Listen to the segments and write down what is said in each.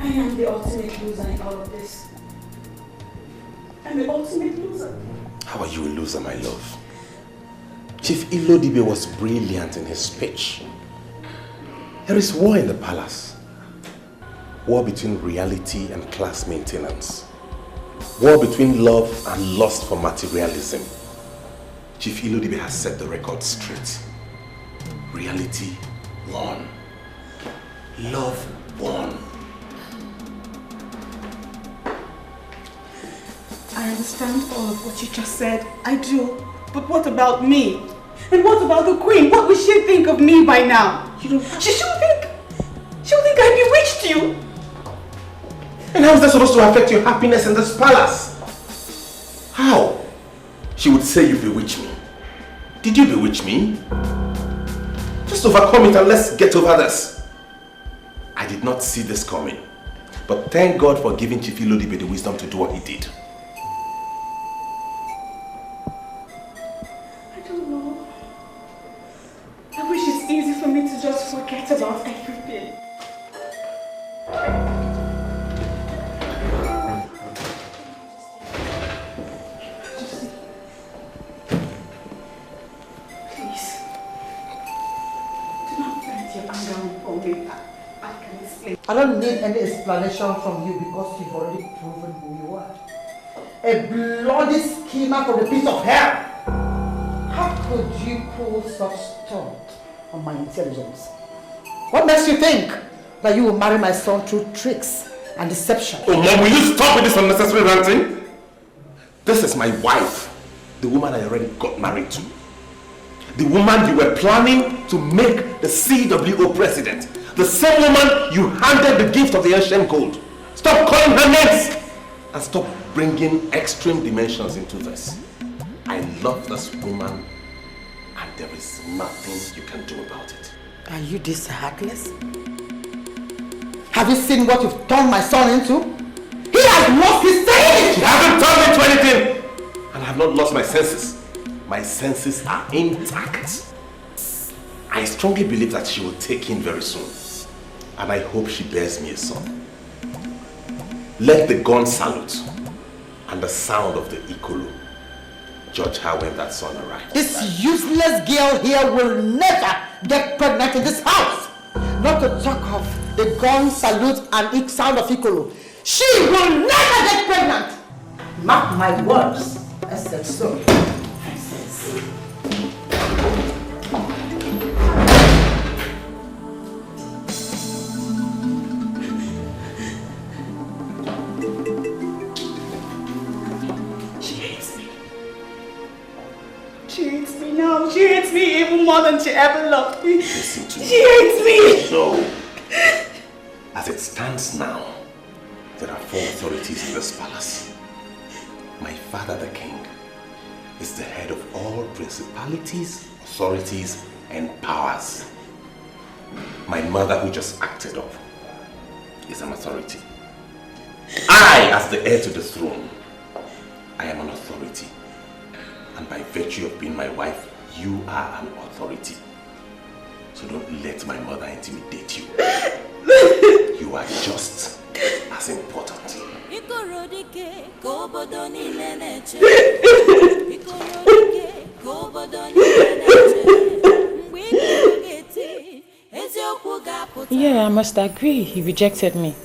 I am the ultimate loser in all of this. I'm the ultimate loser. How are you a loser, my love? Chief Nnabuife was brilliant in his speech. There is war in the palace. War between reality and class maintenance. War between love and lust for materialism. Chief Nnabuife has set the record straight. Reality won. Love won. I understand all of what you just said. I do. But what about me? And what about the queen? What will she think of me by now? She'll think I bewitched you. And how is that supposed to affect your happiness in this palace? How? She would say you bewitched me. Did you bewitch me? Just overcome it and let's get over this. I did not see this coming. But thank God for giving Chief Nnabuife the wisdom to do what he did. I don't know. I wish it's easy for me to just forget about everything. I don't need any explanation from you because you've already proven who you are. A bloody schemer from the pit of hell. How could you pull such stunt on my intelligence? What makes you think that you will marry my son through tricks and deception? Oh, Mom, will you stop with this unnecessary ranting? This is my wife, the woman I already got married to. The woman you were planning to make the CWO president. The same woman you handed the gift of the ancient gold. Stop calling her names! And stop bringing extreme dimensions into this. I love this woman and there is nothing you can do about it. Are you this heartless? Have you seen what you've turned my son into? He has lost his senses! You haven't turned me into anything! And I have not lost my senses. My senses are intact. I strongly believe that she will take in very soon. And I hope she bears me a son. Let the gun salute and the sound of the Ikoro judge her when that son arrives. This useless girl here will never get pregnant in this house. Not to talk of the gun salute and sound of Ikoro. She will never get pregnant. Mark my words. I said so. She hates me even more than she ever loved me. Listen to me. She hates me. So, as it stands now, there are 4 authorities in this palace. My father, the king, is the head of all principalities, authorities, and powers. My mother, who just acted up, is an authority. I, as the heir to the throne, I am an authority. And by virtue of being my wife, you are an authority. So don't let my mother intimidate you. You are just as important. Yeah, I must agree, he rejected me.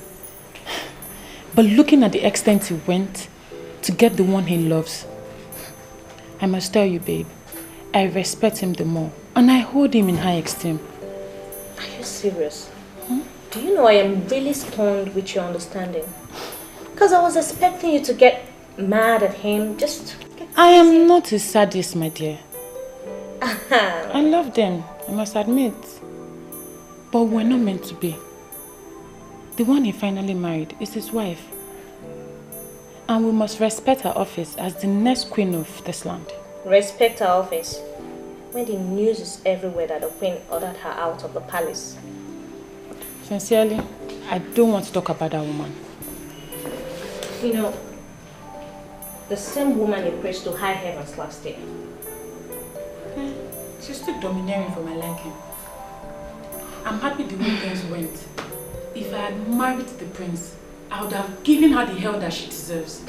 But looking at the extent he went to get the one he loves, I must tell you, babe, I respect him the more, and I hold him in high esteem. Are you serious? Do you know I am really stunned with your understanding? Because I was expecting you to get mad at him, just... I am not a sadist, my dear. I love them, I must admit. But we're not meant to be. The one he finally married is his wife. And we must respect her office as the next queen of this land. Respect her office? When the news is everywhere that the queen ordered her out of the palace. Sincerely, I don't want to talk about that woman. You know, the same woman you preached to high heavens last year. She's still domineering for my liking. I'm happy the way things went. If I had married the prince, I would have given her the hell that she deserves.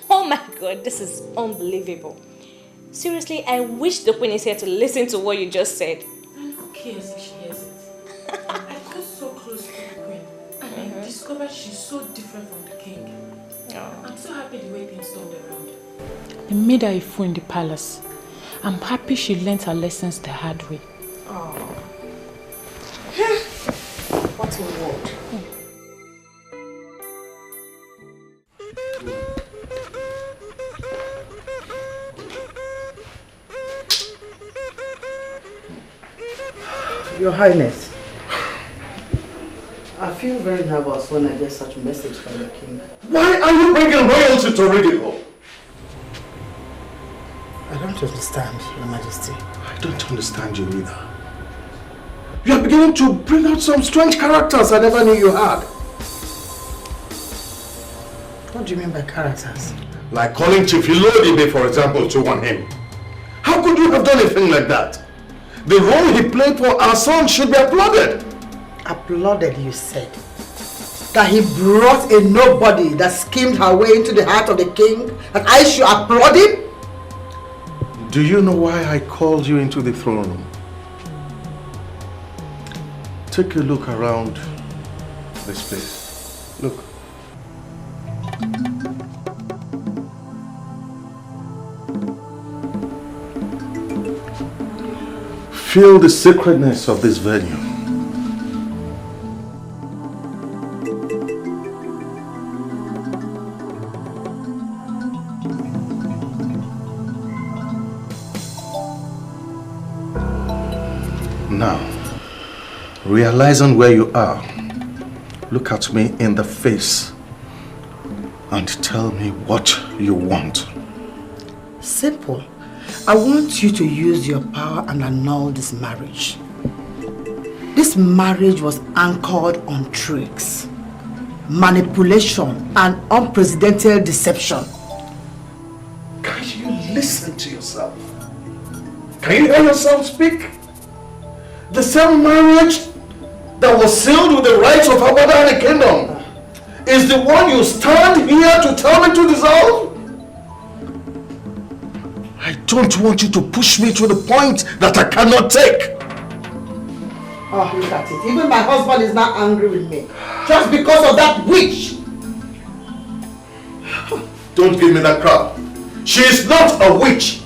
Oh my god, this is unbelievable. Seriously, I wish the queen is here to listen to what you just said. And who cares if she hears it? I got so close to the queen and I discovered she's so different from the king. Oh. I'm so happy the way things turned around. I made her a fool in the palace. I'm happy she learned her lessons the hard way. Oh. What a word. Your Highness, I feel very nervous when I get such a message from the king. Why are you bringing royalty to ridicule? I don't understand, Your Majesty. I don't understand you either. You are beginning to bring out some strange characters I never knew you had. What do you mean by characters? Like calling Chief Ilodibe, for example, to warn him. How could you have done a thing like that? The role he played for our son should be applauded. Applauded, you said? That he brought a nobody that schemed her way into the heart of the king, and I should applaud him? Do you know why I called you into the throne room? Take a look around this place. Look. Feel the sacredness of this venue. Now, realizing where you are, look at me in the face and tell me what you want. Simple. I want you to use your power and annul this marriage. This marriage was anchored on tricks, manipulation, and unprecedented deception. Can you listen to yourself? Can you hear yourself speak? The same marriage that was sealed with the rights of our mother and the kingdom is the one you stand here to tell me to dissolve? I don't want you to push me to the point that I cannot take. Oh, look at it. Even my husband is not angry with me. Just because of that witch. Don't give me that crap. She is not a witch.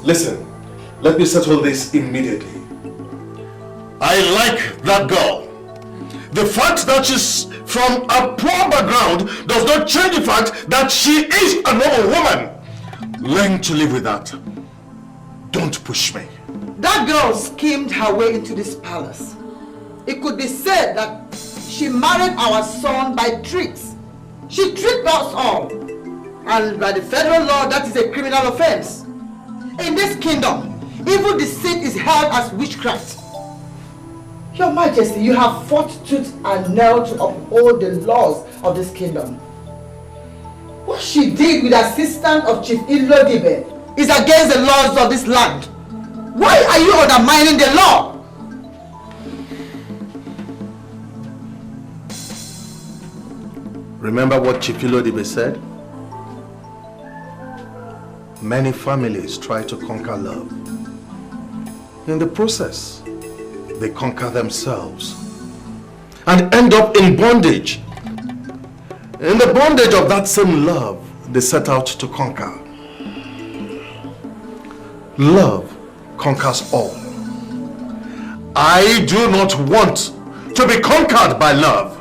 Listen, let me settle this immediately. I like that girl. The fact that she's from a poor background does not change the fact that she is a normal woman. Learn to live with that. Don't push me. That girl schemed her way into this palace. It could be said that she married our son by tricks. She tricked us all. And by the federal law, that is a criminal offense. In this kingdom, evil deceit is held as witchcraft. Your Majesty, you have fought tooth and nail to uphold the laws of this kingdom. What she did with the assistance of Chief Ilodibe is against the laws of this land. Why are you undermining the law? Remember what Chief Ilodibe said? Many families try to conquer love. In the process, they conquer themselves and end up in bondage. In the bondage of that same love they set out to conquer. Love conquers all. I do not want to be conquered by love.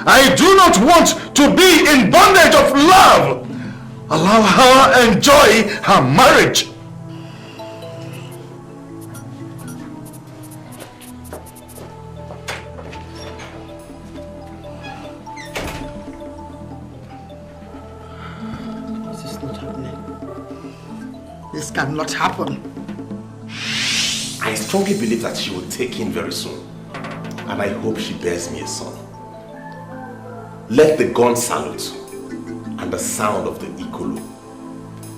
I do not want to be in bondage of love. Allow her enjoy her marriage. This cannot happen. I strongly believe that she will take in very soon. And I hope she bears me a son. Let the gun salute and the sound of the Ikoro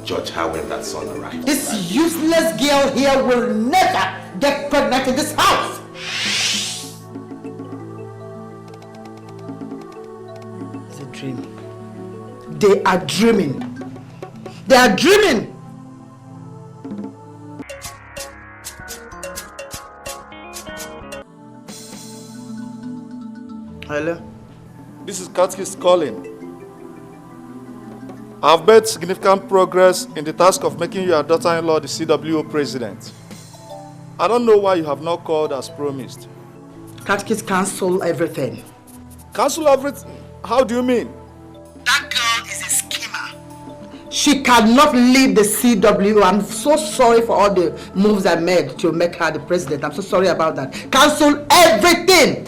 judge her when that son arrives. This useless girl here will never get pregnant in this house. It's a dream. They are dreaming. They are dreaming! Hello? This is Katkis calling. I have made significant progress in the task of making your daughter-in-law the CWO president. I don't know why you have not called as promised. Katkis cancel everything. Cancel everything? How do you mean? That girl is a schemer. She cannot lead the CWO. I'm so sorry for all the moves I made to make her the president. I'm so sorry about that. Cancel everything!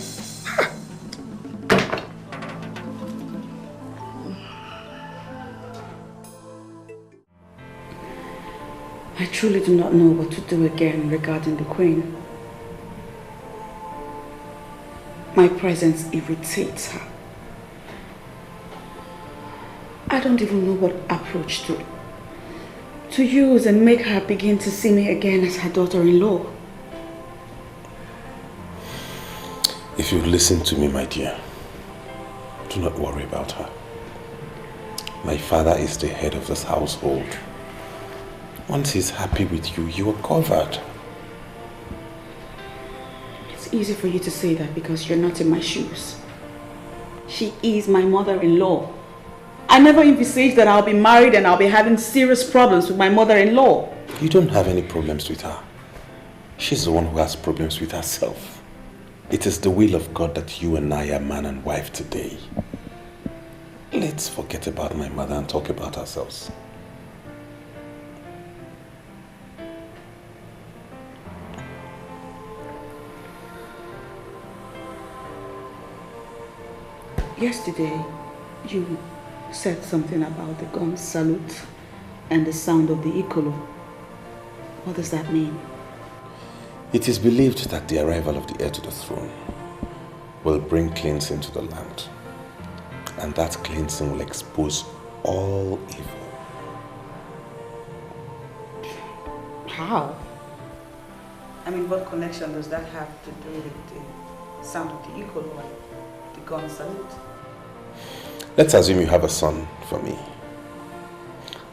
I truly do not know what to do again regarding the Queen. My presence irritates her. I don't even know what approach to use and make her begin to see me again as her daughter-in-law. If you listen to me, my dear, do not worry about her. My father is the head of this household. Once he's happy with you, you are covered. It's easy for you to say that because you're not in my shoes. She is my mother-in-law. I never envisaged that I'll be married and I'll be having serious problems with my mother-in-law. You don't have any problems with her. She's the one who has problems with herself. It is the will of God that you and I are man and wife today. Let's forget about my mother and talk about ourselves. Yesterday, you said something about the gun salute and the sound of the Ikoro. What does that mean? It is believed that the arrival of the heir to the throne will bring cleansing to the land. And that cleansing will expose all evil. How? I mean, what connection does that have to do with the sound of the Ikoro and the gun salute? Let's assume you have a son for me.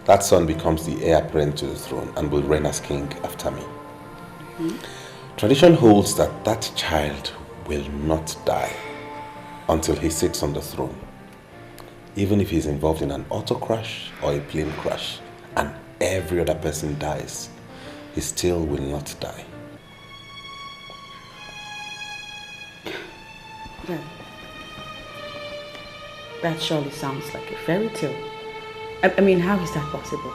That son becomes the heir apparent to the throne and will reign as king after me. Tradition holds that that child will not die until he sits on the throne. Even if he's involved in an auto crash or a plane crash and every other person dies, he still will not die. That surely sounds like a fairy tale. I mean, how is that possible?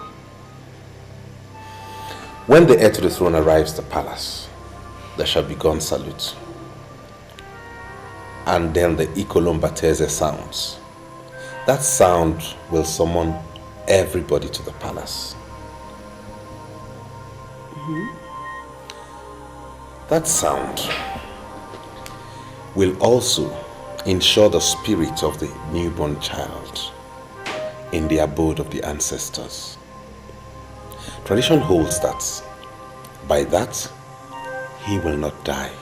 When the heir to the throne arrives at the palace, there shall be gun salute. And then the Ikolombateze sounds. That sound will summon everybody to the palace. That sound will also ensure the spirit of the newborn child in the abode of the ancestors. Tradition holds that by that he will not die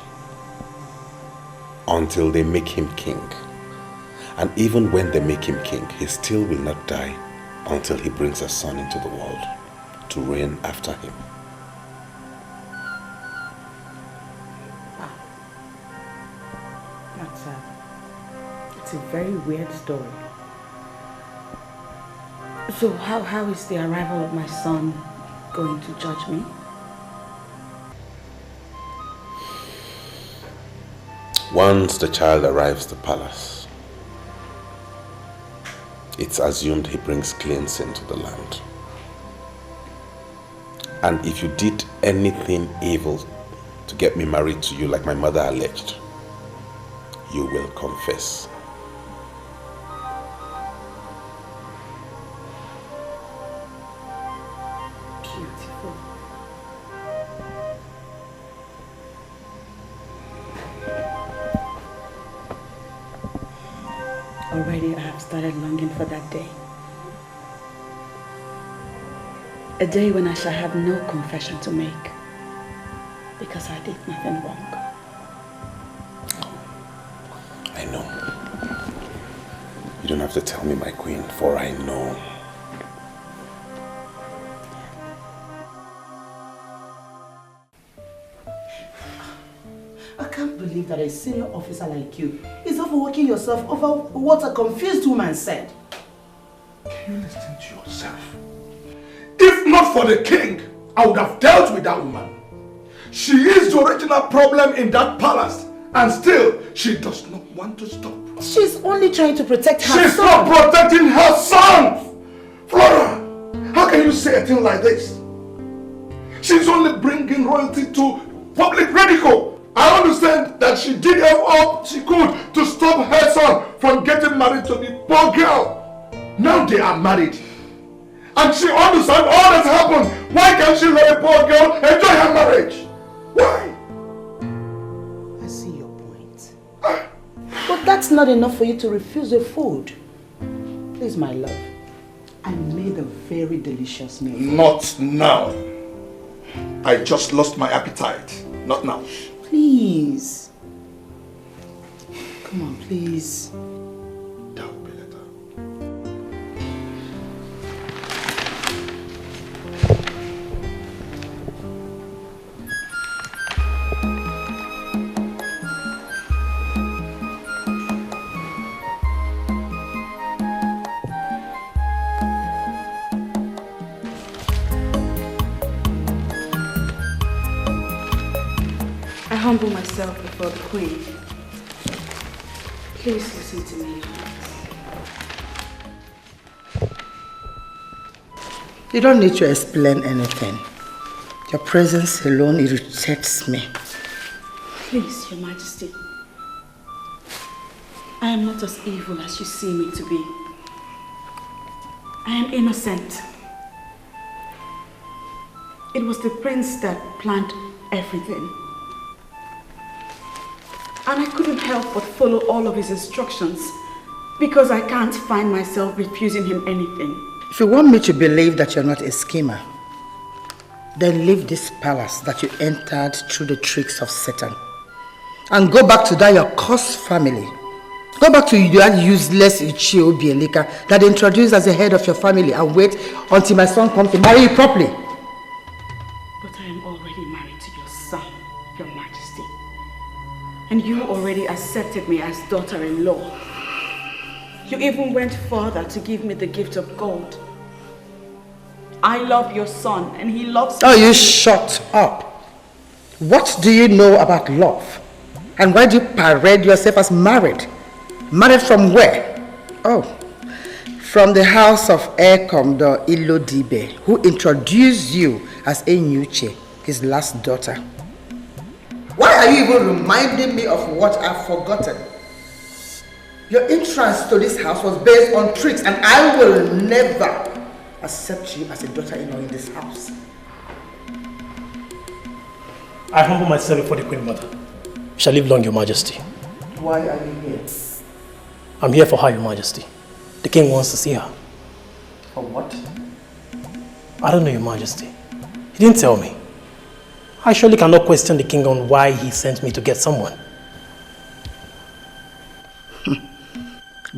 until they make him king. And even when they make him king, he still will not die until he brings a son into the world to reign after him. It's a very weird story. So how is the arrival of my son going to judge me? Once the child arrives at the palace, it's assumed he brings cleansing to the land. And if you did anything evil to get me married to you like my mother alleged, you will confess. Beautiful. Already I have started longing for that day. A day when I shall have no confession to make because I did nothing wrong. I know. You don't have to tell me, my queen, for I know. I can't believe that a senior officer like you is overworking yourself over what a confused woman said. Can you listen to yourself? If not for the king, I would have dealt with that woman. She is the original problem in that palace, and still, she does not want to stop. She's only trying to protect her son. She's not protecting her son! Flora, how can you say a thing like this? She's only bringing royalty to public ridicule. I understand that she did all she could to stop her son from getting married to the poor girl. Now they are married. And she understands all that's happened. Why can't she let a poor girl enjoy her marriage? Why? I see your point. But that's not enough for you to refuse the food. Please, my love. I made a very delicious meal. Not now. I just lost my appetite. Not now. Please. Come on, please. That will be later. I humble myself before the Queen. Please listen to me. You don't need to explain anything. Your presence alone irritates me. Please, Your Majesty. I am not as evil as you see me to be. I am innocent. It was the prince that planned everything. And I couldn't help but follow all of his instructions because I can't find myself refusing him anything. If you want me to believe that you're not a schemer, then leave this palace that you entered through the tricks of Satan and go back to that your cursed family. Go back to that useless Ichio Bielika that introduced as the head of your family and wait until my son comes to marry you properly. But I am already married to your son, Your Majesty. And you already accepted me as daughter-in-law. You even went further to give me the gift of gold. I love your son and he loves me. Oh, you shut up. What do you know about love? And why do you parade yourself as married? Married from where? Oh, from the house of Air Commodore Ilodibe, who introduced you as Enyuche, his last daughter. Why are you even reminding me of what I've forgotten? Your entrance to this house was based on tricks, and I will never accept you as a daughter-in-law in this house. I humble myself before the Queen Mother. You shall live long, Your Majesty. Why are you here? I'm here for her, Your Majesty. The King wants to see her. For what? I don't know, Your Majesty. He didn't tell me. I surely cannot question the King on why he sent me to get someone.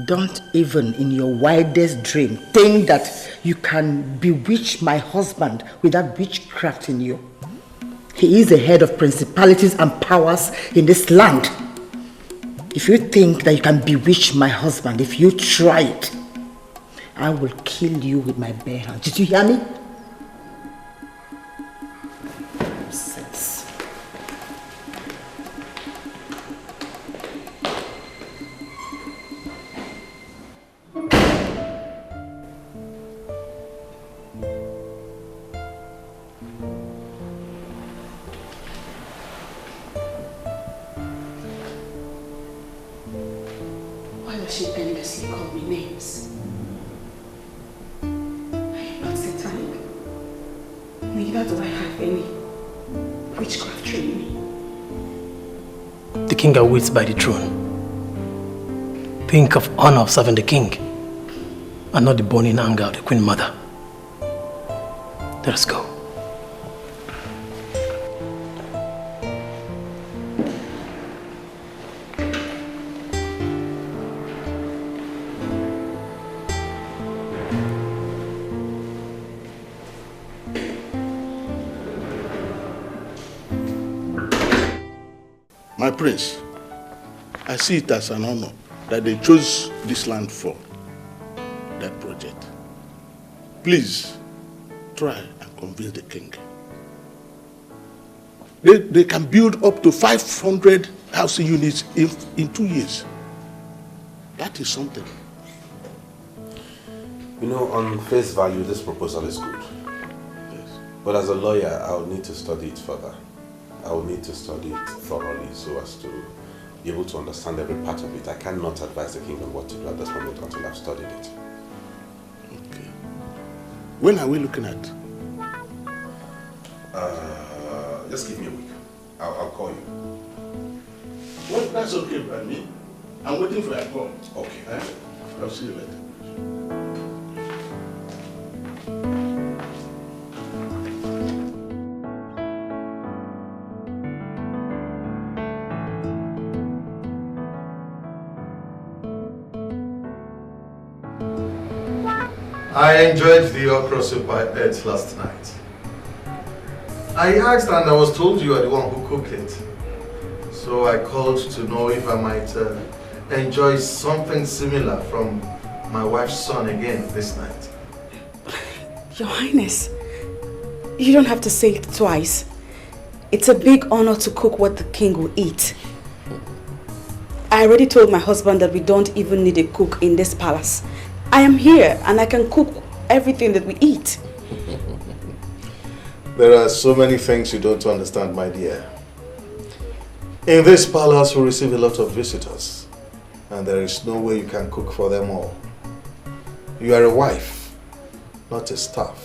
Don't even in your wildest dream think that you can bewitch my husband with that witchcraft in you. He is the head of principalities and powers in this land. If you think that you can bewitch my husband, if you try it, I will kill you with my bare hands. Did you hear me? Nonsense. Why does she endlessly call me names? I am not satanic. Neither do I have any witchcraft training. The King awaits by the throne. Think of honor of serving the King and not the burning anger of the Queen Mother. Let us go. My prince, I see it as an honor that they chose this land for that project. Please, try and convince the king. They can build up to 500 housing units in 2 years. That is something. You know, on face value, this proposal is good. Yes. But as a lawyer, I will need to study it further. I will need to study it thoroughly so as to be able to understand every part of it. I cannot advise the king on what to do at this moment until I've studied it. Okay. When are we looking at? Just give me a week. I'll call you. Well, that's okay by me. I'm waiting for your call. Okay. I'll see you later. I enjoyed the okra soup I ate last night. I asked and I was told you are the one who cooked it. So I called to know if I might enjoy something similar from my wife's son again this night. Your Highness, you don't have to say it twice. It's a big honor to cook what the king will eat. I already told my husband that we don't even need a cook in this palace. I am here and I can cook everything that we eat. There are so many things you don't understand, my dear. In this palace we receive a lot of visitors and there is no way you can cook for them all. You are a wife, not a staff.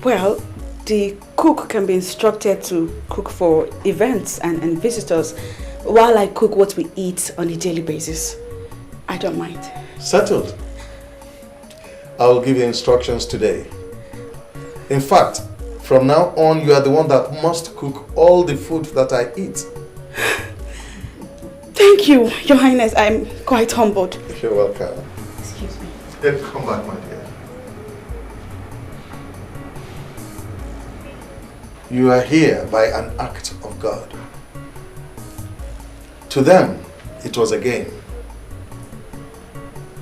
Well, the cook can be instructed to cook for events and visitors while I cook what we eat on a daily basis. I don't mind. Settled. I'll give you instructions today. In fact, from now on, you are the one that must cook all the food that I eat. Thank you, Your Highness. I'm quite humbled. You're welcome. Excuse me. Come back, my dear. You are here by an act of God. To them, it was a game.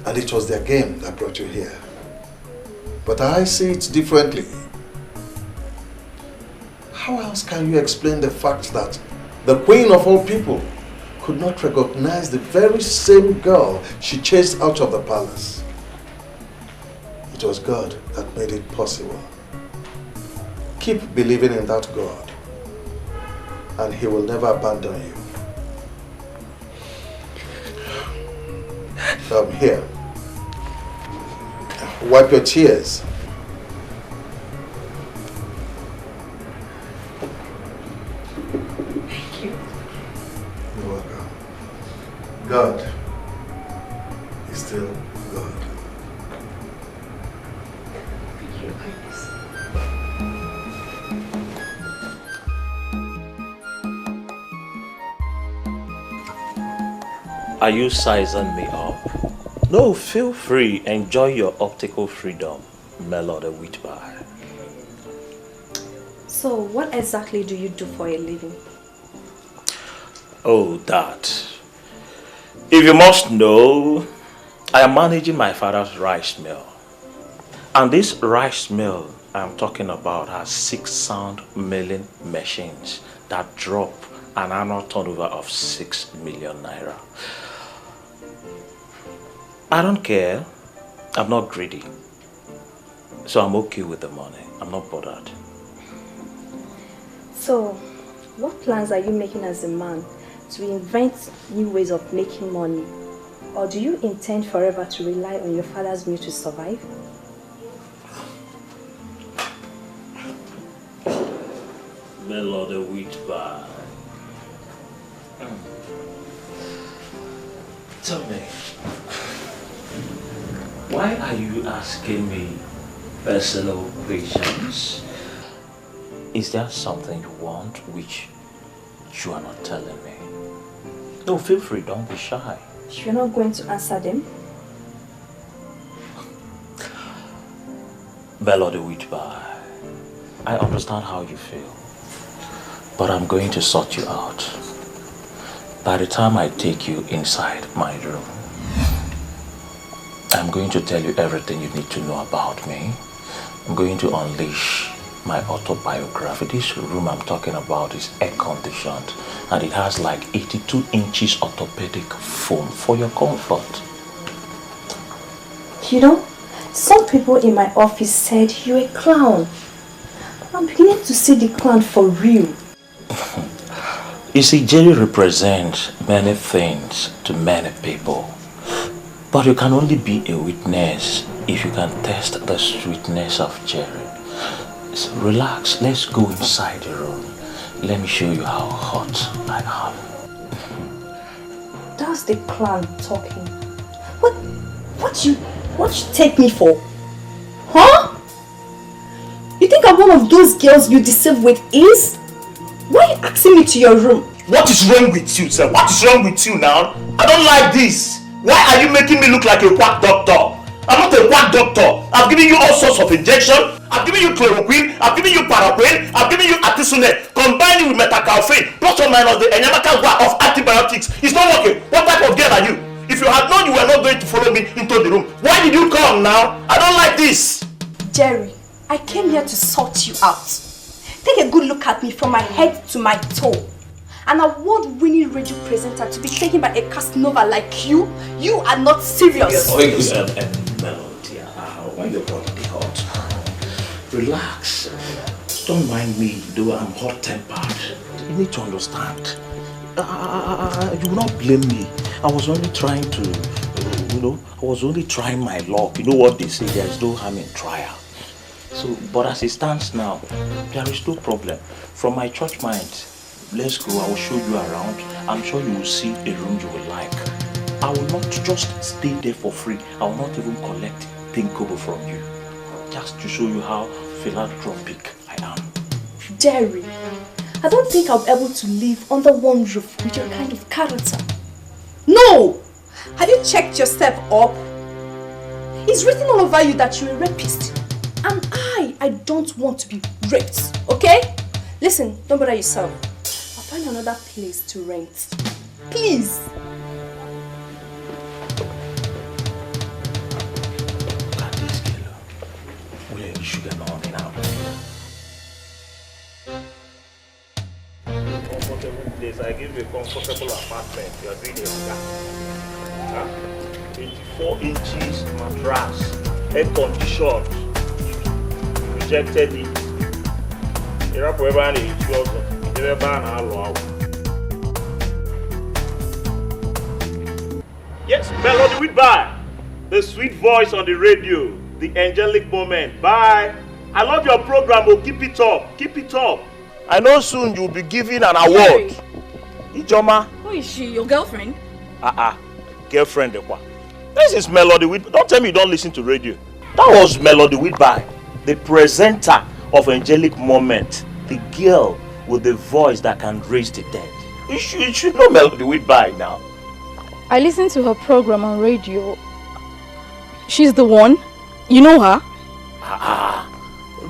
And it was their game that brought you here. But I see it differently. How else can you explain the fact that the queen of all people could not recognize the very same girl she chased out of the palace? It was God that made it possible. Keep believing in that God, and He will never abandon you. Here. Wipe your tears. Thank you. You're welcome. God is still God. Thank you, Your Highness. Are you sizing me up? No, feel free. Enjoy your optical freedom, Nnabuife. So, what exactly do you do for a living? Oh, that. If you must know, I am managing my father's rice mill. And this rice mill I'm talking about has 6 sound milling machines that drop an annual turnover of 6 million naira. I don't care. I'm not greedy. So I'm okay with the money. I'm not bothered. So, what plans are you making as a man to invent new ways of making money? Or do you intend forever to rely on your father's mill to survive? Nnabuife. Tell me, why are you asking me personal questions? Is there something you want which you are not telling me? No, feel free, don't be shy. You're not going to answer them? Nnabuife, I understand how you feel. But I'm going to sort you out. By the time I take you inside my room, I'm going to tell you everything you need to know about me. I'm going to unleash my autobiography. This room I'm talking about is air-conditioned and it has like 82 inches orthopedic foam for your comfort. You know, some people in my office said you're a clown. I'm beginning to see the clown for real. You see, Jerry represents many things to many people. But you can only be a witness if you can taste the sweetness of Jerry. So relax, let's go inside the room. Let me show you how hot I am. That's the clown talking. What you take me for? Huh? You think I'm one of those girls you deceive with ease? Why are you asking me to your room? What is wrong with you, sir? What is wrong with you now? I don't like this. Why are you making me look like a quack doctor? I'm not a quack doctor. I've given you all sorts of injections. I've given you chloroquine. I've given you paraquine. I've given you artesunate. Combine it with metacalfane. Plus or minus the enyamaka of antibiotics. It's not working. What type of girl are you? If you had known you were not going to follow me into the room, why did you come now? I don't like this. Jerry, I came here to sort you out. Take a good look at me from my head to my toe. An award-winning radio presenter to be taken by a Casanova like you are not serious. Melody, why you brought the hot? Relax. Don't mind me, though I'm hot-tempered. You need to understand. You will not blame me. I was only trying to, I was only trying my luck. You know what they say, there's no harm in trial. So, but as it stands now, there is no problem. From my church mind, let's go, I will show you around. I'm sure you will see a room you will like. I will not just stay there for free. I will not even collect thinkable from you. Just to show you how philanthropic I am. Jerry, I don't think I'll be able to live under one roof with your kind of character. No! Have you checked yourself up? It's written all over you that you're a rapist. And I don't want to be raped, okay? Listen, don't bother yourself. I'll find another place to rent. Please. Look at this girl. Where is sugar on now? Comfortable place. I give you a comfortable apartment. You are doing your job. 24 inches mattress, air conditioned. Rejected it. You're up wherever I need you. Yes, Melody with bye. The sweet voice on the radio. The angelic moment. Bye. I love your program. Oh, keep it up. Keep it up. I know soon you'll be giving an award. Ijoma. Who is she? Your girlfriend? Girlfriend. This is Melody with. Don't tell me you don't listen to radio. That was Melody with bye. The presenter of Angelic Moment. The girl with the voice that can raise the dead. You should know Melody with bye now. I listened to her program on radio. She's the one. You know her?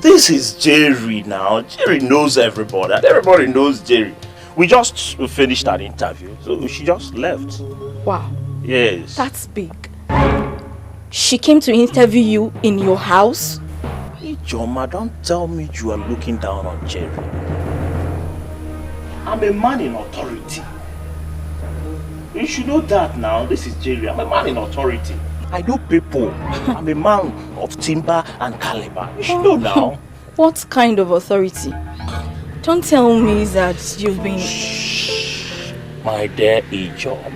This is Jerry now. Jerry knows everybody. Everybody knows Jerry. We just finished an interview, so she just left. Wow. Yes. That's big. She came to interview you in your house? Ijoma, don't tell me you are looking down on Jerry. I'm a man in authority. You should know that now. This is Jerry. I'm a man in authority. I know people. I'm a man of timber and caliber. You should know now. What kind of authority? Don't tell me that you've been... Shh, my dear Ijoma.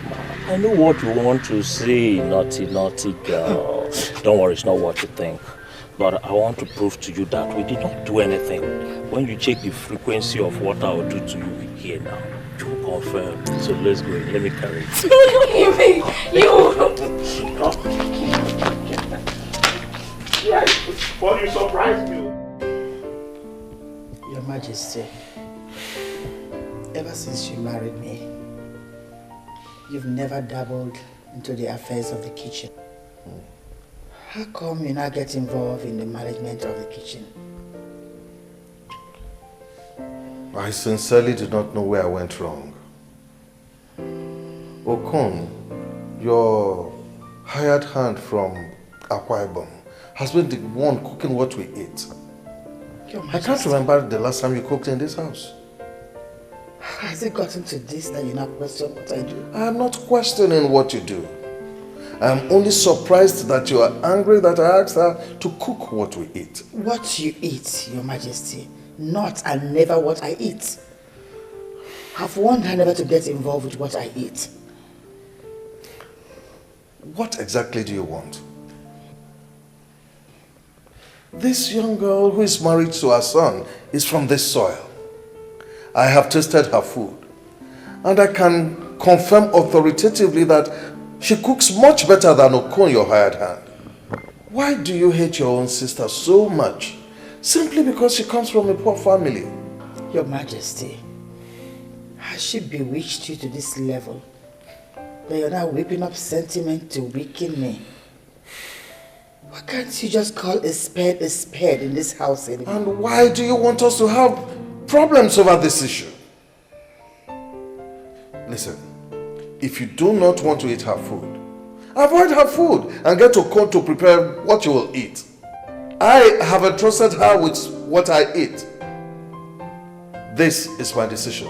I know what you want to say, naughty, naughty girl. Don't worry, it's not what you think. But I want to prove to you that we did not do anything. When you check the frequency of what I will do to you here now, you will confirm. So let's go. Let me carry it. Yes, for you surprised you. Your Majesty, ever since you married me, you've never dabbled into the affairs of the kitchen. How come you not get involved in the management of the kitchen? I sincerely do not know where I went wrong. Okon, your hired hand from Akwa Ibom has been the one cooking what we eat. I can't remember the last time you cooked in this house. Has it gotten to this that you now question what I do? I am not questioning what you do. I am only surprised that you are angry that I asked her to cook what we eat. What you eat, Your Majesty, not and never what I eat. I've warned her never to get involved with what I eat. What exactly do you want? This young girl who is married to her son is from this soil. I have tasted her food, and I can confirm authoritatively that she cooks much better than Okon, your hired hand. Why do you hate your own sister so much? Simply because she comes from a poor family. Your Majesty, has she bewitched you to this level that you're now whipping up sentiment to weaken me? Why can't you just call a spade in this house anymore? And why do you want us to have problems over this issue? Listen, if you do not want to eat her food, avoid her food and get Okon to prepare what you will eat. I have entrusted her with what I eat. This is my decision,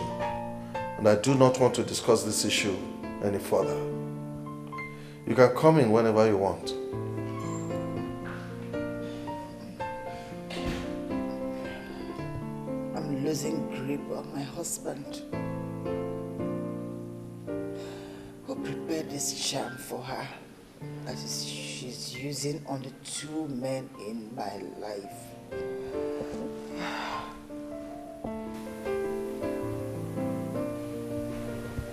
and I do not want to discuss this issue any further. You can come in whenever you want. I'm losing grip on my husband. Who prepared this charm for her that she's using on the two men in my life?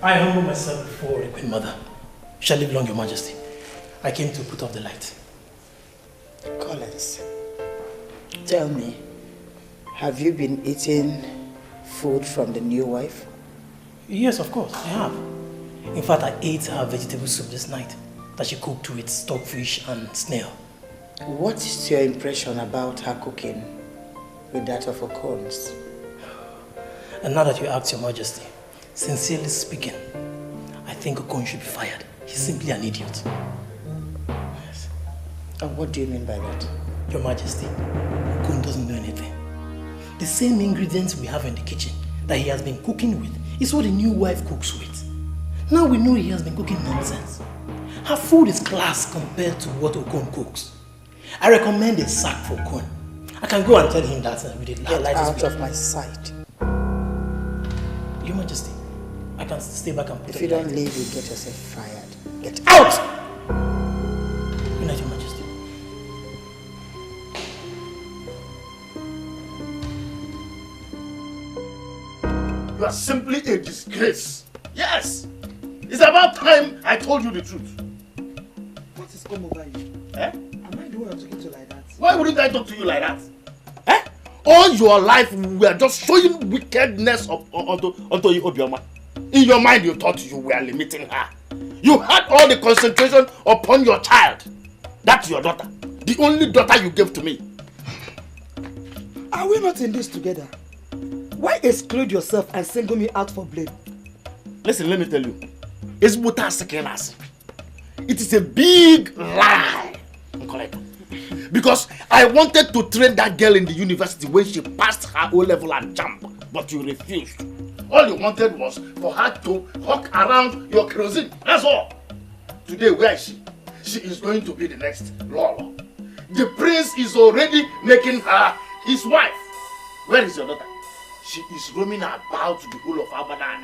I humble myself before the Queen Mother. Shall live long, Your Majesty. I came to put off the light. Collins, tell me, have you been eating food from the new wife? Yes, of course, I have. In fact, I ate her vegetable soup this night that she cooked with stockfish and snail. What is your impression about her cooking with that of Okon's? And now that you ask, Your Majesty, sincerely speaking, I think Okon should be fired. He's simply an idiot. Yes. And what do you mean by that? Your Majesty, Okon doesn't know anything. The same ingredients we have in the kitchen that he has been cooking with is what the new wife cooks with. Now we know he has been cooking nonsense. Her food is class compared to what Okon cooks. I recommend a sack for Okon. I can go and tell him that with the light. Get out of my sight. Your Majesty, I can stay back and put If you don't leave, you get yourself fired. Get out! Good night, Your Majesty. You are simply a disgrace. Yes! It's about time I told you the truth. What is come over you? Eh? Am I the one talking to like that? Why wouldn't I talk to you like that? Eh? All your life we are just showing wickedness onto Obioma. In your mind you thought you were limiting her. You had all the concentration upon your child. That's your daughter. The only daughter you gave to me. Are we not in this together? Why exclude yourself and single me out for blame? Listen, let me tell you. It's Buta. It is a big lie. Because I wanted to train that girl in the university when she passed her O-level and jump, but you refused. All you wanted was for her to hawk around your kerosene. That's all. Today, where is she? She is going to be the next Lolo. The prince is already making her his wife. Where is your daughter? She is roaming about the whole of Abadan,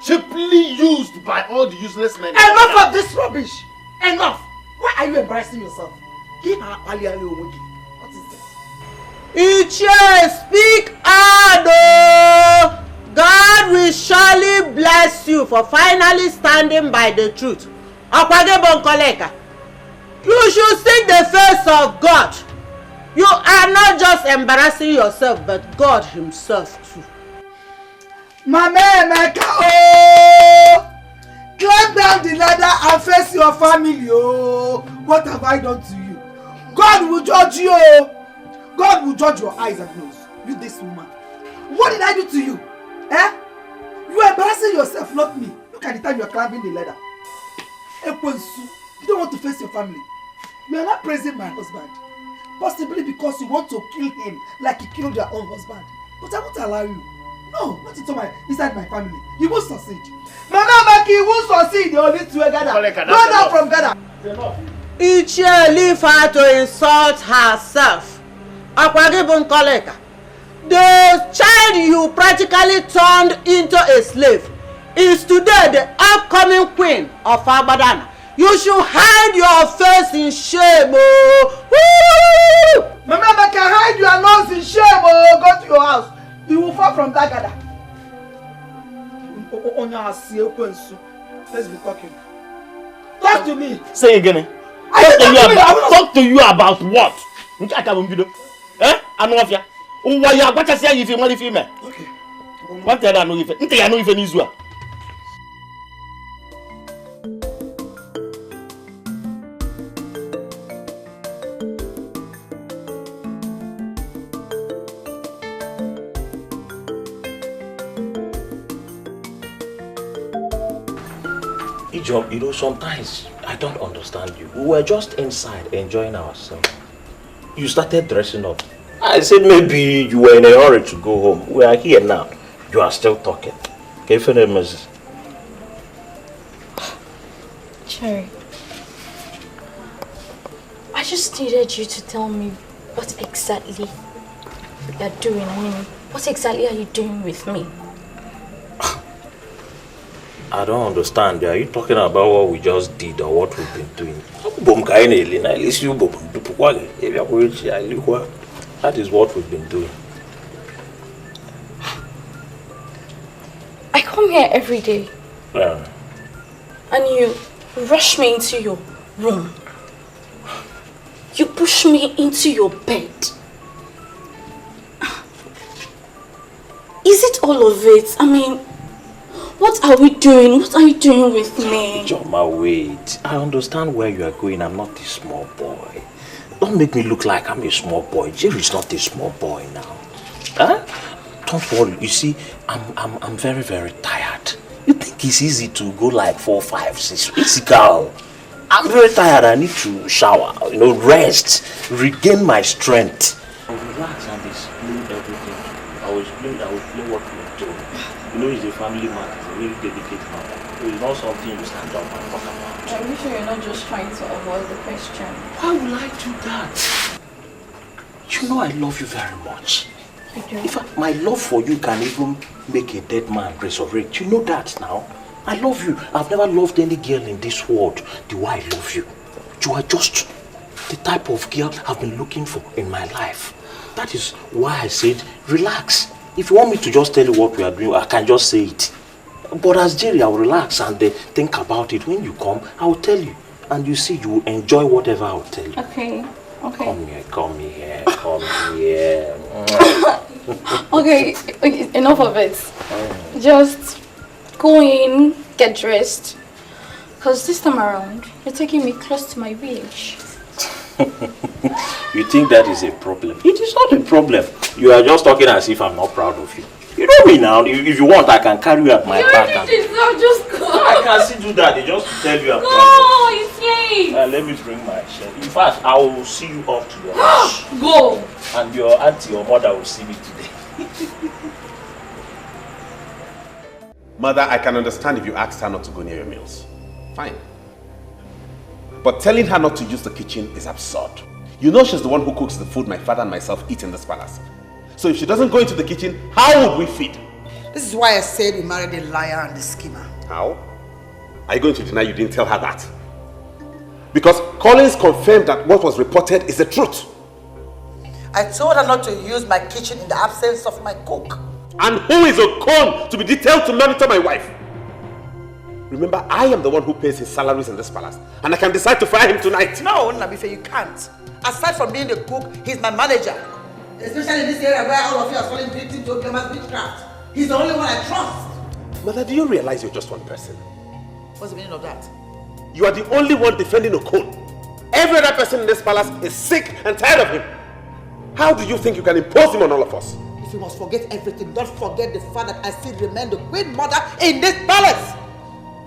cheaply used by all the useless men. Enough of this rubbish! Enough! Why are you embarrassing yourself? Give her what is this? Iche, speak out! God will surely bless you for finally standing by the truth. You should seek the face of God. You are not just embarrassing yourself, but God himself too. Mama Emeka, climb down the ladder and face your family. Oh, what have I done to you? God will judge you. God will judge your eyes and nose. You this woman. What did I do to you? Eh? You are embarrassing yourself, not me. Look at the time you are climbing the ladder. Ekwensu, you don't want to face your family. You are not praising my husband. Possibly because you want to kill him like you killed your own husband. But I won't allow you. No, not inside my family. You won't succeed. Mama Maki, you won't succeed. You only two Ghana. Go down from Ghana. Ichie leave her to insult herself. Akwagibun Koleka. The child you practically turned into a slave is today the upcoming queen of Abadana. You should hide your face in shame, oh. Woo! Mama Maki, hide your nose in shame, oh. Go to your house. You will fall from that gather. Let's be talking. Talk to me. Say again. Talk to you about what? Eh? Anofia. Why you what I say if you want to film? Okay. What tell I know if I know if it is well. You know, sometimes I don't understand you. We were just inside enjoying ourselves. You started dressing up. I said maybe you were in a hurry to go home. We are here now. You are still talking. Okay, finish, Mrs. Cherry, I just needed you to tell me what exactly you're doing. I mean, what exactly are you doing with me? I don't understand. Are you talking about what we just did or what we've been doing? That is what we've been doing. I come here every day. Yeah. And you rush me into your room. You push me into your bed. Is it all of it? I mean, what are we doing? What are you doing with me? Joma, wait. I understand where you are going. I'm not a small boy. Don't make me look like I'm a small boy. Jerry's not a small boy now. Huh? Don't worry. You see, I'm very, very tired. You think it's easy to go like 4, 5, 6? It's girl. I'm very tired. I need to shower, rest, regain my strength. I'll relax and explain everything. I will explain what we're doing. It's a family matter. It's a really delicate matter. It's not something you stand up and talk about. Are you sure you're not just trying to avoid the question? Why will I do that? You know I love you very much. I do. In fact, my love for you can even make a dead man resurrect. You know that now. I love you. I've never loved any girl in this world the way I love you. You are just the type of girl I've been looking for in my life. That is why I said, relax. If you want me to just tell you what we are doing, I can just say it. But as Jerry, I will relax and think about it. When you come, I will tell you. And you see, you will enjoy whatever I will tell you. Okay. Come here. Okay, enough of it. Just go in, get dressed. Because this time around, you're taking me close to my village. You think that is a problem? It is not a problem. You are just talking as if I'm not proud of you. You know me now. If you want, I can carry you at my back. Just go. I can still do that. They just tell you I'm proud. Go, it's late. Let me bring my shirt. In fact, I will see you up to your house. Go. And your auntie or mother will see me today. Mother, I can understand if you asked her not to go near your meals. Fine. But telling her not to use the kitchen is absurd. You know she's the one who cooks the food my father and myself eat in this palace. So if she doesn't go into the kitchen, how would we feed? This is why I said you married a liar and a schemer. How? Are you going to deny you didn't tell her that? Because Collins confirmed that what was reported is the truth. I told her not to use my kitchen in the absence of my cook. And who is Okon to be detailed to monitor my wife? Remember, I am the one who pays his salaries in this palace. And I can decide to fire him tonight. No, Nnabuife, you can't. Aside from being the cook, he's my manager. Especially in this area where all of you are falling victim to Obiama's witchcraft. He's the only one I trust. Mother, do you realize you're just one person? What's the meaning of that? You are the only one defending Okon. Every other person in this palace is sick and tired of him. How do you think you can impose him on all of us? If you must forget everything, don't forget the fact that I still remain the queen mother in this palace.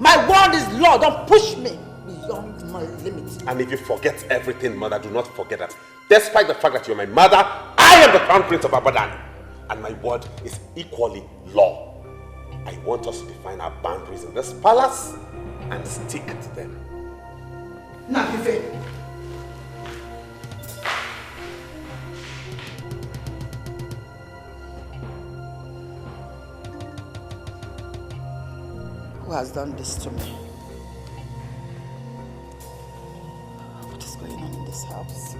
My word is law. Don't push me beyond my limits. And if you forget everything, mother, do not forget that despite the fact that you're my mother, I am the crown prince of Abadan. And my word is equally law. I want us to define our boundaries in this palace and stick to them. Nnabuife. Who has done this to me? What is going on in this house?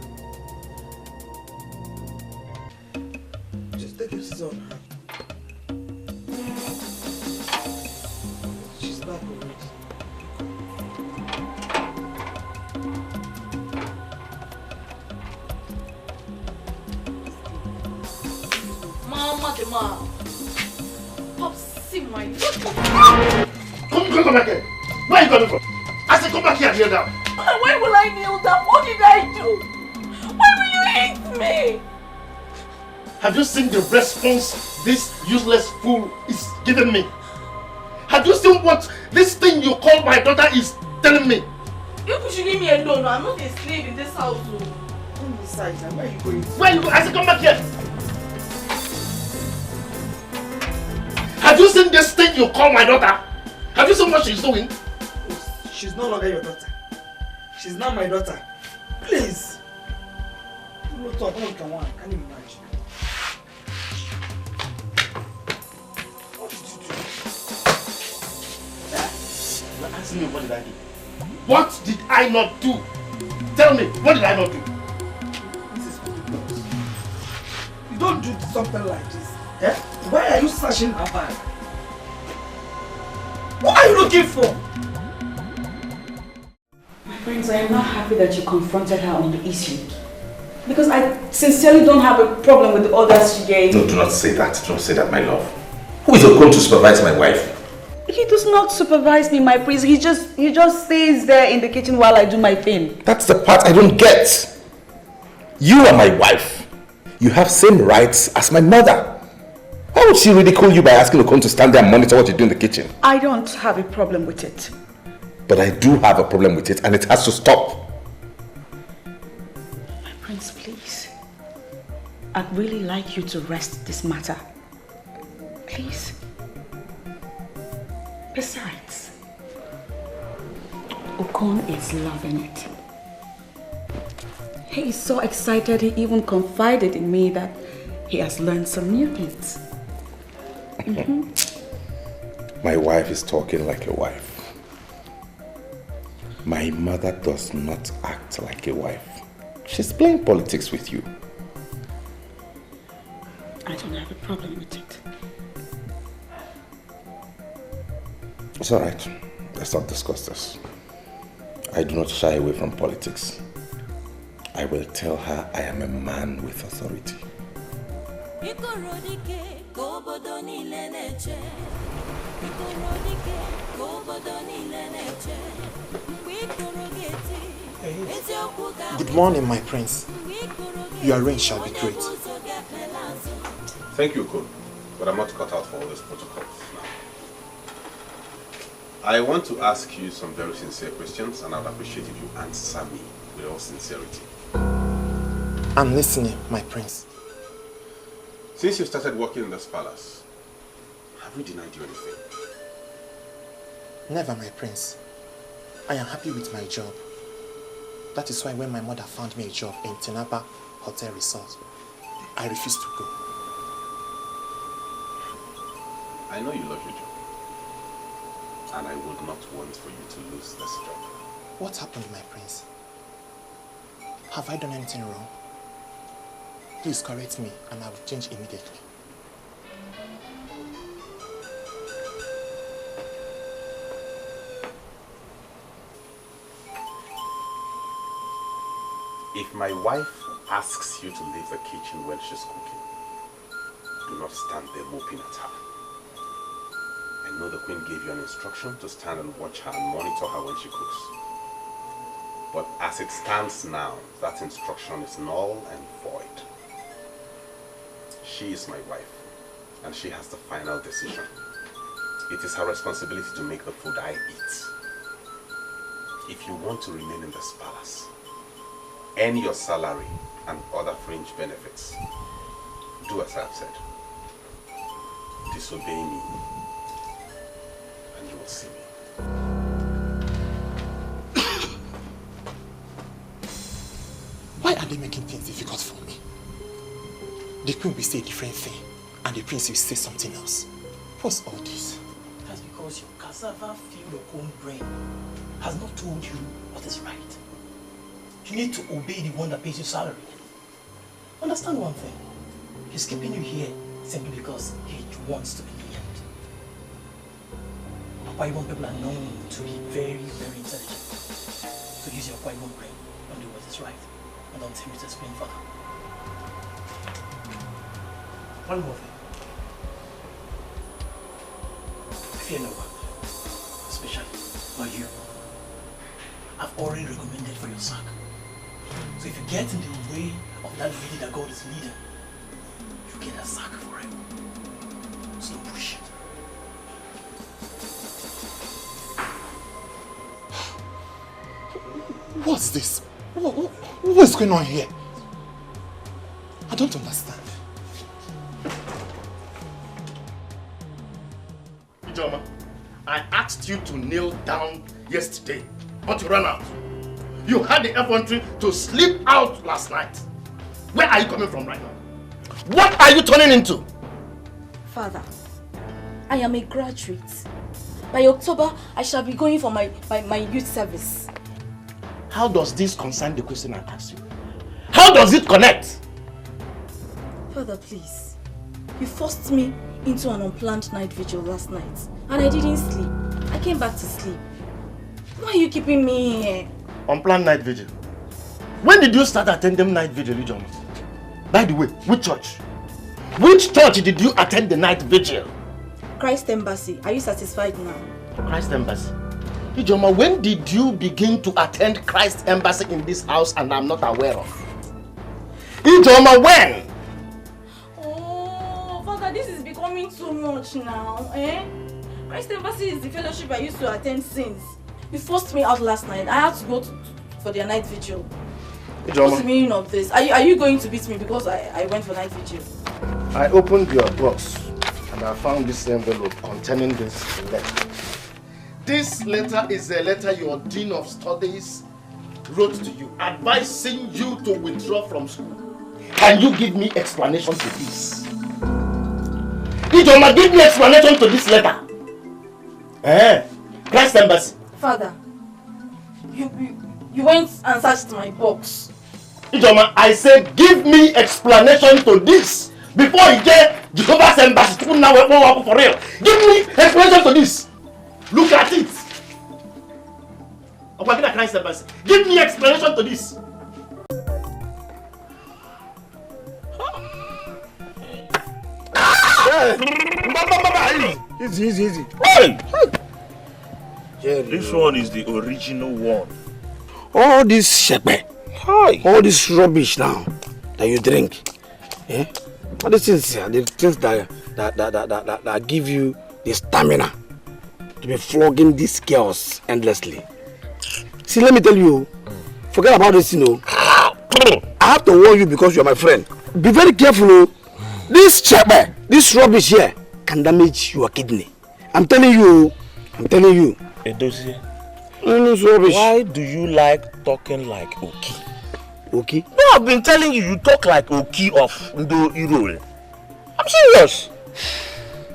Just take it easy on her. She's back already. Mama, the mom. Pops, see my. Come back here. Where are you coming from? I said come back here and kneel down. Why will I kneel down? What did I do? Why will you hate me? Have you seen the response this useless fool is giving me? Have you seen what this thing you call my daughter is telling me? You should leave me alone. I'm not a slave in this house. Besides, where are you going? Where are you going? I said come back here. Have you seen this thing you call my daughter? Have you seen what she's doing? She's no longer your daughter. She's not my daughter. Please. You don't talk. What can one? Can you imagine? What did you do? You're asking me what did I do? What did I not do? Tell me, what did I not do? This is ridiculous. You don't do something like this. Eh? Why are you searching her bag? What are you looking for? My friends, I am not happy that you confronted her on the issue. Because I sincerely don't have a problem with the orders she gave. No, do not say that. Do not say that, my love. Who is going to supervise my wife? He does not supervise me, my prince. He just stays there in the kitchen while I do my thing. That's the part I don't get. You are my wife. You have same rights as my mother. Why would she ridicule you by asking Okon to stand there and monitor what you do in the kitchen? I don't have a problem with it. But I do have a problem with it, and it has to stop. My prince, please. I'd really like you to rest this matter. Please. Besides, Okon is loving it. He is so excited he even confided in me that he has learned some new things. My wife is talking like a wife. My mother does not act like a wife. She's playing politics with you. I don't have a problem with it. It's all right. Let's not discuss this. I do not shy away from politics. I will tell her I am a man with authority. Good morning, my prince. Your reign shall be great. Thank you, Ikoro, but I'm not cut out for all these protocols now. I want to ask you some very sincere questions, and I would appreciate if you answer me with all sincerity. I'm listening, my prince. Since you started working in this palace, have we denied you anything? Never, my prince. I am happy with my job. That is why when my mother found me a job in Tinapa Hotel Resort, I refused to go. I know you love your job, and I would not want for you to lose this job. What happened, my prince? Have I done anything wrong? Please correct me and I will change immediately. If my wife asks you to leave the kitchen when she's cooking, do not stand there moping at her. I know the queen gave you an instruction to stand and watch her and monitor her when she cooks. But as it stands now, that instruction is null and void. She is my wife. and she has the final decision. It is her responsibility to make the food I eat. If you want to remain in this palace, earn your salary and other fringe benefits, do as I've said. Disobey me, and you will see me. Why are they making things difficult for me? The queen will say a different thing, and the prince will say something else. What's all this? That's because your cassava-filled own brain has not told you what is right. You need to obey the one that pays you salary. Understand one thing. He's keeping you here simply because he wants to be lenient. Akwa Ibom people are known to be very, very intelligent. So use your Akwa Ibom brain and do what is right. And don't tell me to explain further. One more thing. Fear no one, especially not you. I've already recommended for your sack. So if you get in the way of that lady that God is leading, you get a sack for him. So don't push it. What's this? What's going on here? I don't understand. Ijoma, I asked you to kneel down yesterday, but you ran out. You had the effrontery to sleep out last night. Where are you coming from right now? What are you turning into? Father, I am a graduate. By October, I shall be going for my youth service. How does this concern the question I asked you? How does it connect? Father, please. You forced me into an unplanned night vigil last night, and I didn't sleep. I came back to sleep. Why are you keeping me here? Unplanned night vigil. When did you start attending night vigil, Ijoma? By the way, which church? Which church did you attend the night vigil? Christ Embassy. Are you satisfied now? Christ Embassy. Ijoma, when did you begin to attend Christ Embassy in this house and I'm not aware of? Ijoma, when? Oh, Father, this is becoming too much now, eh? Christ Embassy is the fellowship I used to attend since. You forced me out last night. I had to go for their night vigil. Ijoma. What's the meaning of this? Are you going to beat me because I went for night vigil? I opened your box and I found this envelope containing this letter. This letter is a letter your Dean of Studies wrote to you, advising you to withdraw from school. Can you give me explanation to this? Ijoma, give me explanation to this letter. Christ Embassy. Father, you went and searched my box. Ijoma, I said give me explanation to this before you get Jehovah's Embassy to now work for real. Give me explanation to this. Look at it. Christ Embassy. Give me explanation to this. Easy. Hey! This one is the original one. All this shepe, all this rubbish now that you drink, all these things here, the things that give you the stamina to be flogging these girls endlessly. See, let me tell you, forget about this, you know. I have to warn you because you are my friend. Be very careful. This shepe, this rubbish here can damage your kidney. I'm telling you. Edozie, Rubbish. why do you like talking like Oki? Oki? No, I've been telling you, you talk like Oki of Ndo Irole. I'm serious.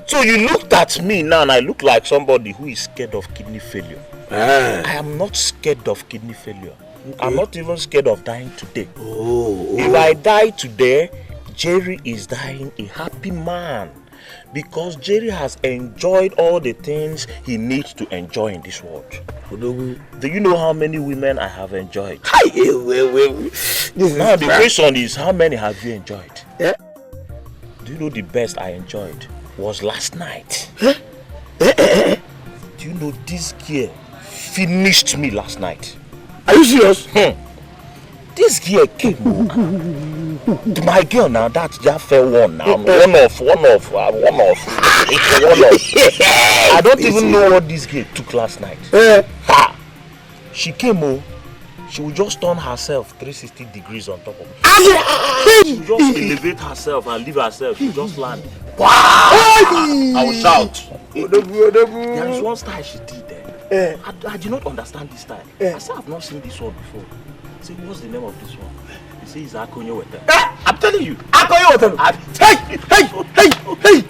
So you looked at me now and I look like somebody who is scared of kidney failure. I am not scared of kidney failure. Okay. I'm not even scared of dying today. If I die today, Jerry is dying a happy man. Because Jerry has enjoyed all the things he needs to enjoy in this world. Do you know how many women I have enjoyed? Now the question is, how many have you enjoyed? Do you know the best I enjoyed was last night? Do you know this girl finished me last night? Are you serious? This girl came. My girl now, that's just fair one now. One off. I don't even know what this girl took last night. She came, she would just turn herself 360 degrees on top of me. She would just elevate herself and leave herself. She would just land. Wow! I will shout. There is one style she did there. I did not understand this style. I said, I've not seen this one before. I said, what's the name of this one? He said, it's Akonyo Wete. I'm telling you. Akonyo Wete. Hey!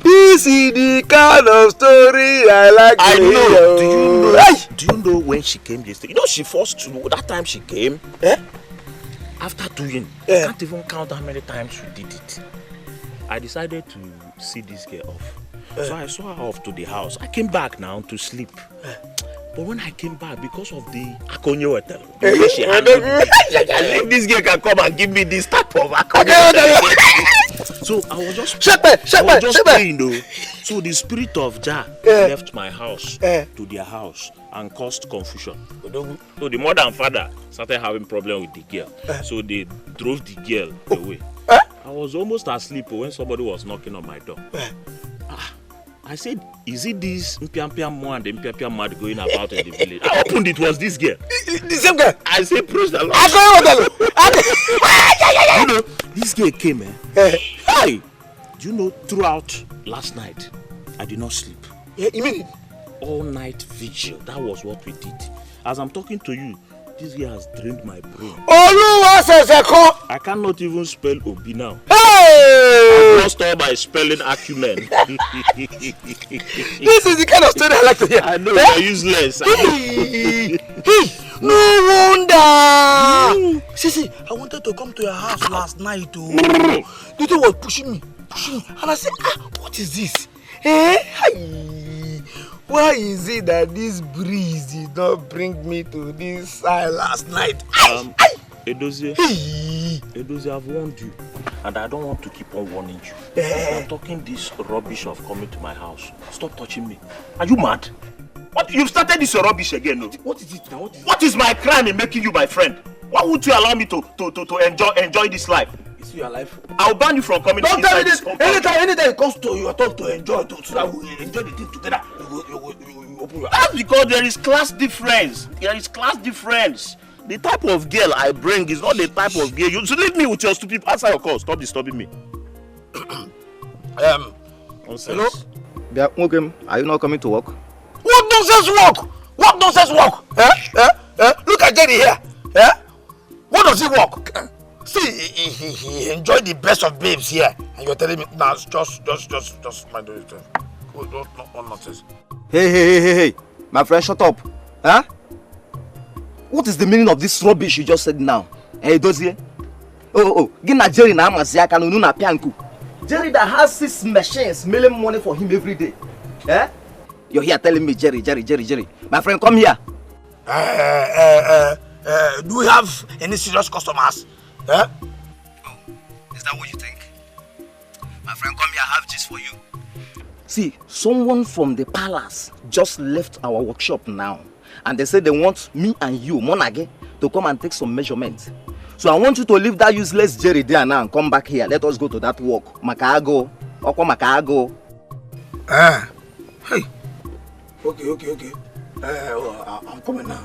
This is the kind of story I like to hear. Do you know when she came yesterday? You know she forced to know that time she came. After doing, I can't even count how many times she did it. I decided to see this girl off. So I saw her off to the house. I came back now to sleep. But when I came back, because of the Akonyo Hotel, the way she handled me, this girl can come and give me this type of Akonyo. So I was just praying though. So the spirit of Jah left my house to their house and caused confusion. So the mother and father started having problem with the girl. So they drove the girl away. I was almost asleep when somebody was knocking on my door. I said, is it this Mpiampia Mo and the Mpiampia Mad going about in the village? I opened it, was this girl. The same girl? I said, praise the Lord. You know, this girl came, Hey! Do you know, throughout last night, I did not sleep. You mean it? All night vigil. That was what we did. As I'm talking to you, this girl has drained my brain. I cannot even spell Obi now. I've lost all my spelling acumen. This is the kind of story I like to hear. I know you're useless. No wonder. See, I wanted to come to your house last night. The thing was pushing me. And I said, what is this? Why is it that this breeze did not bring me to this side last night? Edozie, I've warned you, and I don't want to keep on warning you. You're talking this rubbish of coming to my house. Stop touching me. Are you mad? What? You've started this rubbish again, no? What is it now? What is my crime in making you my friend? Why would you allow me to enjoy this life? Is your life? I'll ban you from coming. Don't tell me this. Anytime it comes to your turn to enjoy, so that we enjoy the thing together. You open your eyes. That's because there is class difference. The type of girl I bring is not the type of girl. You should leave me with your stupid. Answer your call. Stop disturbing me. Hello? Are you not coming to work? What nonsense work? Look at Jerry here. What does he work? See, he enjoyed the best of babes here, and you're telling me now, just mind your stuff. No nonsense. Hey, my friend, shut up. What is the meaning of this rubbish you just said now? Dozie? Get Nigerian na amasiaka no na pianku. Jerry that has 6 machines making money for him every day. You're here telling me Jerry. My friend, come here. Do we have any serious customers? Is that what you think? My friend, come here, I have this for you. See, someone from the palace just left our workshop now. And they said they want me and you, Monage, to come and take some measurements. So I want you to leave that useless Jerry there now and come back here. Let us go to that work. Makago. Makago. Hey. Okay. I'm coming now.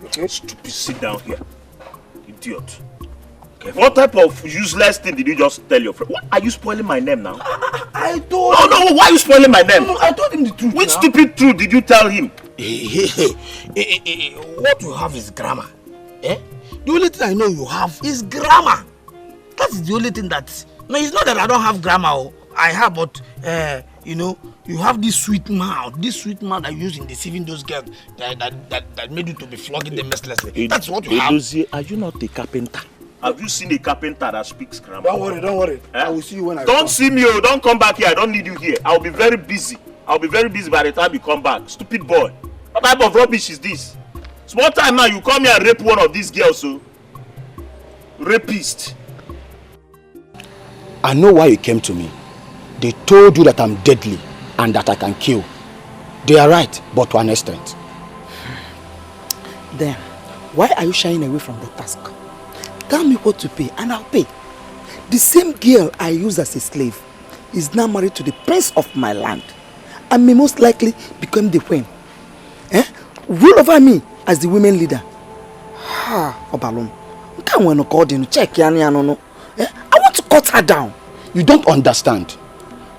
Okay? Stupid, sit down here. Idiot. Okay. What type of useless thing did you just tell your friend? What? Are you spoiling my name now? I told him. No, why are you spoiling my name? No, I told him the truth. Which stupid truth did you tell him? What you have is grammar. The only thing I know you have is grammar. That is the only thing that... No, it's not that I don't have grammar. I have, but, you have this sweet mouth that you use in deceiving those girls that made you to be flogging them mercilessly. That's what you have. Are you not a carpenter? Have you seen a carpenter that speaks grammar? Don't worry. I will see you when I come. Don't see me, don't come back here. I don't need you here. I'll be very busy. By the time you come back. Stupid boy. What type of rubbish is this? Small time now, you come here and rape one of these girls, so. Rapist. I know why you came to me. They told you that I'm deadly and that I can kill. They are right, but to an extent. Then, Why are you shying away from the task? Tell me what to pay and I'll pay. The same girl I use as a slave is now married to the prince of my land and may most likely become the queen. Rule over me as the women leader. Obalon. Check. I want to cut her down. You don't understand.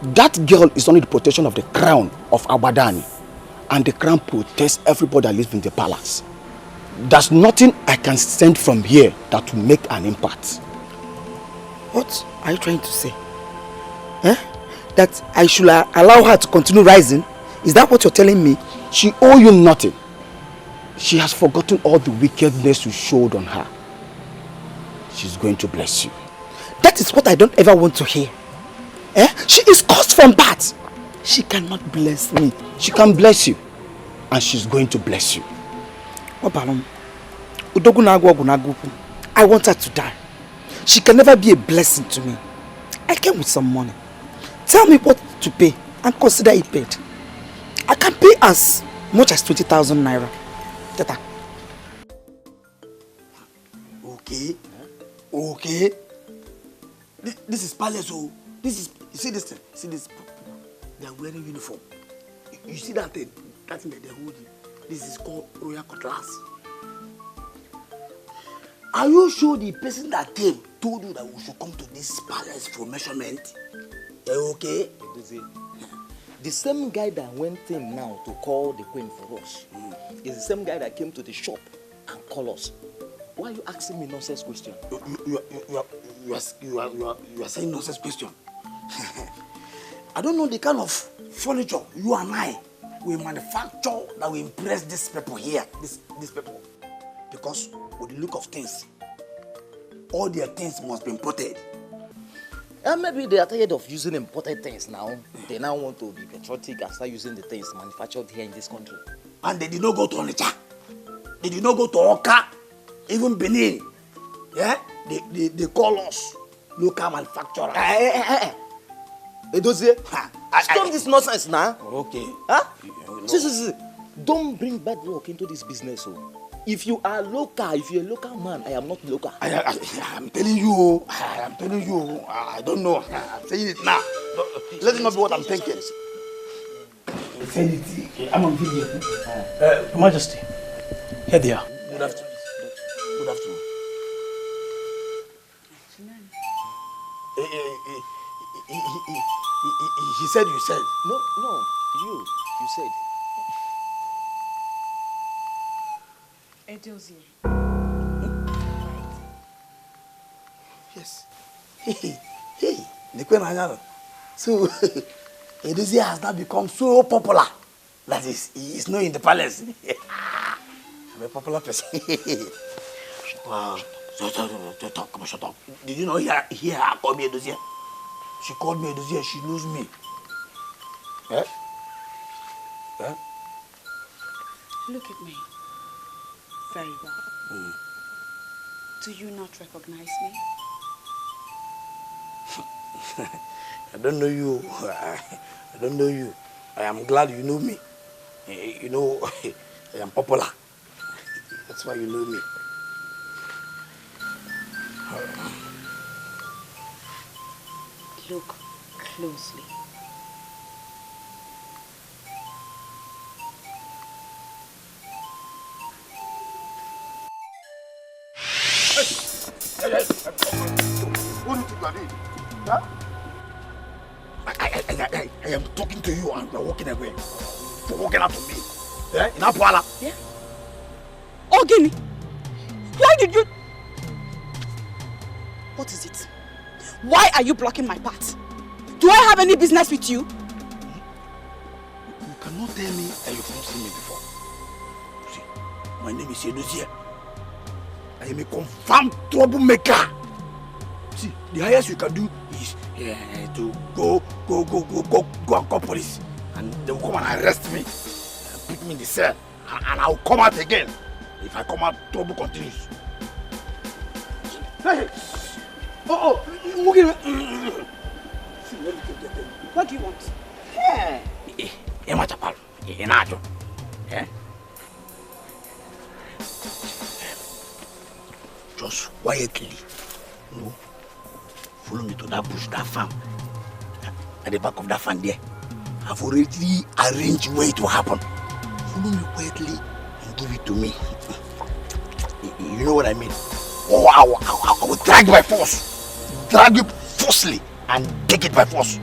That girl is under the protection of the crown of Abadani. And the crown protects everybody that lives in the palace. There's nothing I can send from here that will make an impact. What are you trying to say? That I should allow her to continue rising? Is that what you're telling me? She owes you nothing. She has forgotten all the wickedness you showed on her. She's going to bless you. That is what I don't ever want to hear. She is cursed from birth. She cannot bless me. She can bless you. And she's going to bless you. I want her to die. She can never be a blessing to me. I came with some money. Tell me what to pay and consider it paid. I can pay as much as 20,000 naira. Tata. Okay. Okay. This is palace. Oh, this is. You see this thing? See this? They are wearing uniform. You see that thing? That thing that they hold you. This is called royal cutlass. Are you sure the person that came told you that we should come to this palace for measurement? Okay? The same guy that went in now to call the queen for us is the same guy that came to the shop and called us. Why are you asking me nonsense question? You are saying nonsense question. I don't know the kind of furniture you and I will manufacture that will impress these people here. These people. Because with the look of things, all their things must be imported. And maybe they are tired of using imported things now. They now want to be patriotic and start using the things manufactured here in this country. And they did not go to Onitsha. They did not go to Oka, even Benin. Yeah? They call us local manufacturers. Stop this nonsense now. Okay. Huh? See. Don't bring bad luck into this business. If you are local, if you're a local man, I am not local. I'm telling you. I don't know. I'm saying it now. Let it not be what I'm thinking. I'm on video. Your Majesty, here they are. Good afternoon. Good afternoon. He said you said. No, you said. Edozie. Yes. Hey. So, Edozie has now become so popular that he is known in the palace. I'm a popular person. Wow. Shut up. Did you know here I called me Edozie? She called me Edozie, she knows me. Eh? Look at me. Very well. Do you not recognize me? I don't know you. I don't know you. I am glad you know me. You know, I am popular. That's why you know me. Look closely. What do you think you are doing? Huh? I am talking to you and you are walking away. You're walking out to me. Yeah? In Apuala. Yeah? Ogini! Why did you... What is it? Why are you blocking my path? Do I have any business with you? You cannot tell me that you've not seen me before. See, my name is Edozie. I am a confirmed troublemaker. See, the highest you can do is to go and call police. And they will come and arrest me. Put me in the cell. And I will come out again. If I come out, trouble continues. Hey! What do you want? just quietly, follow me to that bush, that farm. At the back of that farm there. I've already arranged where it will happen. Follow me quietly and give it to me. You know what I mean? Oh, I will drag you by force. Drag you forcefully and take it by force.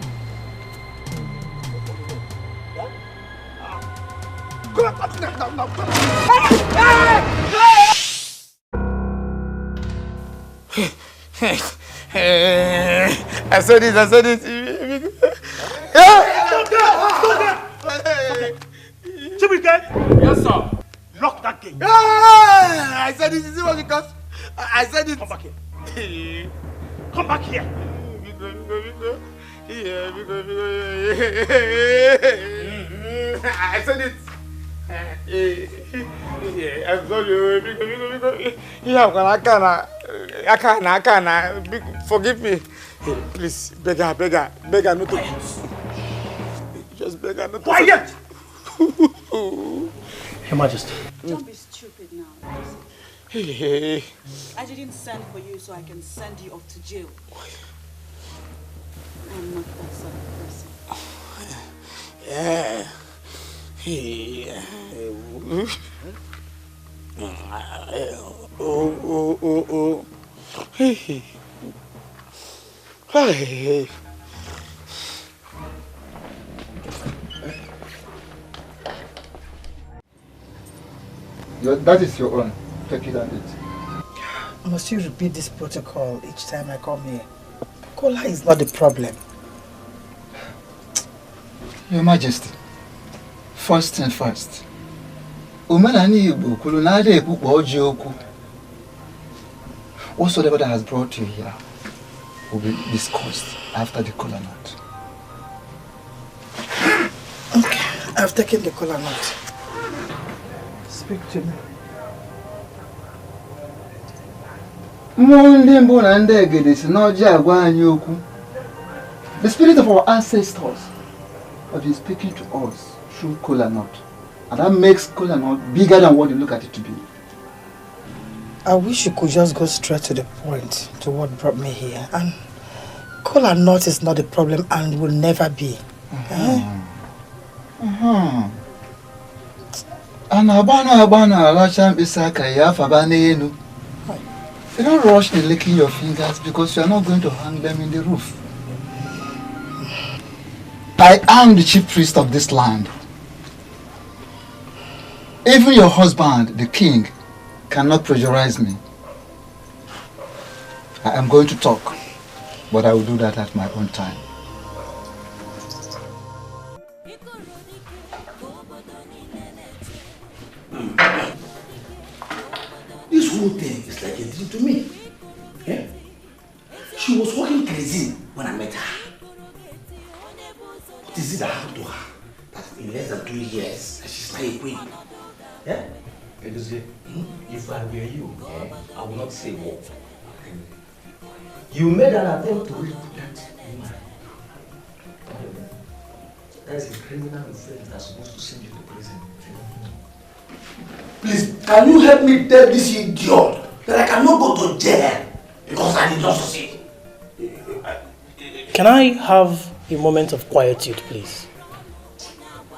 I said it. Stop there! Chibike! Yes, sir. Lock that gate. I said it. Is it because I said it? Come back here. Come back here. I said it. I'm sorry. I can't. Forgive me. Please, beggar, not to. Just beggar, not to. Quiet! Your Majesty. Don't be stupid now. Hey. I didn't send for you so I can send you off to jail. I'm not that sort of person. Yeah. Hey. That is your own. Take it and eat. Must you repeat this protocol each time I come here? Cola is not the problem. Your Majesty, first thing first. Whatsoever that has brought you here will be discussed after the kola nut. Okay, I've taken the kola nut. Speak to me. The spirit of our ancestors have been speaking to us through kola nut. And that makes kola nut bigger than what you look at it to be. I wish you could just go straight to the point, to what brought me here. And kola nut is not the problem and will never be. You don't rush in licking your fingers because you are not going to hang them in the roof. I am the chief priest of this land. Even your husband, the king, cannot pressurize me. I am going to talk, but I will do that at my own time. This whole thing is like a dream to me. Yeah? She was walking crazy when I met her. What is it that happened to her? That in less than 2 years, she's now a queen. Yeah? If I were you, I would not say what. You made an attempt to rape that woman. That is a criminal offense that's supposed to send you to prison. Please, can you help me tell this idiot that I cannot go to jail because I did not succeed? Can I have a moment of quietude, please?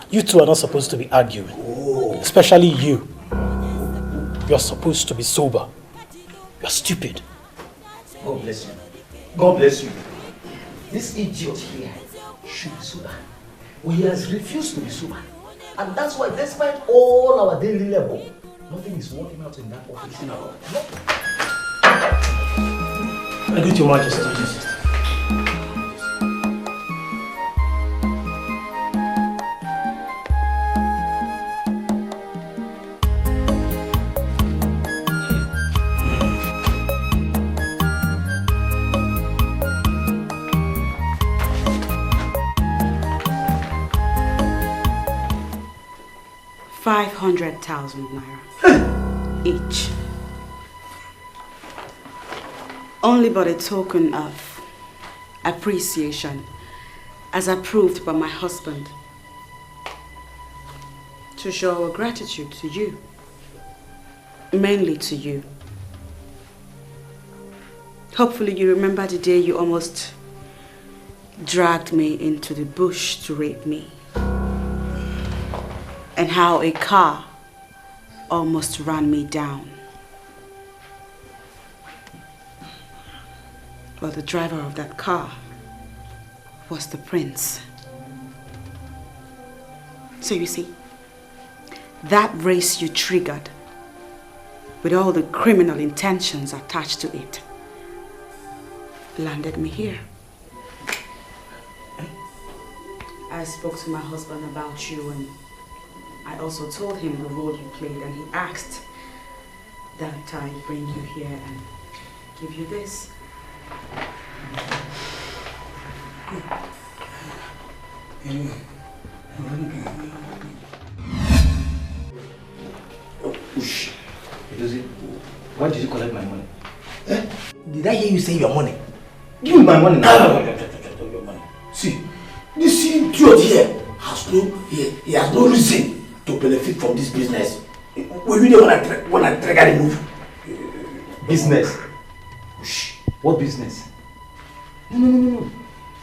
You two are not supposed to be arguing. Especially you. You're supposed to be sober. You're stupid. God bless you. God bless you. This idiot here should be sober. Well, he has refused to be sober. And that's why, despite all our daily labor, nothing is working out in that office now. I greet your Majesty. $500,000 naira each. Only but a token of appreciation as approved by my husband to show our gratitude to you, mainly to you. Hopefully you remember the day you almost dragged me into the bush to rape me. And how a car almost ran me down. Well, the driver of that car was the prince. So you see, that race you triggered with all the criminal intentions attached to it landed me here. I spoke to my husband about you, and I also told him the role you played, and he asked that I bring you here and give you this. Ush. Why did you collect my money? Eh? Did I hear you say your money? Give me my money now. No, your money. See, this idiot here he has no reason to benefit from this business. Will you know when I trigger the move? Business? Ush. What business? No.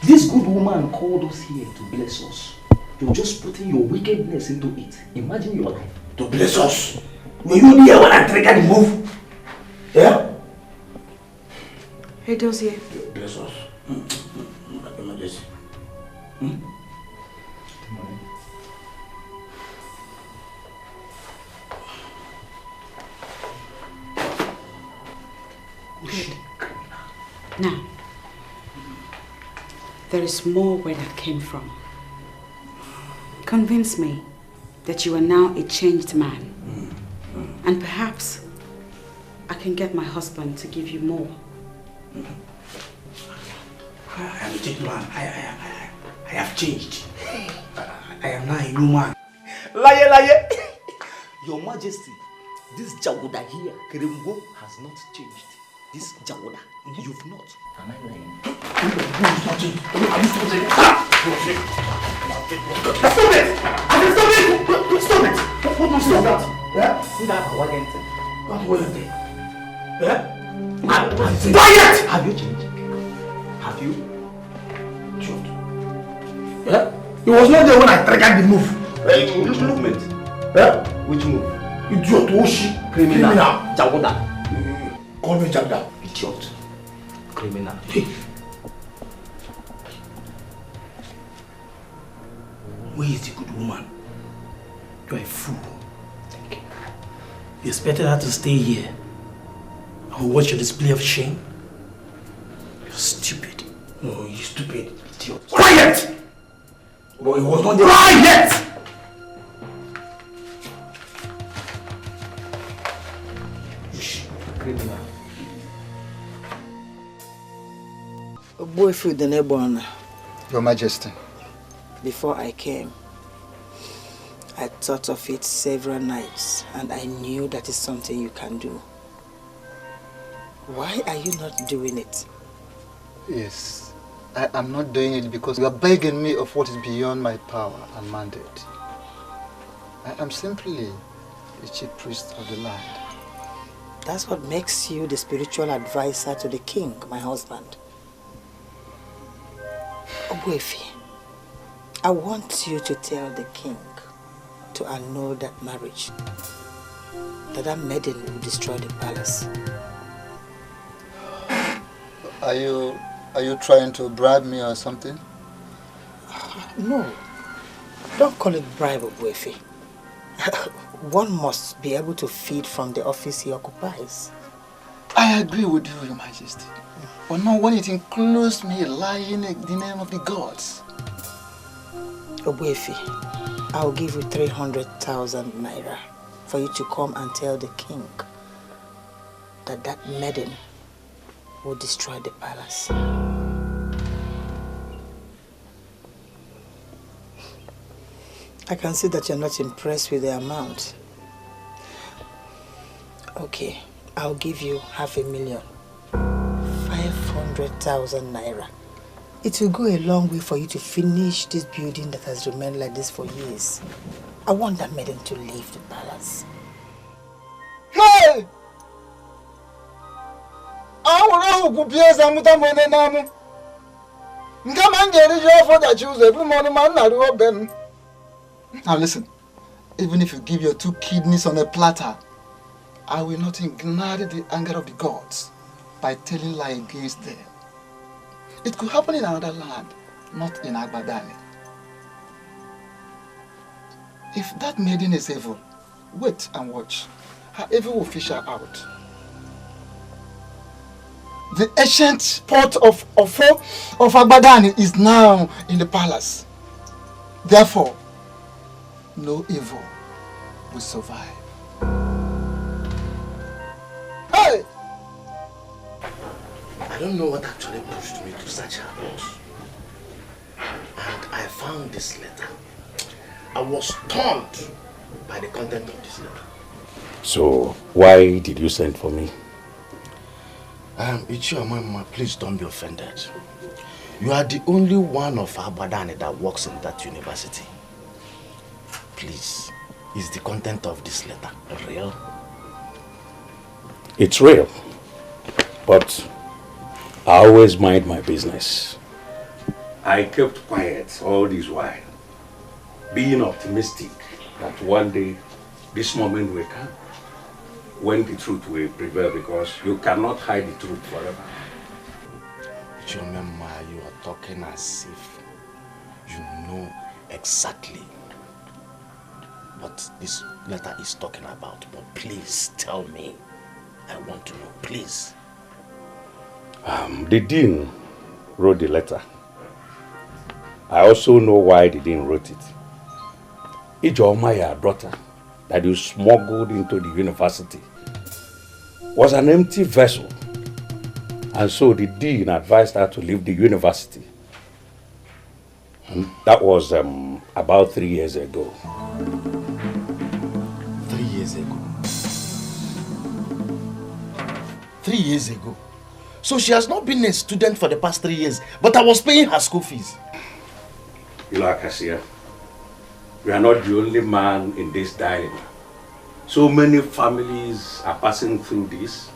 This good woman called us here to bless us. You're just putting your wickedness into it. Imagine your life. To bless us? Were you there when I triggered the move? Yeah? Hey, Dozier. Bless us. Emergency. Good. Now, there is more where that came from. Convince me that you are now a changed man. And perhaps I can get my husband to give you more. I am a changed man. I have changed. I am now a new man. Liar! Your Majesty, this Jawuda here, Keremgo, has not changed. This Jawuda, you've not. Am I lying? You've not changed. Are you still saying? Stop it! Stop it! What must you have that? Yeah? What will you do? Yeah? Quiet! Have you changed? Have you? Truth. Yeah? He was not there when I triggered the move. Movement. Yeah? Which move? Idiot, Oshi. Criminal. Jawuda. Call me Jawuda. Idiot. Criminal. Where is the good woman? You're a fool. Thank you. You expected her to stay here and watch your display of shame? You're stupid. No, you're stupid. Idiot. Quiet! But it was not there. Quiet! Criminal. Boyfriend the neighbor. Your Majesty. Before I came, I thought of it several nights, and I knew that is something you can do. Why are you not doing it? Yes, I am not doing it because you are begging me of what is beyond my power and mandate. I am simply the chief priest of the land. That's what makes you the spiritual advisor to the king, my husband. Nnabuife, I want you to tell the king to annul that marriage, that maiden will destroy the palace. Are you trying to bribe me or something? No, don't call it bribe, Nnabuife. One must be able to feed from the office he occupies. I agree with you, Your Majesty. But not when it includes me lying in the name of the gods. Nnabuife, I'll give you 300,000 naira for you to come and tell the king that maiden will destroy the palace. I can see that you're not impressed with the amount. Okay, I'll give you 500,000. 500,000 naira. It will go a long way for you to finish this building that has remained like this for years. I want that maiden to leave the palace. Hey! I Now listen, even if you give your 2 kidneys on a platter, I will not ignite the anger of the gods by telling lie against them. It could happen in another land, not in Agbadani. If that maiden is evil, wait and watch. Her evil will fish her out. The ancient port of Agbadani is now in the palace. Therefore, no evil will survive. Hey! I don't know what actually pushed me to search her house. And I found this letter. I was stunned by the content of this letter. So, why did you send for me? Ichiomama, please don't be offended. You are the only one of Abadani that works in that university. Please, is the content of this letter real? It's real. But I always mind my business. I kept quiet all this while, being optimistic that one day this moment will come when the truth will prevail, because you cannot hide the truth forever. Remember, you are talking as if you know exactly what this letter is talking about. But please tell me. I want to know, please. The dean wrote the letter. I also know why the dean wrote it. Ijeoma, your daughter, that you smuggled into the university, was an empty vessel. And so the dean advised her to leave the university. And that was about 3 years ago. 3 years ago? 3 years ago? So she has not been a student for the past 3 years, but I was paying her school fees. Ilakasia, we are not the only man in this dilemma. So many families are passing through this,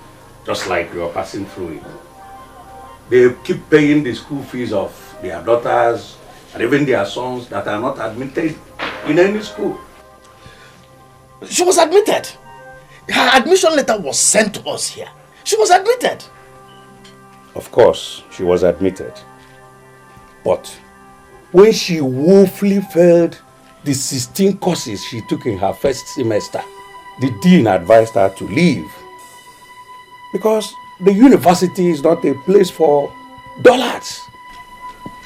just like you are passing through it. They keep paying the school fees of their daughters and even their sons that are not admitted in any school. She was admitted. Her admission letter was sent to us here. She was admitted. Of course, she was admitted. But when she woefully failed the 16 courses she took in her first semester, the dean advised her to leave. Because the university is not a place for dullards.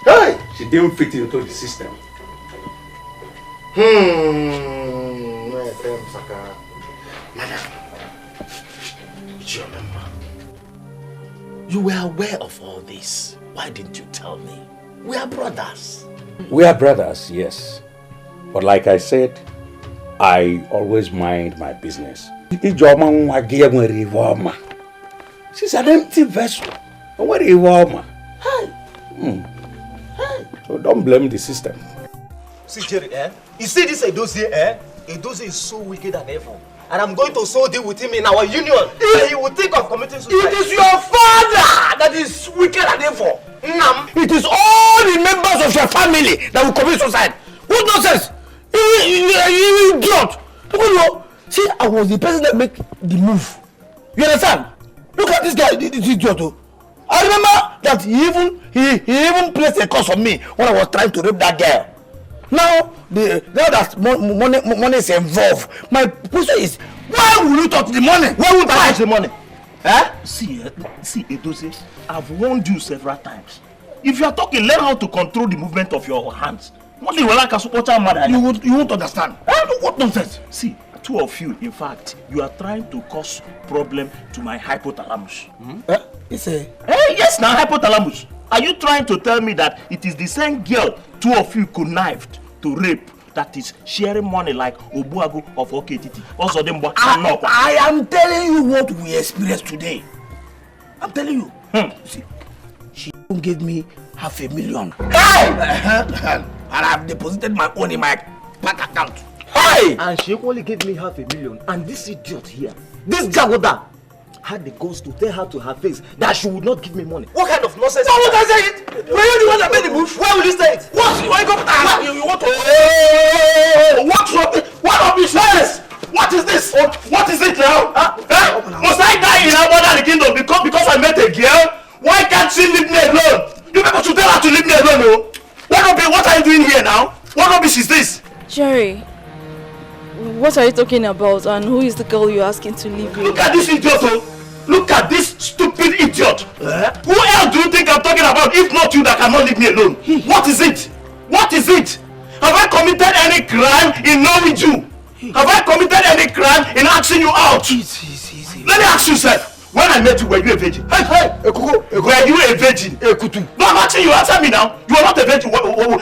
Hey! She didn't fit into the system. Madam, you were aware of all this. Why didn't you tell me? We are brothers. We are brothers, yes. But like I said, I always mind my business. She's an empty vessel. So don't blame the system. See, Jerry, you see this Edozie, Edozie is so wicked and evil. And I'm going to so deal with him in our union. He will think of committing suicide. It is your father that is wicked and evil. It is all the members of your family that will commit suicide. What nonsense? You idiot. See, I was the person that made the move. You understand? Look at this guy, this idiot. I remember that he even placed a curse on me when I was trying to rape that girl. Now that money is involved, my question is, why will you touch the money? Why would I touch the money? See, Edozie, I've warned you several times. If you are talking, learn how to control the movement of your hands. You won't understand. What nonsense? See, two of you, in fact, you are trying to cause problem to my hypothalamus. Yes, now hypothalamus. Are you trying to tell me that it is the same girl two of you connived to rape that is sharing money like Obuagu of Oketiti? Also, I am telling you what we experienced today. I'm telling you. See, she gave me $500,000. And I've deposited my own in my bank account. And she only gave me $500,000. And this idiot here, this Jagoda, had the guts to tell her to her face that she would not give me money. What kind of nonsense? Why would I say it? Were you the one that made the move? Why will you say it? What? You want to... What rubbish is this? What is this? What is it now? Must I die in Abada the kingdom because I met a girl? Why can't she leave me alone? You people should tell her to leave me alone, no? What are you doing here now? What rubbish is this? Jerry, what are you talking about, and who is the girl you're asking to leave you? Look at this idiot, oh! Look at this stupid idiot! Who else do you think I'm talking about if not you that cannot leave me alone? What is it? What is it? Have I committed any crime in knowing you? Have I committed any crime in asking you out? Let me ask you, sir. When I met you, were you a virgin? Hey, were you a virgin? No, I'm asking you, answer me now. You are not a virgin.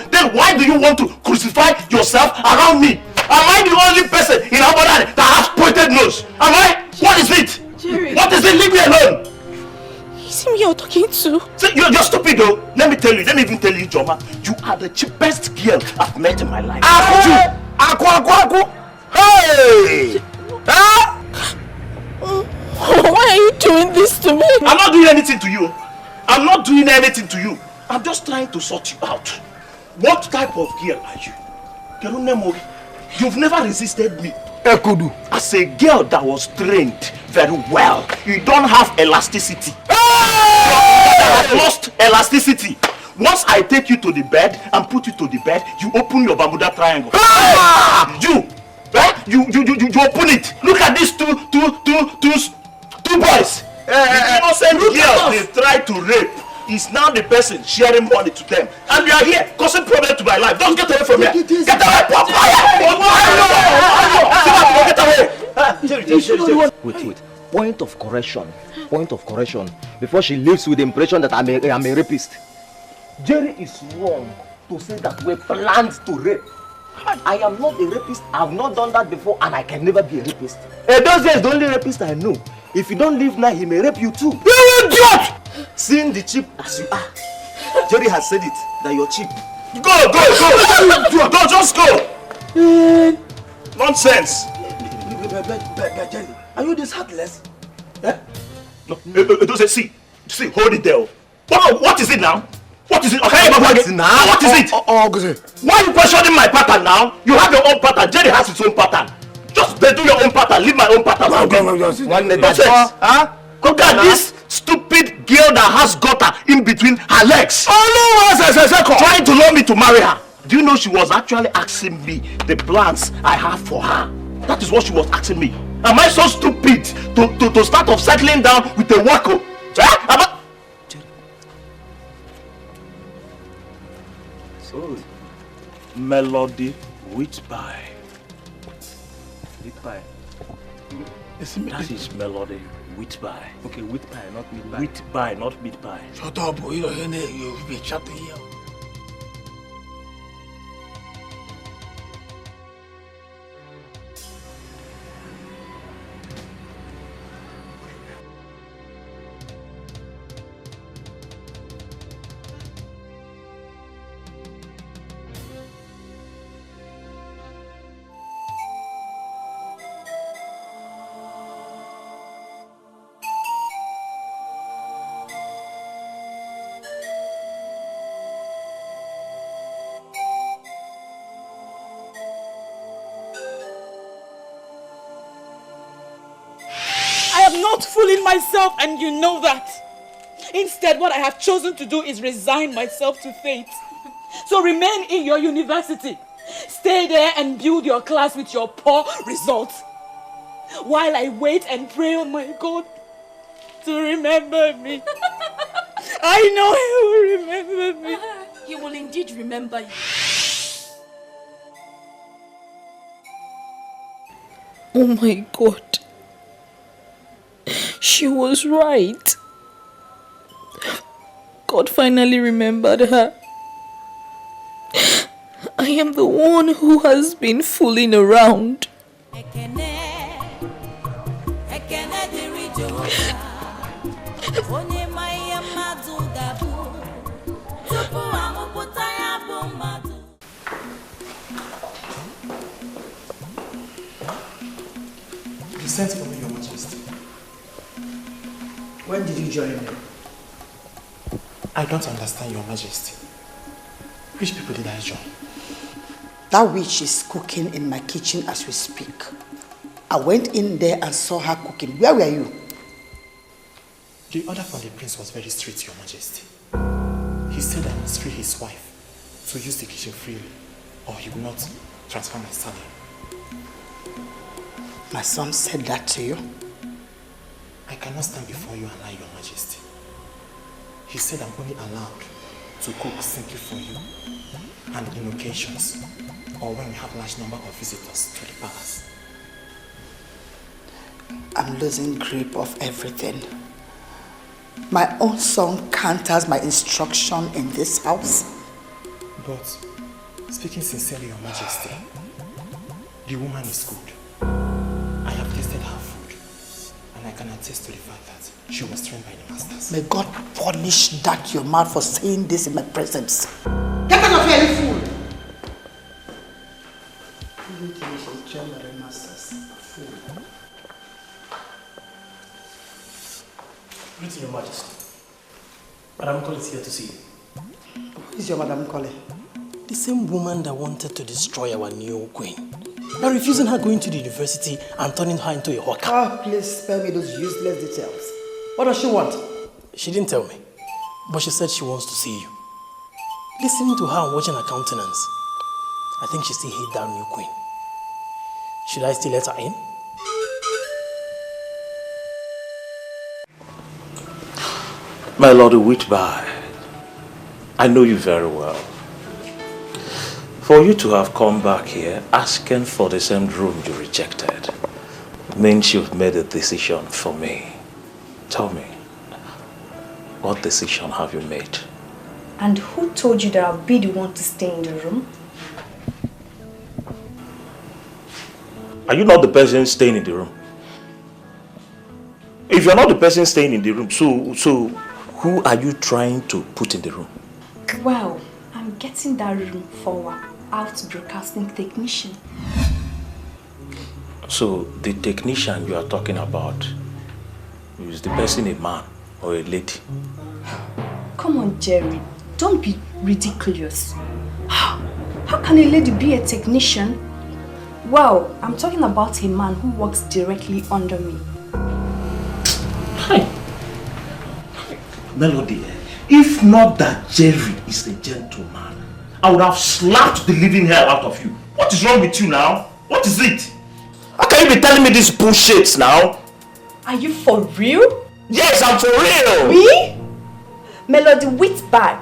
Then why do you want to crucify yourself around me? Am I the only person in Abada that has pointed nose? Am I? What is it? Jerry. What is it? Leave me alone. Is him you're talking to? See, you're stupid though. Let me even tell you, Joma. You are the cheapest girl I've met in my life. Aku. Hey! Huh? Why are you doing this to me? I'm not doing anything to you. I'm not doing anything to you. I'm just trying to sort you out. What type of girl are you? You've never resisted me. As a girl that was trained very well, you don't have elasticity. You have lost elasticity. Once I take you to the bed and put you to the bed, you open your Bermuda triangle. You open it. Look at these two boys. The innocent girl they try to rape is now the person sharing money to them. And you are here causing problem to my life. Don't get away from here. Get away, Wait. Point of correction. Before she leaves with the impression that I'm a rapist. Jerry is wrong to say that we planned to rape. I am not a rapist. I have not done that before, and I can never be a rapist. Those days, the only rapist I know. If you don't leave now, he may rape you too. You idiot! Seeing the cheap as you are, Jerry has said it that you're cheap. Go! Just go! Nonsense! Jerry, are you this heartless? No, see, hold it there. What is it now? What is it? Okay, what is it? Why are you questioning my pattern now? You have your own pattern. Jerry has his own pattern. Just do your own pattern. Leave my own pattern. Look at this stupid girl that has gutter in between her legs. Trying to lure me to marry her. Do you know she was actually asking me the plans I have for her? That is what she was asking me. Am I so stupid to start off settling down with a wacko? So, melody wheat pie. Wheat pie. That is melody wheat pie. Okay, wheat pie, not meat pie. Wheat pie, not meat pie. Shut up, boy. You'll be chatting here. Fooling myself, and you know that. Instead, what I have chosen to do is resign myself to fate. So remain in your university. Stay there and build your class with your poor results. While I wait and pray on my God to remember me. I know He will remember me. He will indeed remember you. Oh my God. She was right. God finally remembered her. I am the one who has been fooling around. You sent for me, Your Majesty. When did you join me? I don't understand, Your Majesty. Which people did I join? That witch is cooking in my kitchen as we speak. I went in there and saw her cooking. Where were you? The order from the prince was very strict, Your Majesty. He said I must free his wife to use the kitchen freely, or he will not transfer my salary. My son said that to you? I cannot stand before you and lie, Your Majesty. He said I'm only allowed to cook simply for you and in occasions, or when we have large number of visitors to the palace. I'm losing grip of everything. My own son counters my instruction in this house. But, speaking sincerely, Your Majesty, the woman is good. I have tasted her food, and I can attest to the fact that she was trained by the masters. May God punish that your mouth for saying this in my presence. Get out of here, you fool! You think she was trained by the masters? Fool. Greeting, Your Majesty. Madam Cole is here to see you. Who is your Madam Cole? The same woman that wanted to destroy our new queen. By refusing her going to the university and turning her into a hawker. Oh, please spare me those useless details. What does she want? She didn't tell me, but she said she wants to see you. Listening to her and watching her countenance, I think she still hates that new queen. Should I still let her in? My Lord Whitby, I know you very well. For you to have come back here asking for the same room you rejected means you've made a decision for me. Tell me, what decision have you made? And who told you that I'll be the one to stay in the room? Are you not the person staying in the room? If you're not the person staying in the room, so who are you trying to put in the room? Well, I'm getting that room for our out broadcasting technician. So the technician you are talking about, is the person a man or a lady? Come on, Jerry. Don't be ridiculous. How can a lady be a technician? Well, I'm talking about a man who works directly under me. Hi. Melody, if not that Jerry is a gentleman, I would have slapped the living hell out of you. What is wrong with you now? What is it? How can you be telling me this bullshit now? Are you for real? Yes, I'm for real. Me? Melody Whitby,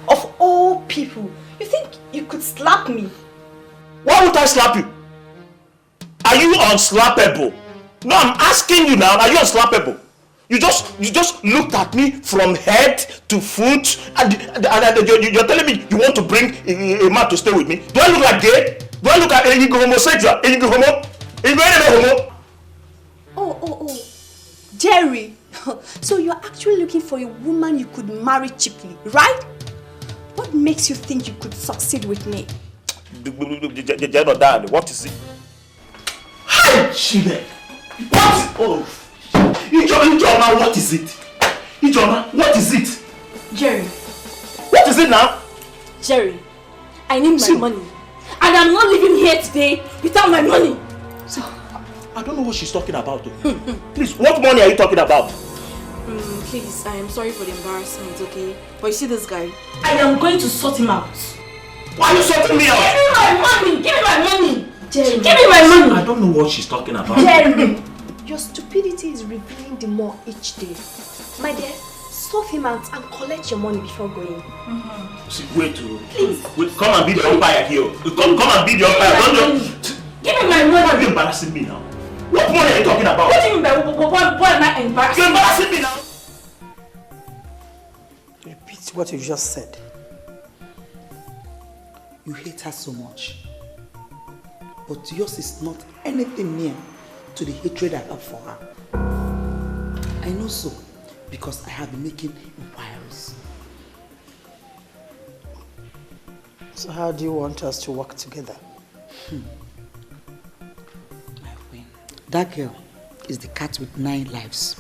of all people, you think you could slap me? Why would I slap you? Are you unslappable? No, I'm asking you now, are you unslappable? You just looked at me from head to foot and you're telling me you want to bring a man to stay with me. Do I look like gay? Do I look like a homosexual? A homo? Oh, Jerry. So you're actually looking for a woman you could marry cheaply, right? What makes you think you could succeed with me? What is it? Hi, Chile. What? Oh. Ijoma, what is it? Ijoma, what is it? Jerry. What is it now? Jerry, I need my money. And I'm not leaving here today without my money. See, I don't know what she's talking about. Please, what money are you talking about? Please, I am sorry for the embarrassment, okay? But you see this guy? I am going to sort him out. Why are you sorting me out? Give me my money! Give me my money! Jerry, give me my money! I don't know what she's talking about. Jerry! Your stupidity is revealing the more each day. My dear, sort him out and collect your money before going. See, wait, come and be the umpire here. Come and be the umpire. Give me my money! Why are you embarrassing me now? What money are you talking about? What do you mean by what am I embarrassing? You're embarrassing me now! Repeat what you just said. You hate her so much. But yours is not anything near to the hatred I have for her. I know so because I have been making inquiries. So how do you want us to work together? My queen. That girl is the cat with 9 lives.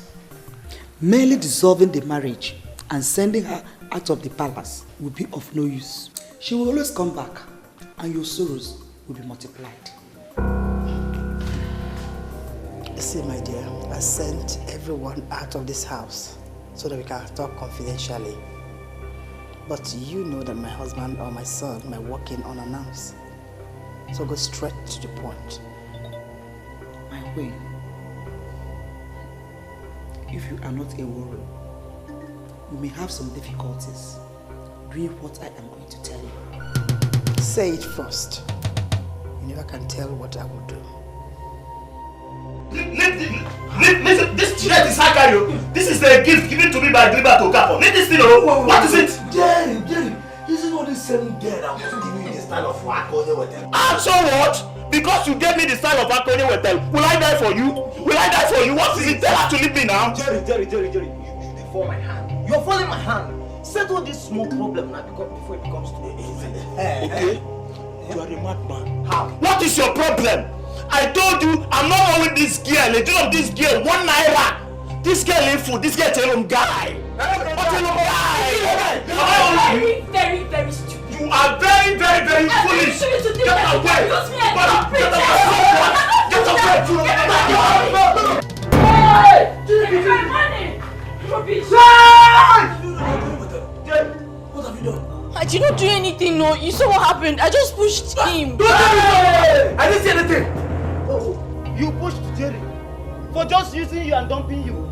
Merely dissolving the marriage and sending her out of the palace will be of no use. She will always come back and your sorrows will be multiplied. See, my dear, I sent everyone out of this house so that we can talk confidentially. But you know that my husband or my son might walk in unannounced. So go straight to the point. My way. If you are not a warrior, you may have some difficulties doing what I am going to tell you. Say it first. You never can tell what I will do. Listen, this shirt is Hakayo. This is the gift given to me by Griba to Kapo. Let this thing know. What is it? Jerry, isn't all the same girl that was giving you the style of Akone Wetel? And so what? Because you gave me the style of Akone Wetel, will I die for you? Will I die for you? What is it? Tell her to leave me now. Jerry, you deform my hand. You're falling my hand. Settle this small problem now before it becomes too easy. Okay? You are a madman. How? What is your problem? I told you I'm not only this girl. The deal of this girl, 1 naira. This girl ain't food. This girl tell him guy. Very, very stupid. You are very, very, very foolish. Get away. Get away. Rubbish. What have you done? I did not do anything, no. You saw what happened. I just pushed him. I didn't see anything. You pushed Jerry for just using you and dumping you.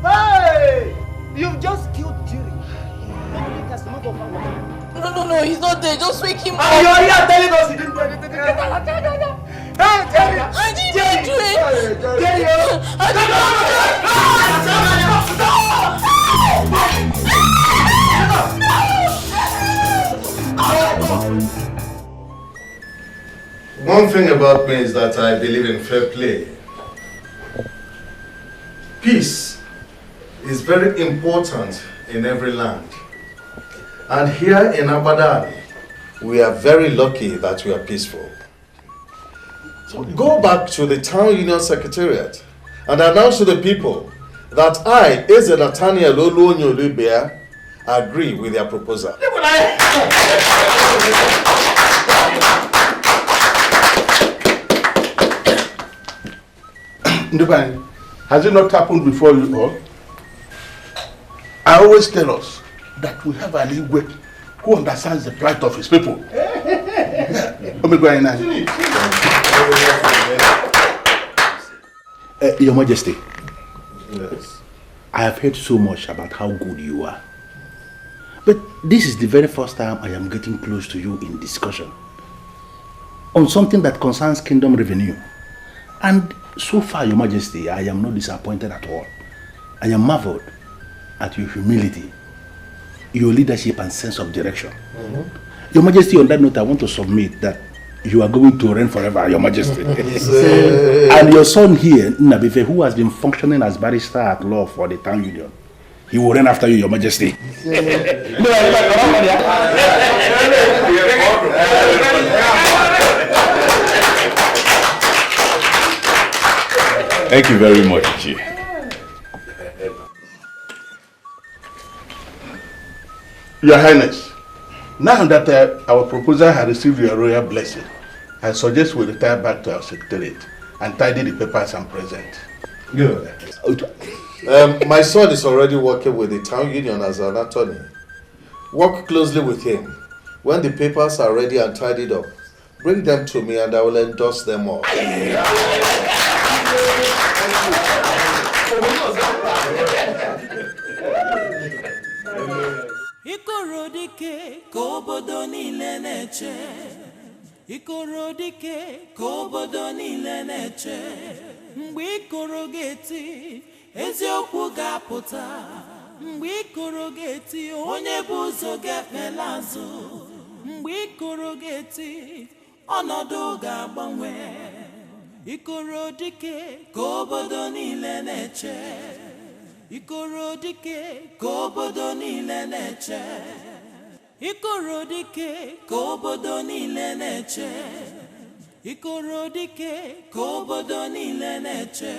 Hey! You've just killed Jerry. No, he's not there. Just wake him up. And you're here telling us he didn't do anything. Hey, Jerry! I didn't do it. Jerry! One thing about me is that I believe in fair play. Peace is very important in every land. And here in Abadani, we are very lucky that we are peaceful. So go back to the town union secretariat and announce to the people that I, Eze Nathaniel Oluonyolibea, agree with their proposal. Nnabuife, has it not happened before you all? I always tell us that we have an Igwe who understands the plight of his people. Your Majesty, Yes. I have heard so much about how good you are. But this is the very first time I am getting close to you in discussion on something that concerns kingdom revenue. And so far, Your Majesty, I am not disappointed at all. I am marveled at your humility, your leadership and sense of direction. Your Majesty, on that note, I want to submit that you are going to reign forever, Your Majesty. And your son here, Nnabuife, who has been functioning as barrister at law for the town union, he will reign after you, Your Majesty. Thank you very much, G. Your Highness, now that our proposal has received your royal blessing, I suggest we retire back to our secretariat and tidy the papers and present. Good. My son is already working with the town union as an attorney. Work closely with him. When the papers are ready and tidied up, bring them to me and I will endorse them all. Ikoro dike kobodo niile na-eche. Ikoro dike kobodo niile na-eche. Mgbe Ikoro ga-eti eziokwu ga-apụta. Mgbe Ikoro ga-eti onye bụ ụzọ ga-ekpela azụ. Mgbe Ikoro ga-eti ọnọdụ ga-agbanwe. Ikoro dike kobodo niile na-eche. Ikoro dike kobodo niile na-eche. Ikoro dike kobodo niile na-eche. Ikoro dike kobodo niile na-eche.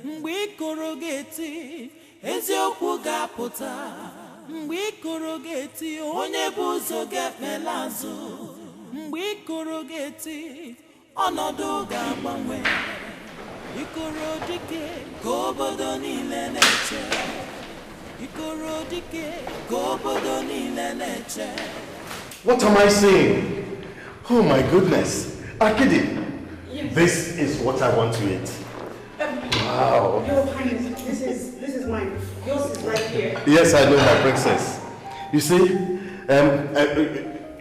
Mgbe Ikoro ga-eti eziokwu ga-apụta mgbe Ikoro ga-eti onye bụ ụzọ ga-ekpela azụ mgbe Ikoro ga-eti ọnọdụ ga-agbanwe Ikoro dike ka obodo niile na-eche Ikoro dike ka obodo niile na-eche. What am I saying? Oh my goodness. Akidi, yes. This is what I want to eat. Wow. Your Highness, this is mine. Yours is right here. Yes, I know, my princess. You see,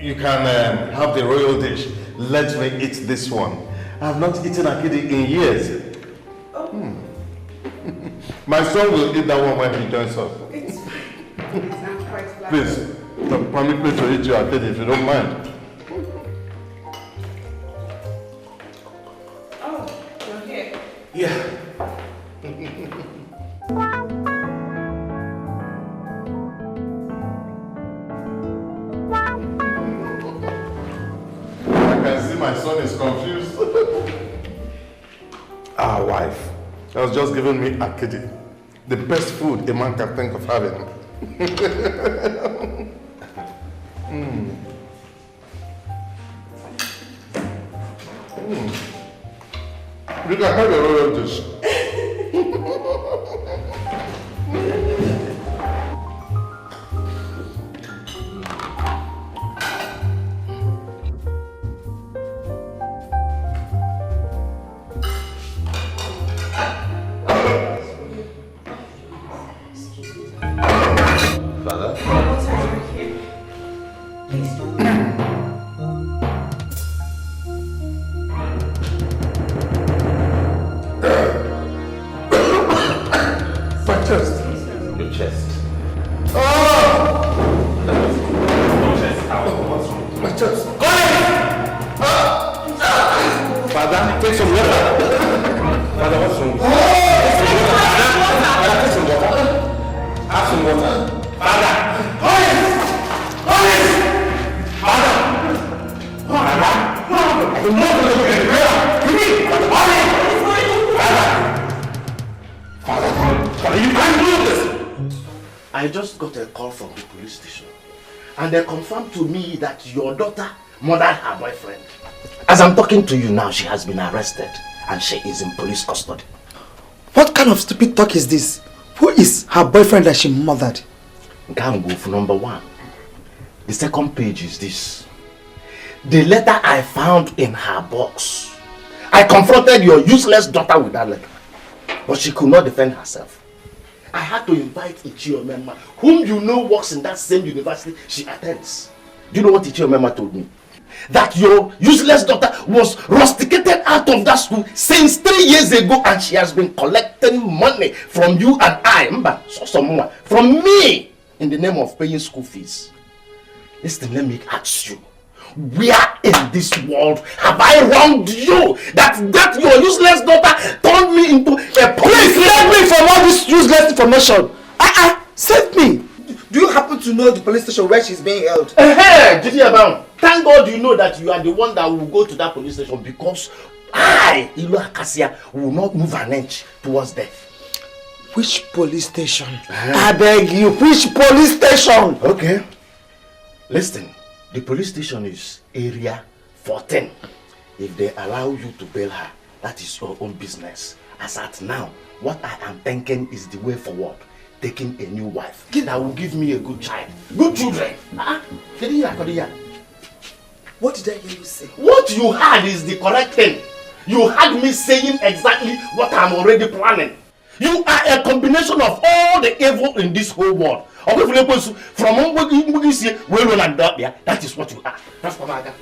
you can have the royal dish. Let me eat this one. I have not eaten akidi in years. Oh. My son will eat that one when he joins us. It's fine. It's not quite flat. Please, permit me to eat your akidi if you don't mind. Oh, you're here. Yeah. I can see my son is confused. Our wife has just given me akidi, the best food a man can think of having. You can have a royal dish. Father? My chest. Your chest. Oh! Your chest. Ow. My chest. Father, take some water. Father, what's wrong? Father, take some water. Have some water. Father! I'm not going to look at the mirror. Father, you can't do this. I just got a call from the police station, and they confirmed to me that your daughter murdered her boyfriend. As I'm talking to you now, she has been arrested, and she is in police custody. What kind of stupid talk is this? Who is her boyfriend that she murdered? Gango, number one. The second page is this. The letter I found in her box. I confronted your useless daughter with that letter, but she could not defend herself. I had to invite Ichiomema, whom you know works in that same university she attends. Do you know what Ichiomema told me? That your useless daughter was rusticated out of that school since 3 years ago, and she has been collecting money from you and I, from me, in the name of paying school fees. Listen, let me ask you. Where in this world have I wronged you that your useless daughter turned me into a police? Please save me from all this useless information. Save me. Do you happen to know the police station where she's being held? Thank God you know that you are the one that will go to that police station, because I, Ilo Acacia, will not move an inch towards death. Which police station? I beg you, which police station? Okay. Listen. The police station is area 14. If they allow you to bail her, that is your own business. As at now, what I am thinking is the way forward. Taking a new wife that will give me a good child. Good children. What did I hear you say? What you heard is the correct thing. You heard me saying exactly what I'm already planning. You are a combination of all the evil in this whole world. From that is what you are. That's what I got.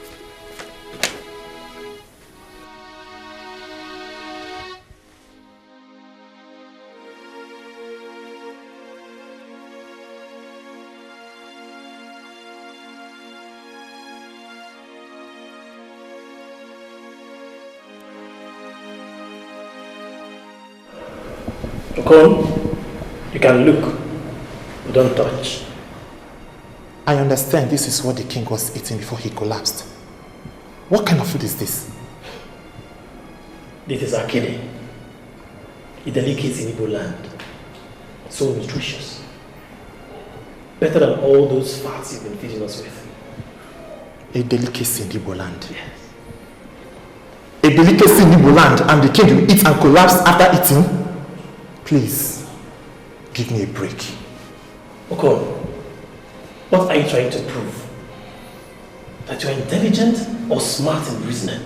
Ikoro, you can look, but don't touch. I understand this is what the king was eating before he collapsed. What kind of food is this? This is akidi, a delicacy in Igbo land. So nutritious. Better than all those fats you've been feeding us with. A delicacy in Igbo land. Yes. A delicacy in Igbo land, and the king will eat and collapse after eating? Please, give me a break. Ikoro, what are you trying to prove? That you're intelligent or smart in reasoning?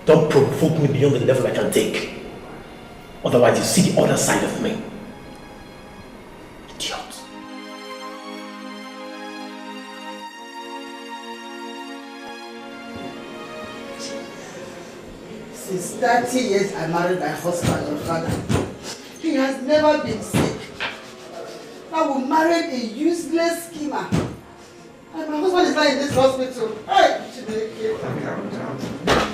Don't provoke me beyond the level I can take. Otherwise you see the other side of me. Idiot. Since 30 years I married my husband, your father. He has never been sick. Now we married a useless schemer. And my husband is not in this hospital. Hey, Calm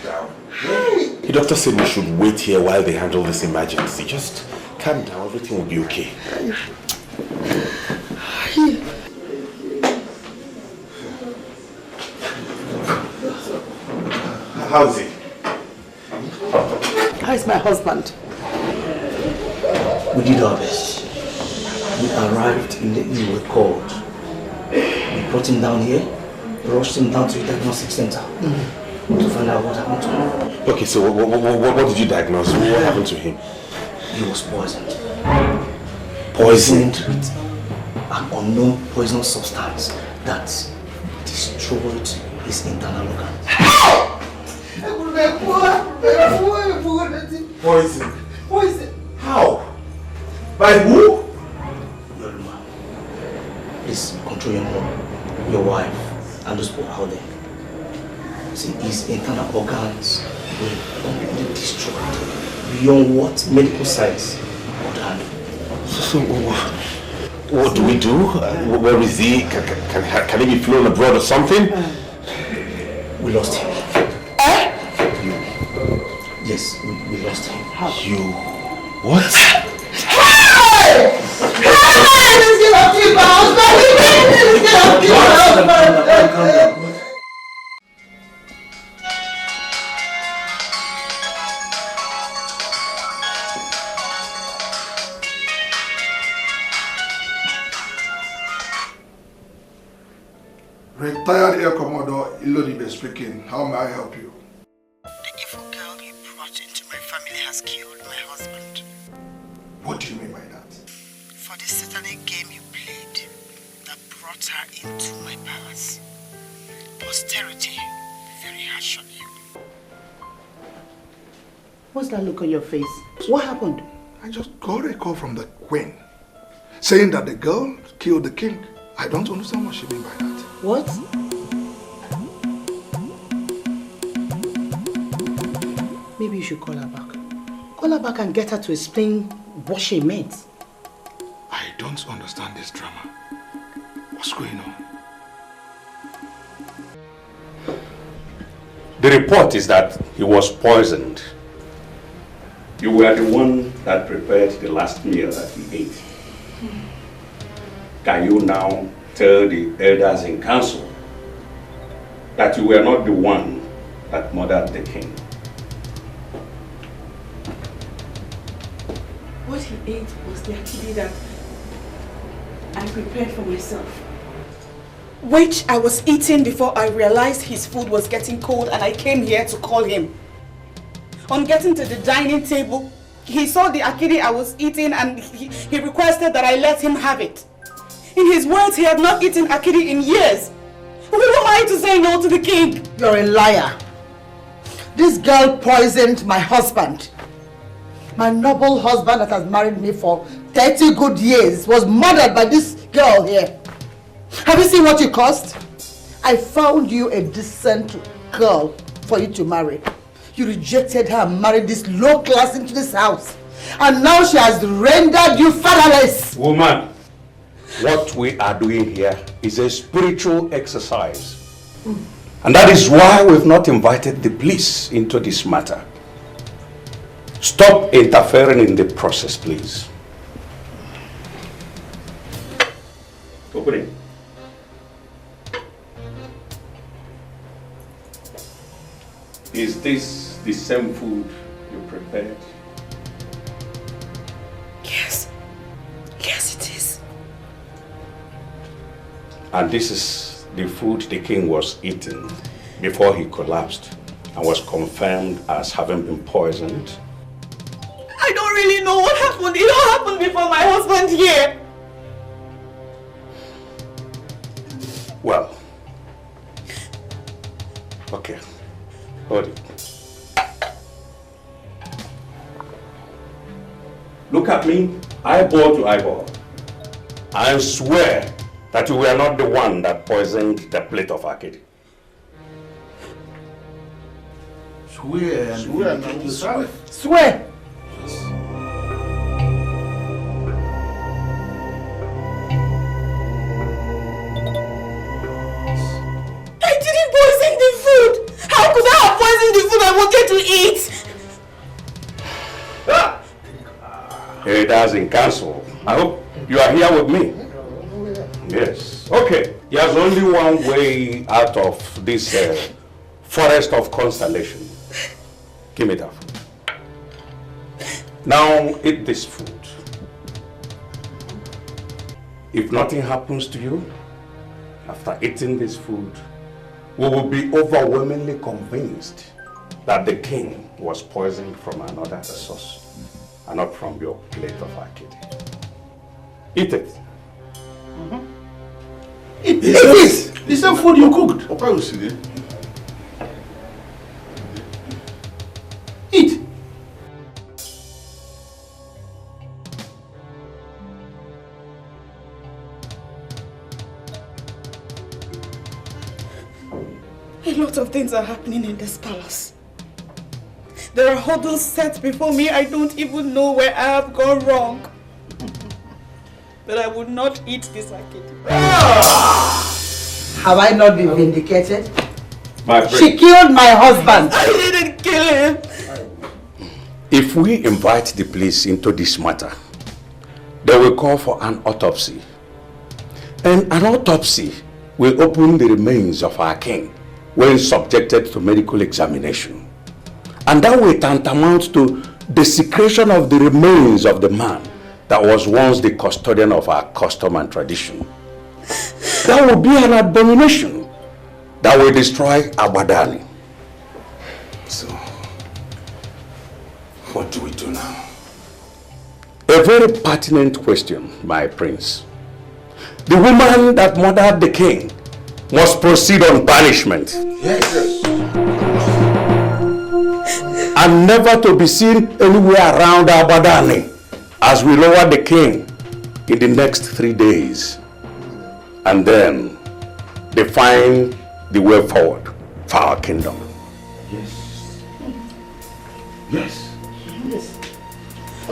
down. Hey. The doctor said we should wait here while they handle this emergency. Just calm down, everything will be okay. How is he? How is my husband? We did our best. We arrived immediately we were called. We brought him down here, rushed him down to the diagnostic center to find out what happened to him. Okay, so what did you diagnose? What happened to him? He was poisoned. Poisoned with an unknown poisonous substance that destroyed his internal organs. Poison. Poison. How? By who? Please control your mom, your wife, and those people out there. See, his internal organs were completely destroyed beyond what medical science could handle. So what do we do? Where is he? Can he be flown abroad or something? We lost him. Yes, we lost him. How? You... What? Hey! Hey! Let's get up to your house! Let's get up to your house! Retired Air Commodore Nnabuife speaking. How may I help you? The evil girl you brought into my family has killed my husband. What do you mean by that? For this Saturday game you played that brought her into my palace. Posterity very harsh on you. What's that look on your face? What happened? I just got a call from the queen saying that the girl killed the king. I don't understand what she means by that. What? Maybe you should call her back. Call her back and get her to explain what she meant. I don't understand this drama. What's going on? The report is that he was poisoned. You were the one that prepared the last meal that he ate. Can you now tell the elders in council that you were not the one that murdered the king? What he ate was the akidi that I prepared for myself, which I was eating before I realized his food was getting cold and I came here to call him. On getting to the dining table, he saw the akidi I was eating and he requested that I let him have it. In his words, he had not eaten akidi in years. Who am I to say no to the king? You're a liar. This girl poisoned my husband. My noble husband that has married me for 30 good years was murdered by this girl here. Have you seen what you cost? I found you a decent girl for you to marry. You rejected her and married this low class into this house. And now she has rendered you fatherless. Woman, what we are doing here is a spiritual exercise. And that is why we've not invited the police into this matter. Stop interfering in the process, please. Open it. Is this the same food you prepared? Yes. And this is the food the king was eating before he collapsed and was confirmed as having been poisoned. I don't really know what happened. It all happened before my husband here. Well, okay, hold it. Look at me, eyeball to eyeball. I swear that you were not the one that poisoned the plate of Akidi. Swear and vindicate yourself. Swear! I didn't poison the food! How could I have poisoned the food I wanted to eat? It has in council. I hope you are here with me. Yes. Okay. There's only one way out of this forest of constellation. Give me that food. Now eat this food. If nothing happens to you, after eating this food, we will be overwhelmingly convinced that the king was poisoned from another source and not from your plate of Akidi. Eat it. Eat it! The same food you cooked. Eat. A lot of things are happening in this palace. There are hurdles set before me. I don't even know where I have gone wrong. But I would not eat this Akidi. Have I not been vindicated? My friend. She killed my husband. I didn't kill him. If we invite the police into this matter, they will call for an autopsy. And an autopsy will open the remains of our king when subjected to medical examination. And that will tantamount to desecration of the remains of the man that was once the custodian of our custom and tradition. That will be an abomination that will destroy Abadani. So, what do we do now? A very pertinent question, my prince. The woman that murdered the king must proceed on punishment. Yes. And never to be seen anywhere around Abadani as we lower the king in the next 3 days. And then define the way forward for our kingdom. Yes. Yes. Yes. I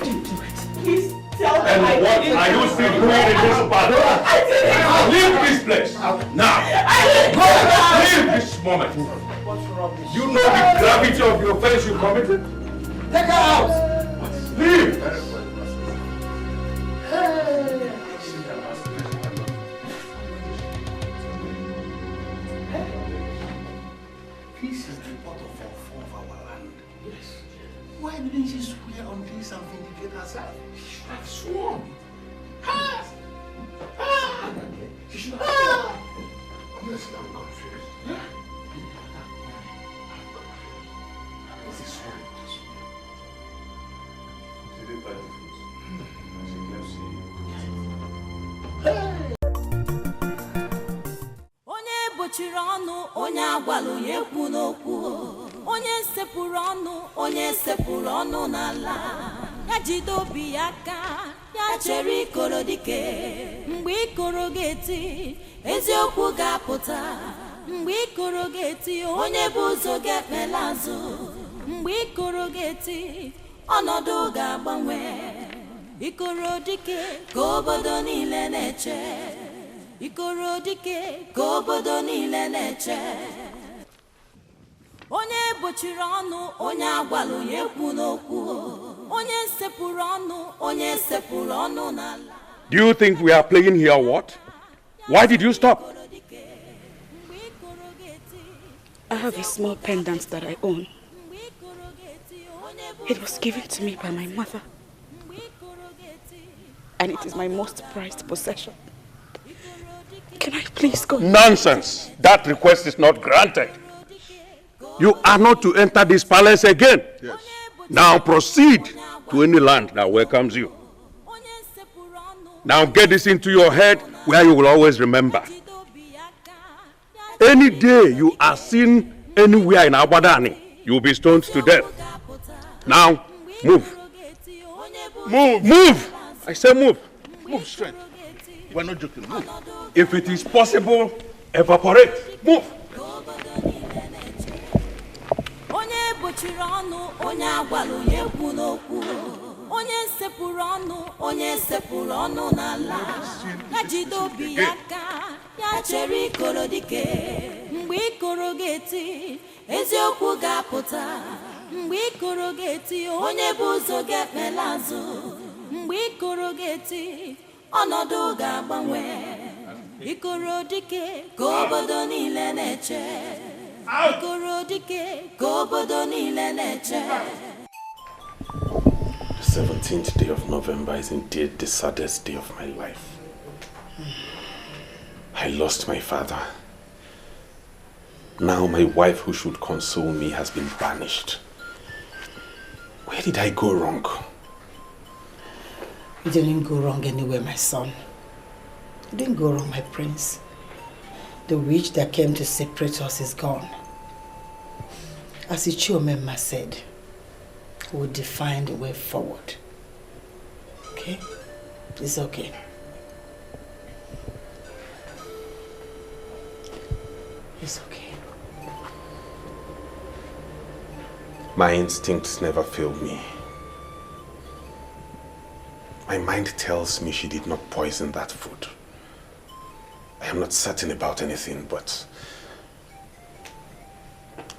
didn't do it. Please tell me. And what are you still doing in this battle? I didn't. Leave this place. Now. Go. Leave this moment. You know the gravity of the offense you committed? Take her out. Leave. This is the waterfall of our land. Yes. Why didn't she swear on this and vindicate herself? She should have sworn. She should have sworn. Honestly, I'm confused. Yeah. This is sorry. Onye bochiri ọnụ onye agwala onye ekwu n'okwu onye sepụrụ ọnụ onye sepụrụ ọnụ n'ala ya jide obi ya aka ya chere Ikoro dike mgbe Ikoro ga-eti eziokwu ga-apụta mgbe Ikoro ga-eti onye bụ ụzọ ga-ekpela azụ mgbe Ikoro ga-eti ọnọdụ ga-agbanwe Ikoro dike ka obodo niile na-eche Ikoro dike ka obodo niile na-eche onye bochiri ọnụ onye agwala onye ekwu n'okwu onye sepụrụ ọnụ onye sepụrụ ọnụ n'ala. Do you think we are playing here or what? Why did you stop? I have a small pendant that I own. It was given to me by my mother. And it is my most prized possession. Can I please go? Nonsense. That request is not granted. You are not to enter this palace again. Yes. Now proceed to any land that welcomes you. Now get this into your head where you will always remember. Any day you are seen anywhere in Abadani, you will be stoned to death. Now, move. Move. Move! I say move. Move straight. We're not joking. Move. If it is possible, evaporate. Move. Onye sepụrụ ọnụ n'ala ya jide obi ya aka ya chere Ikoro dike mgbe Ikoro ga-eti eziokwu ga-apụta mgbe Ikoro ga-eti onye bụ ụzọ ga-ekpela azụ mgbe Ikoro ga-eti ọnọdụ ga-agbanwe Ikoro dike ka obodo niile na-eche Ikoro dike ka obodo niile na-eche. The 17th day of November is indeed the saddest day of my life. I lost my father. Now my wife who should console me has been banished. Where did I go wrong? You didn't go wrong anywhere, my son. You didn't go wrong, my prince. The witch that came to separate us is gone. As Ichiomema said, we'll define the way forward. Okay? It's okay. It's okay. My instincts never failed me. My mind tells me she did not poison that food. I am not certain about anything, but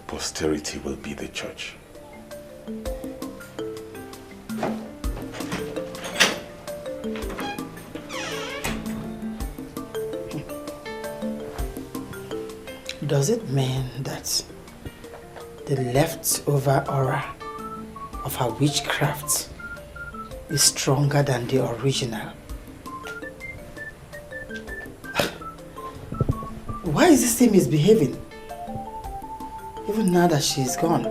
posterity will be the judge. Does it mean that the leftover aura of her witchcraft is stronger than the original? Why is this thing misbehaving? Even now that she's gone.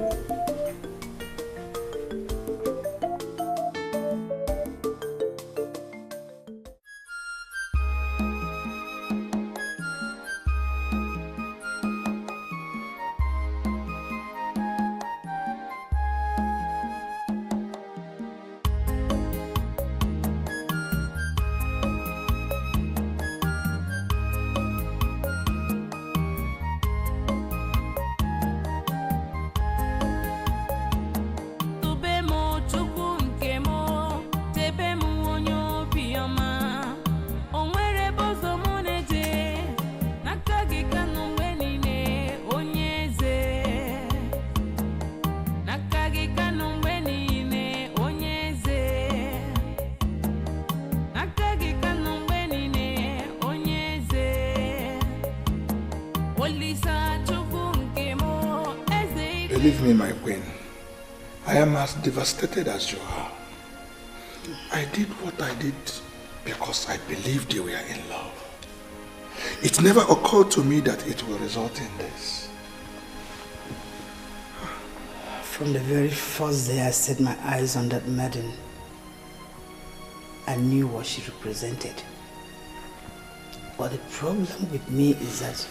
Believe me, my queen, I am as devastated as you are. I did what I did because I believed you were in love. It never occurred to me that it will result in this. From the very first day I set my eyes on that maiden, I knew what she represented. But the problem with me is that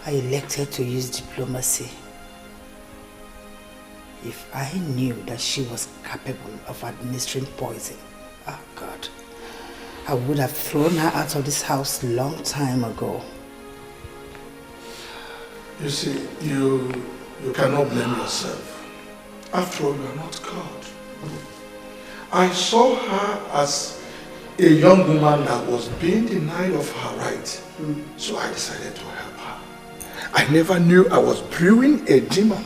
I elected to use diplomacy. If I knew that she was capable of administering poison, oh God, I would have thrown her out of this house long time ago. You see, you cannot blame yourself. After all, you are not God. I saw her as a young woman that was being denied of her right. So I decided to help her. I never knew I was brewing a demon.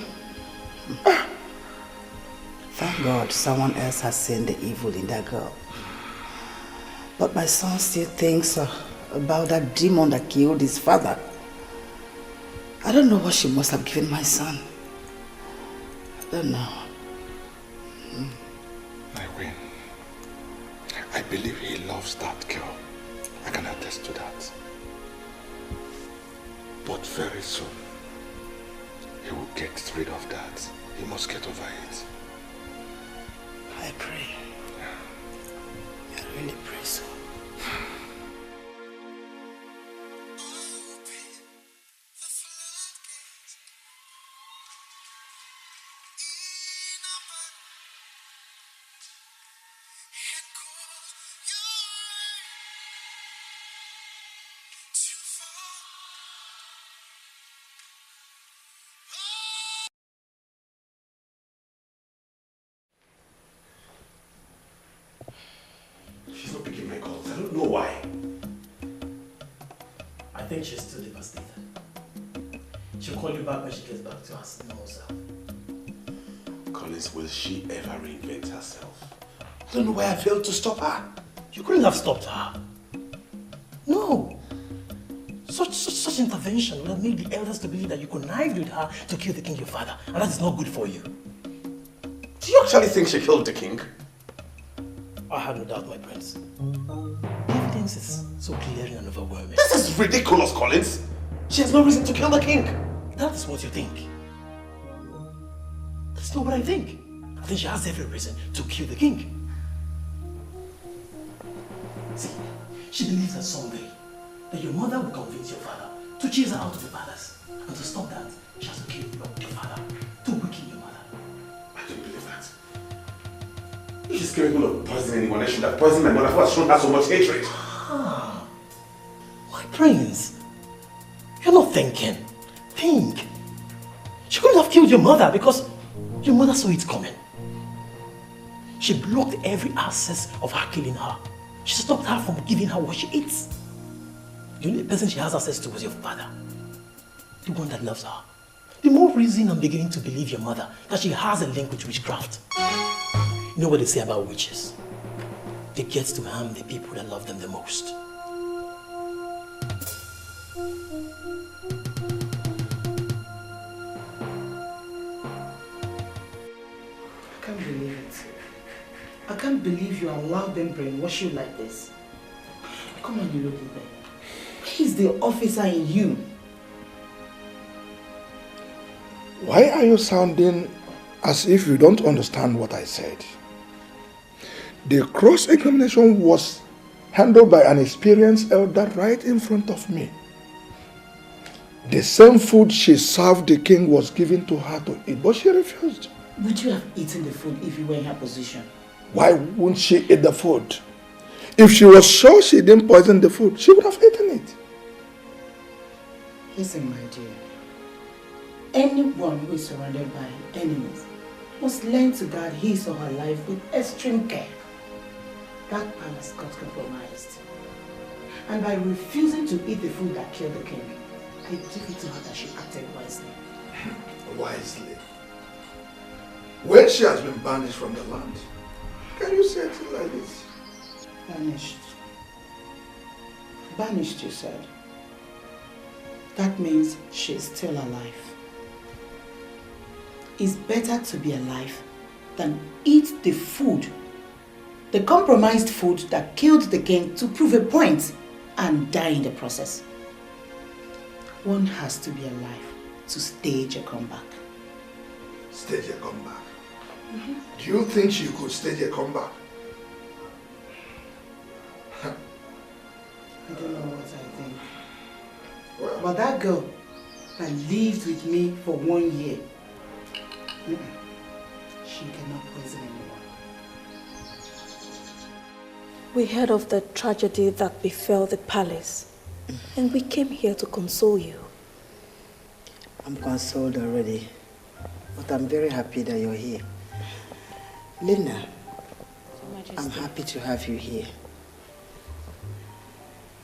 Thank God someone else has seen the evil in that girl. But my son still thinks about that demon that killed his father. I don't know what she must have given my son. I don't know. My queen, I believe he loves that girl. I can attest to that. But very soon, he will get rid of that. He must get over it. I pray. I really pray so. She's not picking my calls. I don't know why. I think she's still devastated. She'll call you back when she gets back to her normal self. Collins, will she ever reinvent herself? I don't know why I failed to stop her. You couldn't have stopped her. No. Such intervention would have made the elders to believe that you connived with her to kill the king, your father. And that is not good for you. Do you actually think she killed the king? I have no doubt, my prince. The evidence is so clear and overwhelming. This is ridiculous, Collins. She has no reason to kill the king. That is what you think. That's not what I think. I think she has every reason to kill the king. See, she believes that someday that your mother will convince your father to chase her out of the palace. And to stop that, she has to kill your father to weaken your mother. I don't believe that. If she's capable of poisoning anyone, I should have poisoned my mother who has shown her so much hatred. Ah, my prince, you're not thinking. Think. She couldn't have killed your mother because your mother saw it coming. She blocked every access of her killing her. She stopped her from giving her what she eats. The only person she has access to was your father. The one that loves her. The more reason I'm beginning to believe your mother that she has a link with witchcraft. You know what they say about witches? They get to harm the people that love them the most. I can't believe it. I can't believe you allowed them brainwash you like this. Come on, you little boy. Where is the officer in you? Why are you sounding as if you don't understand what I said? The cross-examination was handled by an experienced elder right in front of me. The same food she served the king was given to her to eat, but she refused. Would you have eaten the food if you were in her position? Why wouldn't she eat the food? If she was sure she didn't poison the food, she would have eaten it. Listen, my dear. Anyone who is surrounded by enemies must learn to guard his or her life with extreme care. That palace got compromised. And by refusing to eat the food that killed the king, I give it to her that she acted wisely. Wisely? When she has been banished from the land, can you say it like this? Banished. Banished, you said. That means she's still alive. It's better to be alive than eat the food, the compromised food that killed the king to prove a point and die in the process. One has to be alive to stage a comeback. Stage a comeback? Do you think she could stage a comeback? I don't know what I think. Well, but that girl that lived with me for 1 year, she cannot poison anyone. We heard of the tragedy that befell the palace, and we came here to console you. I'm consoled already, but I'm very happy that you're here. Lina, I'm happy to have you here.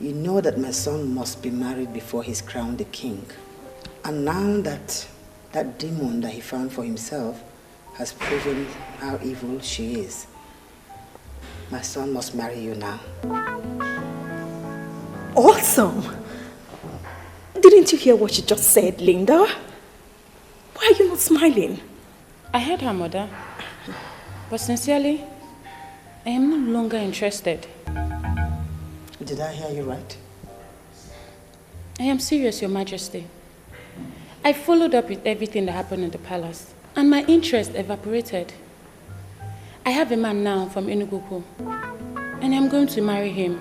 You know that my son must be married before he's crowned the king. And now that that demon that he found for himself has proven how evil she is, my son must marry you now. Awesome! Didn't you hear what she just said, Linda? Why are you not smiling? I heard her, mother. But sincerely, I am no longer interested. Did I hear you right? I am serious, Your Majesty. I followed up with everything that happened in the palace, and my interest evaporated. I have a man now from Enugu, and I'm going to marry him.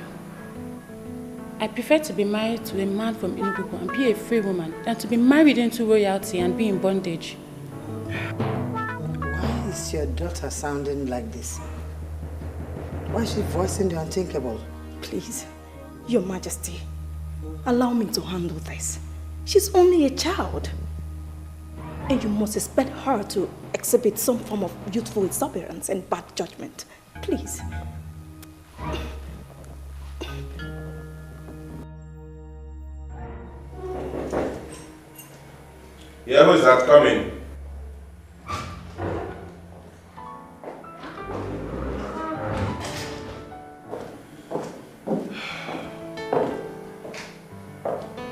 I prefer to be married to a man from Enugu and be a free woman than to be married into royalty and be in bondage. Why is your daughter sounding like this? Why is she voicing the unthinkable? Please, Your Majesty, allow me to handle this. She's only a child. And you must expect her to exhibit some form of youthful exuberance and bad judgment. Please. Yeah, who's that coming?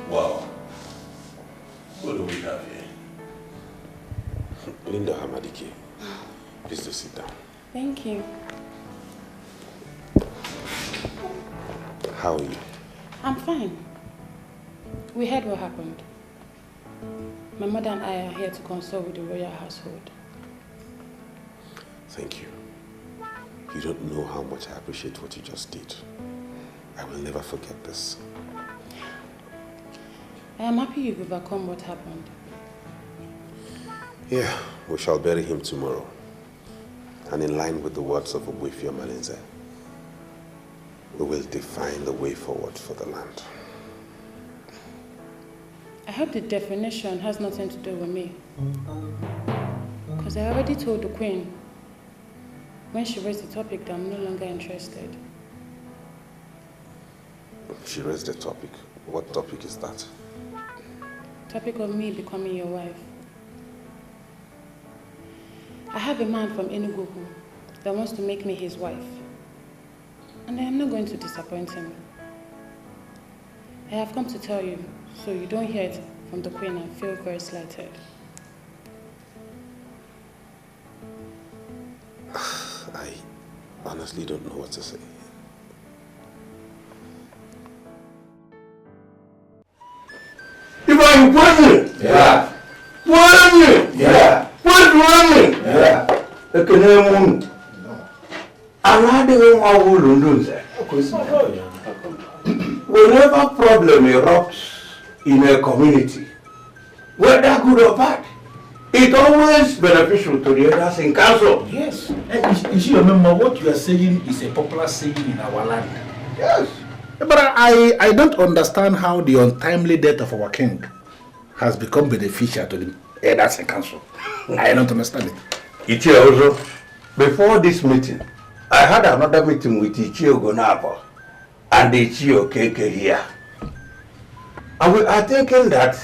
Wow. What do we have here? Linda Hamadike, please do sit down. Thank you. How are you? I'm fine. We heard what happened. My mother and I are here to consult with the royal household. Thank you. You don't know how much I appreciate what you just did. I will never forget this. I am happy you've overcome what happened. Yeah, we shall bury him tomorrow. And in line with the words of Nnabuife Malinze, we will define the way forward for the land. I hope the definition has nothing to do with me. Because I already told the Queen when she raised the topic that I'm no longer interested. She raised the topic. What topic is that? Topic of me becoming your wife. I have a man from Enugu that wants to make me his wife. And I am not going to disappoint him. I have come to tell you, so you don't hear it from the Queen and feel very slighted. I honestly don't know what to say. If I'm pregnant, Yeah. pregnant, Yeah. what's pregnant? Yeah. Ekene Another one will do that. Whenever problem erupts in a community, whether good or bad, it's always beneficial to the others in council. Yes. And you should remember what you are saying is a popular saying in our land. Yes. But I don't understand how the untimely death of our king has become beneficial to the elders in council. I don't understand it. Ichie also, before this meeting, I had another meeting with Ichie Ogonapo and Ichie Okeke here. And we are thinking that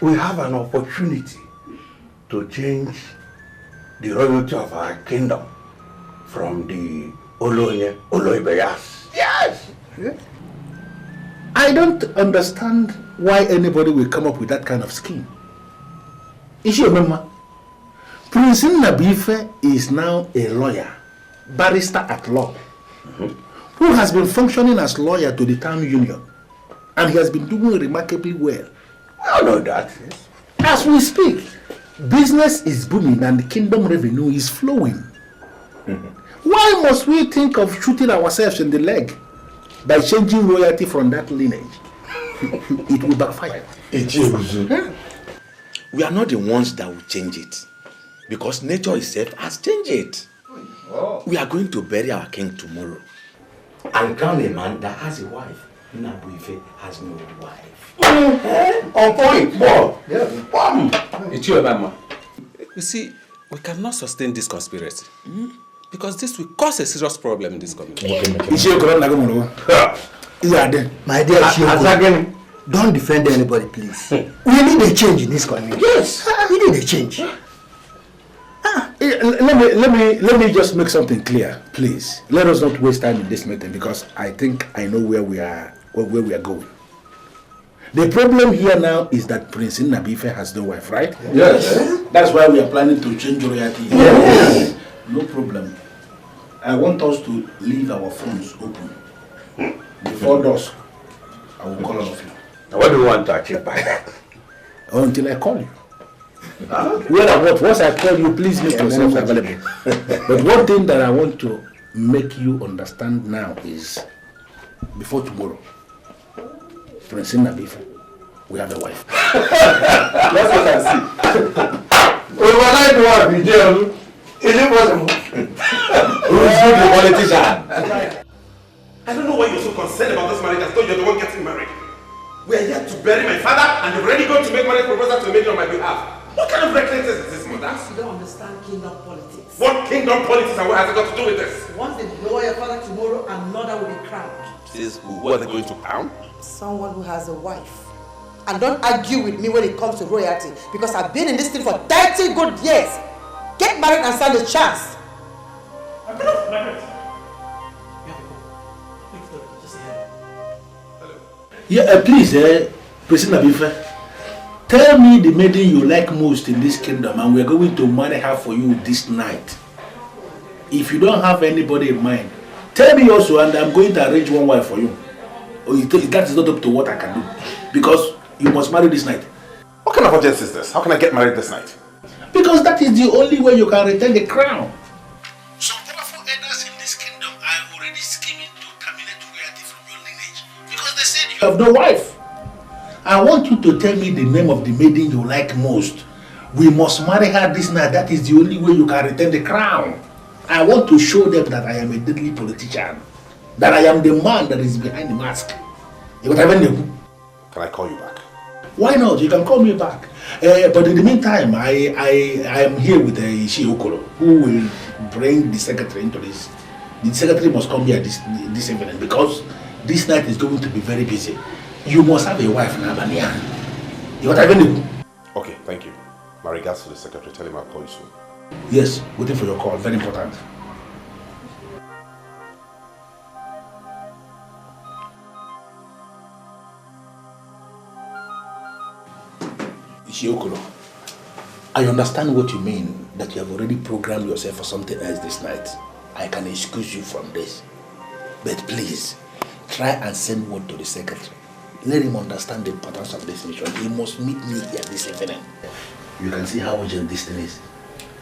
we have an opportunity to change the royalty of our kingdom from the Oloibeyas. Yes! Yeah. I don't understand why anybody will come up with that kind of scheme. Ishi Omema, Prince Nnabuife is now a lawyer, barrister at law, who has been functioning as lawyer to the town union, and he has been doing remarkably well. We all know that. Yes. As we speak, business is booming and the kingdom revenue is flowing. Why must we think of shooting ourselves in the leg by changing royalty from that lineage? It will backfire. We are not the ones that will change it, because nature itself has changed it. Oh. We are going to bury our king tomorrow and crown a man that has a wife. Nnabuife has no wife. On point, boy. Yeah. It's you, Mama. You see, we cannot sustain this conspiracy. Because this will cause a serious problem in this community. My dear Chioko, don't defend anybody, please. We need a change in this community. Yes, we need a change. Let me just make something clear, please. Let us not waste time in this meeting because I think I know where we are going. The problem here now is that Prince Nnabuife has no wife, right? Yes. That's why we are planning to change royalty. Yes. No problem. I want us to leave our phones open. Before dusk, I will call all of you. Now, what do you want to achieve by that? Until I call you. Once I call you, please make yourself available. But one thing that I want to make you understand now is, before tomorrow, Prince Nnabuife, we have a wife. That's what I see. Overnight wife in jail. Is it possible? Who's the politician? I don't know why you're so concerned about this marriage. I thought you're the one getting married. We are yet to bury my father and you've already gone to make marriage proposal to a maiden on my behalf. What kind of recklessness is this, mother? You don't understand kingdom politics. What kingdom politics and what has it got to do with this? Once they lower your father tomorrow, another will be crowned. Who are they going to crown? Someone who has a wife. And don't argue with me when it comes to royalty, because I've been in this thing for 30 good years. Get married and stand a chance. Yeah, please, Prince Nnabuife, tell me the maiden you like most in this kingdom, and we're going to marry her for you this night. If you don't have anybody in mind, tell me also, and I'm going to arrange one wife for you. That is not up to what I can do, because you must marry this night. What kind of urgency is this? How can I get married this night? Because that is the only way you can retain the crown. Some powerful elders in this kingdom are already scheming to terminate royalty from your lineage, because they said you have no wife. I want you to tell me the name of the maiden you like most. We must marry her this night. That is the only way you can retain the crown. I want to show them that I am a deadly politician. That I am the man that is behind the mask. Can I call you back? Why not? You can call me back. But in the meantime, I am here with Ikoro, who will bring the secretary into this. The secretary must come here this evening, because this night is going to be very busy. You must have a wife now, Bania. Okay, thank you. My regards to the secretary. Tell him I'll call you soon. Yes, waiting for your call. Very important. Ikoro, I understand what you mean, that you have already programmed yourself for something else this night. I can excuse you from this. But please, try and send word to the secretary. Let him understand the importance of this mission. He must meet me here this evening. You can see how urgent this thing is.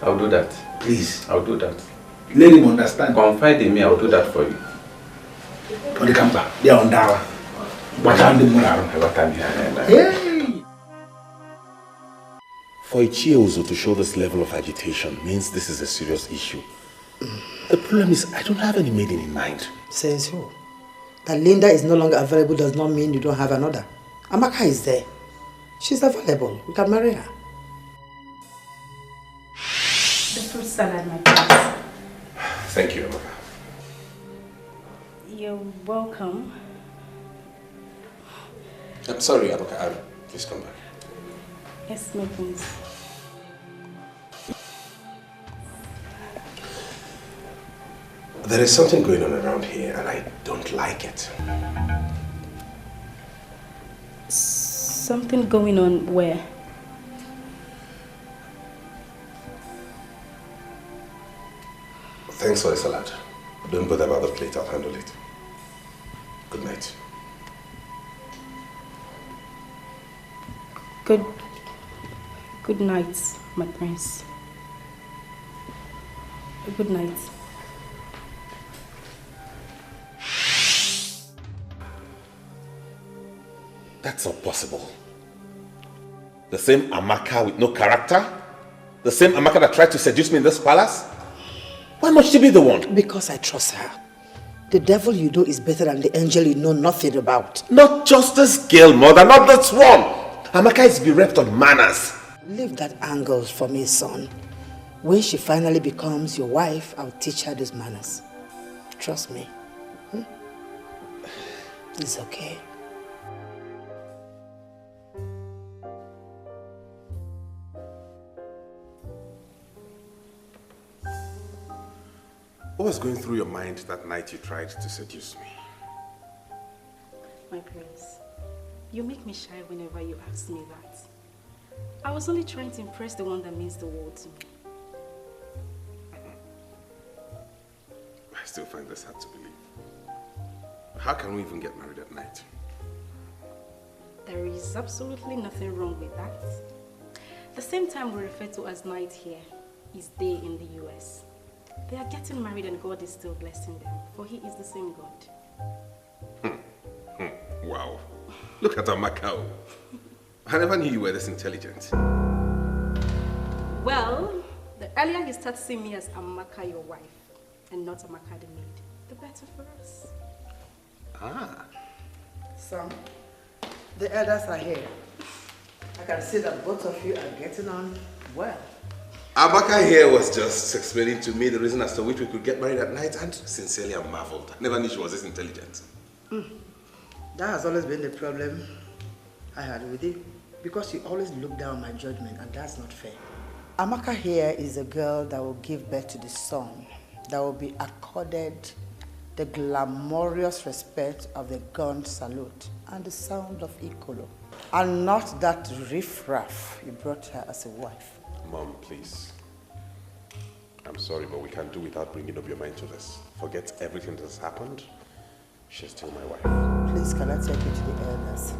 I'll do that. Please. I'll do that. Let him understand. Confide in me, I'll do that for you. But they come back. They are on Dawa. For Ichiozo to show this level of agitation means this is a serious issue. The problem is, I don't have any maiden in mind. Says who? That Linda is no longer available does not mean you don't have another. Amaka is there. She's available. We can marry her. The fruit salad, my prince. Thank you, Amaka. You're welcome. I'm sorry, Amaka. Please come back. Yes, my prince. There is something going on around here and I don't like it. Something going on where? Thanks for the salad. Don't bother about the plate, I'll handle it. Good night. Good night, my prince. Good night. That's not possible. The same Amaka with no character? The same Amaka that tried to seduce me in this palace? Why must she be the one? Because I trust her. The devil you know is better than the angel you know nothing about. Not just this girl, mother, not this one. Amaka is bereft of manners. Leave that angle for me, son. When she finally becomes your wife, I'll teach her these manners. Trust me. It's okay. What was going through your mind that night you tried to seduce me? My prince, you make me shy whenever you ask me that. I was only trying to impress the one that means the world to me. I still find this hard to believe. How can we even get married at night? There is absolutely nothing wrong with that. The same time we refer to as night here is day in the US. They are getting married and God is still blessing them, for He is the same God. Wow. Look at Amaka. I never knew you were this intelligent. Well, the earlier you start seeing me as Amaka, your wife, and not Amaka the maid, the better for us. Ah. Son, the elders are here. I can see that both of you are getting on well. Amaka here was just explaining to me the reason as to which we could get married at night, and sincerely I'm marveled. I never knew she was this intelligent. That has always been the problem I had with you, because you always look down on my judgment, and that's not fair. Amaka here is a girl that will give birth to the son, that will be accorded the glamorous respect of the gun salute and the sound of Ikoro, and not that riffraff you brought her as a wife. Mom, please. I'm sorry, but we can't do without bringing up your mind to this. Forget everything that has happened. She's still my wife. Please, can I take you to the elders?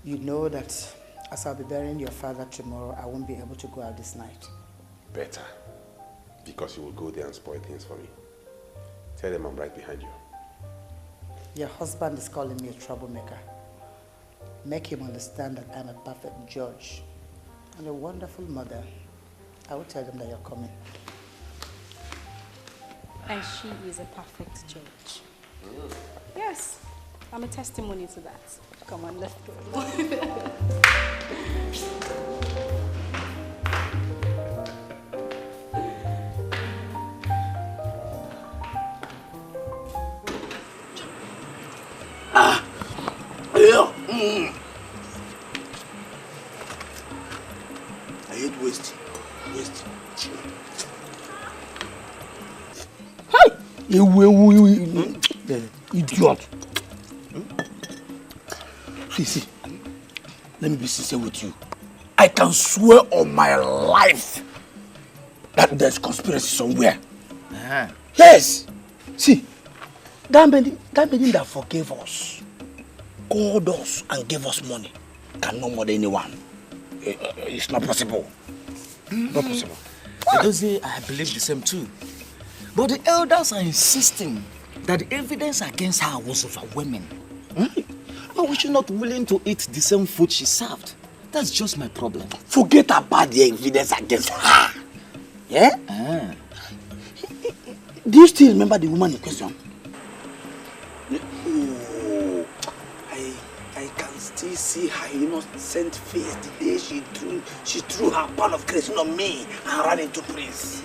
You know that as I'll be burying your father tomorrow, I won't be able to go out this night. Better. Because you will go there and spoil things for me. Tell them I'm right behind you. Your husband is calling me a troublemaker. Make him understand that I'm a perfect judge and a wonderful mother. I will tell them that you're coming. And she is a perfect judge. Yes, I'm a testimony to that. Come on, let's go. I hate waste. Hi! You idiot. See, let me be sincere with you. I can swear on my life that there's conspiracy somewhere. Yes! See, that man that forgave us, called us and gave us money, can no more than anyone. It's not possible. Not possible. Edozie, I believe the same too. But the elders are insisting that the evidence against her was overwhelming. But was she not willing to eat the same food she served? That's just my problem. Forget about the evidence against her. Yeah? Do you still remember the woman in question? Oh, I can still see her innocent face the day she threw her pound of creation on me and ran into Prince.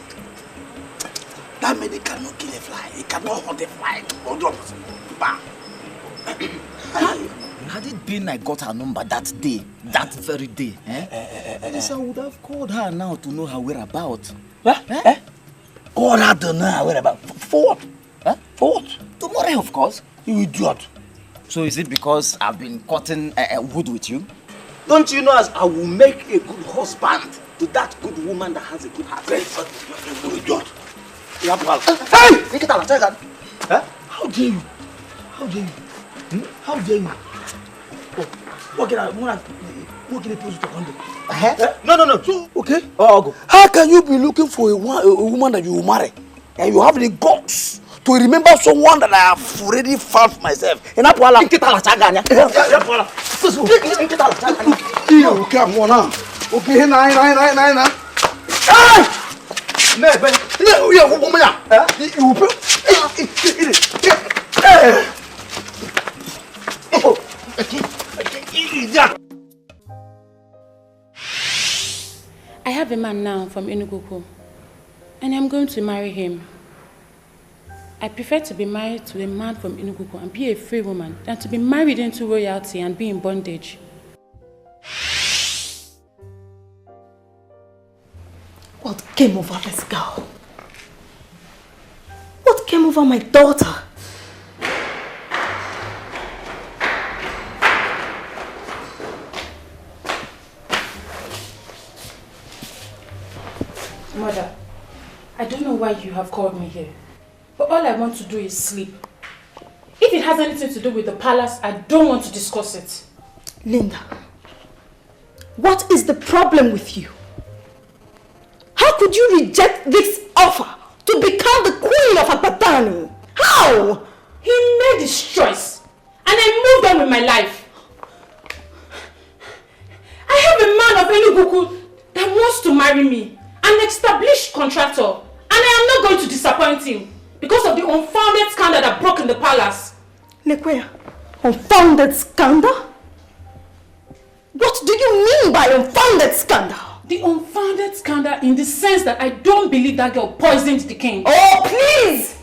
That man, he cannot kill a fly. He cannot hunt a fly. Or drop it. Bam. Had it been I got her number that day, that very day, I would have called her now to know her whereabouts. Called her to know her whereabouts? For what? For what? Tomorrow, of course. You idiot. So is it because I've been cutting wood with you? Don't you know as I will make a good husband to that good woman that has a good heart? You idiot. Hey! Take it out, How dare you? How dare you? How dare you? What can I put to handle? No. Okay. I'll go. How can you be looking for a woman that you will marry and you have the guts to remember someone that I have already found for myself? And I'm going to come on now. Okay, nine. I have a man now from Enugu, and I'm going to marry him. I prefer to be married to a man from Enugu and be a free woman than to be married into royalty and be in bondage. What came over this girl? What came over my daughter? Mother, I don't know why you have called me here, but all I want to do is sleep. If it has anything to do with the palace, I don't want to discuss it. Linda, what is the problem with you? How could you reject this offer to become the queen of Apadani? How? He made his choice and I moved on with my life. I have a man of Enuguku that wants to marry me, an established contractor, and I am not going to disappoint him because of the unfounded scandal that broke in the palace. Lekwea, unfounded scandal? What do you mean by unfounded scandal? The unfounded scandal in the sense that I don't believe that girl poisoned the king. Oh, please!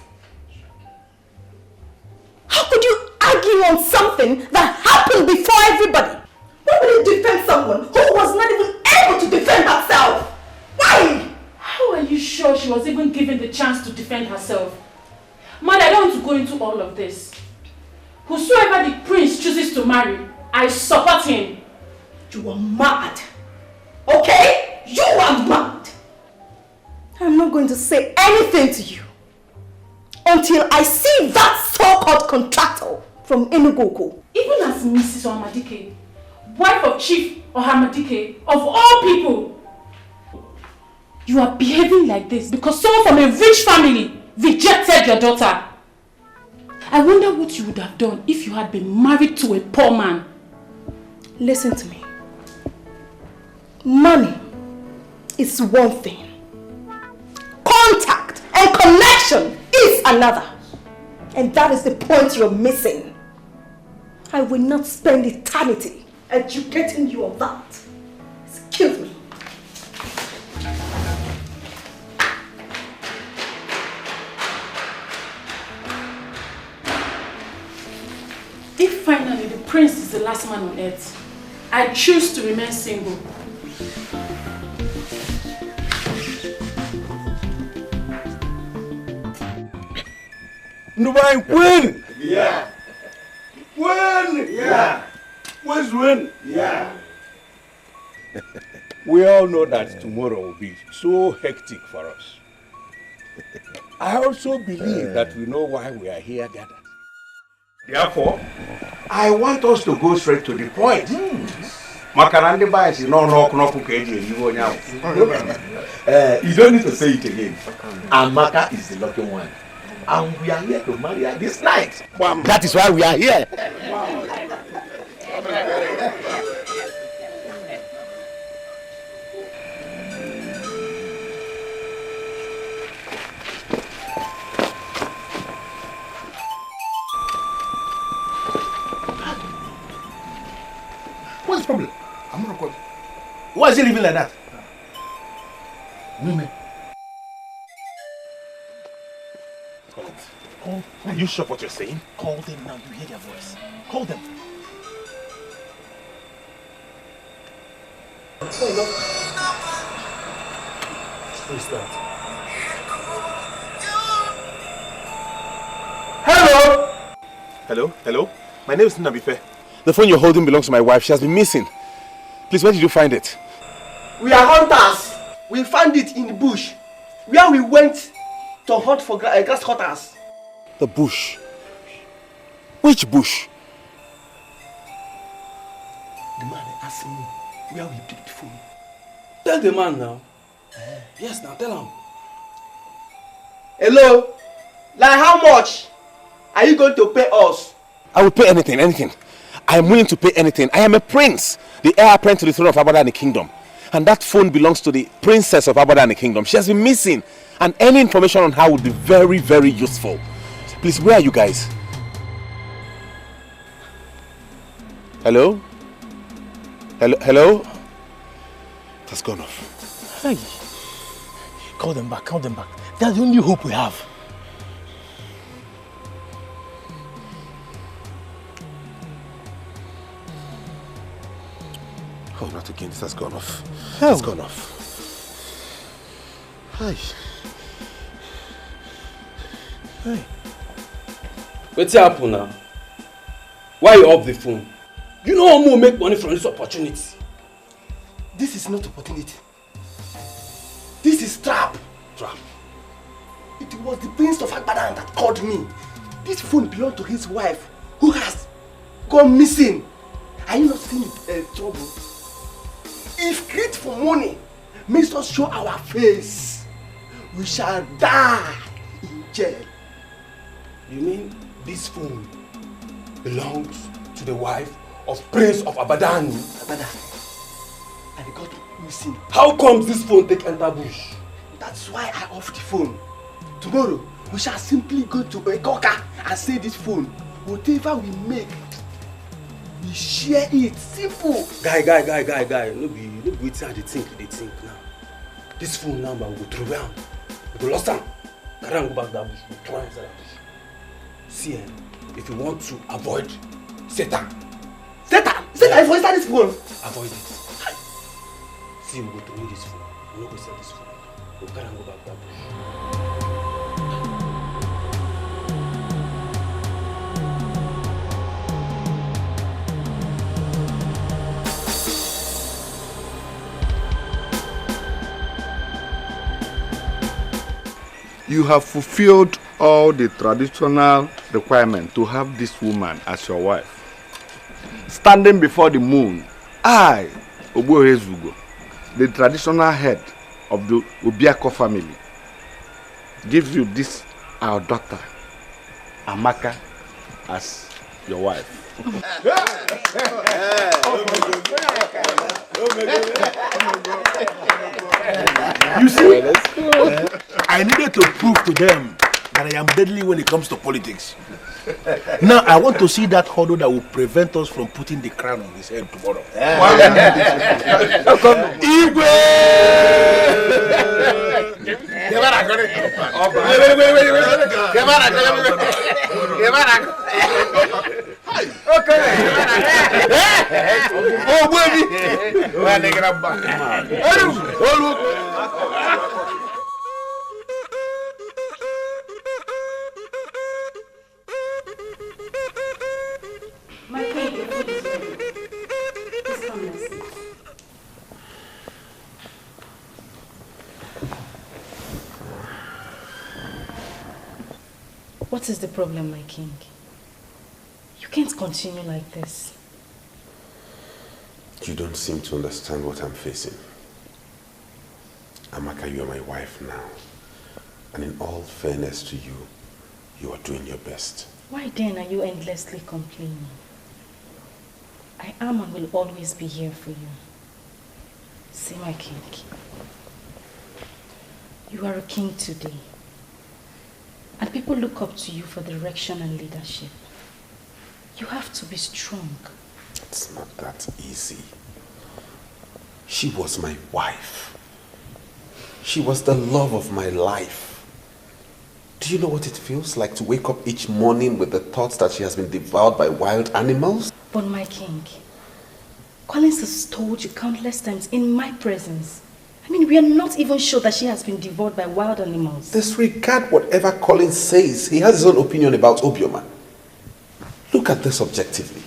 How could you argue on something that happened before everybody? Why would you defend someone who was not even able to defend herself? Why? How are you sure she was even given the chance to defend herself? Mother, I don't want to go into all of this. Whosoever the prince chooses to marry, I support him. You are mad. Okay? You are mad. I'm not going to say anything to you until I see that so-called contractor from Enugu. Even as Mrs. Ohamadike, wife of Chief Ohamadike, of all people, you are behaving like this because someone from a rich family rejected your daughter. I wonder what you would have done if you had been married to a poor man. Listen to me. Money is one thing. Contact and connection is another. And that is the point you're missing. I will not spend eternity educating you on that. Excuse me. If finally the prince is the last man on earth, I choose to remain single. Nnabuife, win! Yeah. Win! Yeah. Where's win? Yeah. We all know that tomorrow will be so hectic for us. I also believe that we know why we are here gathered. Therefore, I want us to go straight to the point. Makarandi bias is no You don't need to say it again. Amaka is the lucky one. And we are here to marry her this night. That is why we are here. What's the problem? I'm not recording. Why is he living like that? Call. Are you sure what you're saying? Call them now. You hear their voice. Call them. Who is that? Hello? Hello? Hello? My name is Nnabuife. The phone you're holding belongs to my wife. She has been missing. Please, where did you find it? We are hunters. We found it in the bush, where we went to hunt for grasshoppers. The bush. Which bush? The man asked me where we picked the phone. Tell the man now. Yes, now tell him. Hello? Like how much are you going to pay us? I will pay anything, anything. I am willing to pay anything. I am a prince, the heir apparent to the throne of Abada Kingdom. And that phone belongs to the princess of Abada Kingdom. She has been missing. And any information on her would be very, very useful. Please, where are you guys? Hello? Hello? Hello? It has gone off. Hey. Call them back, call them back. That's the only hope we have. Oh, not again. This has gone off. Hell. It's gone off. Hi. Hey. What's happened now? Why you off the phone? You know how to make money from this opportunity. This is not opportunity. This is trap. Trap. It was the prince of Agbadan that called me. This phone belonged to his wife, who has gone missing. I Are you not seeing trouble? If greed for money makes us show our face, we shall die in jail. You mean this phone belongs to the wife of Prince of Abadan? And it got missing. How comes this phone take enter bush? That's why I off the phone. Tomorrow, we shall simply go to Ikoro and say this phone. Whatever we make, we share it. Simple. Guy. No be wetin I dey think now. This phone number we go throw down. We go lost am. Carry am go back that bush. We try inside that bush. See, if you want to avoid Satan is for inside this phone. Avoid it. See, we go throw this phone. We no go sell this phone. We carry am go back that bush. You have fulfilled all the traditional requirements to have this woman as your wife. Standing before the moon, I, Obohezugo, the traditional head of the Obiako family, give you this, our daughter, Amaka, as your wife. You see, I needed to prove to them that I am deadly when it comes to politics. Now I want to see that hurdle that will prevent us from putting the crown on his head tomorrow. My king, the food is ready. Please come and sit. What is the problem, my king? You can't continue like this. You don't seem to understand what I'm facing. Amaka, you are my wife now. And in all fairness to you, you are doing your best. Why then are you endlessly complaining? I am and will always be here for you. See, my king. You are a king today. And people look up to you for direction and leadership. You have to be strong. It's not that easy. She was my wife. She was the love of my life. Do you know what it feels like to wake up each morning with the thoughts that she has been devoured by wild animals? But my king, Collins has told you countless times in my presence. I mean, we are not even sure that she has been devoured by wild animals. Disregard whatever Collins says. He has his own opinion about Obioma. Look at this objectively.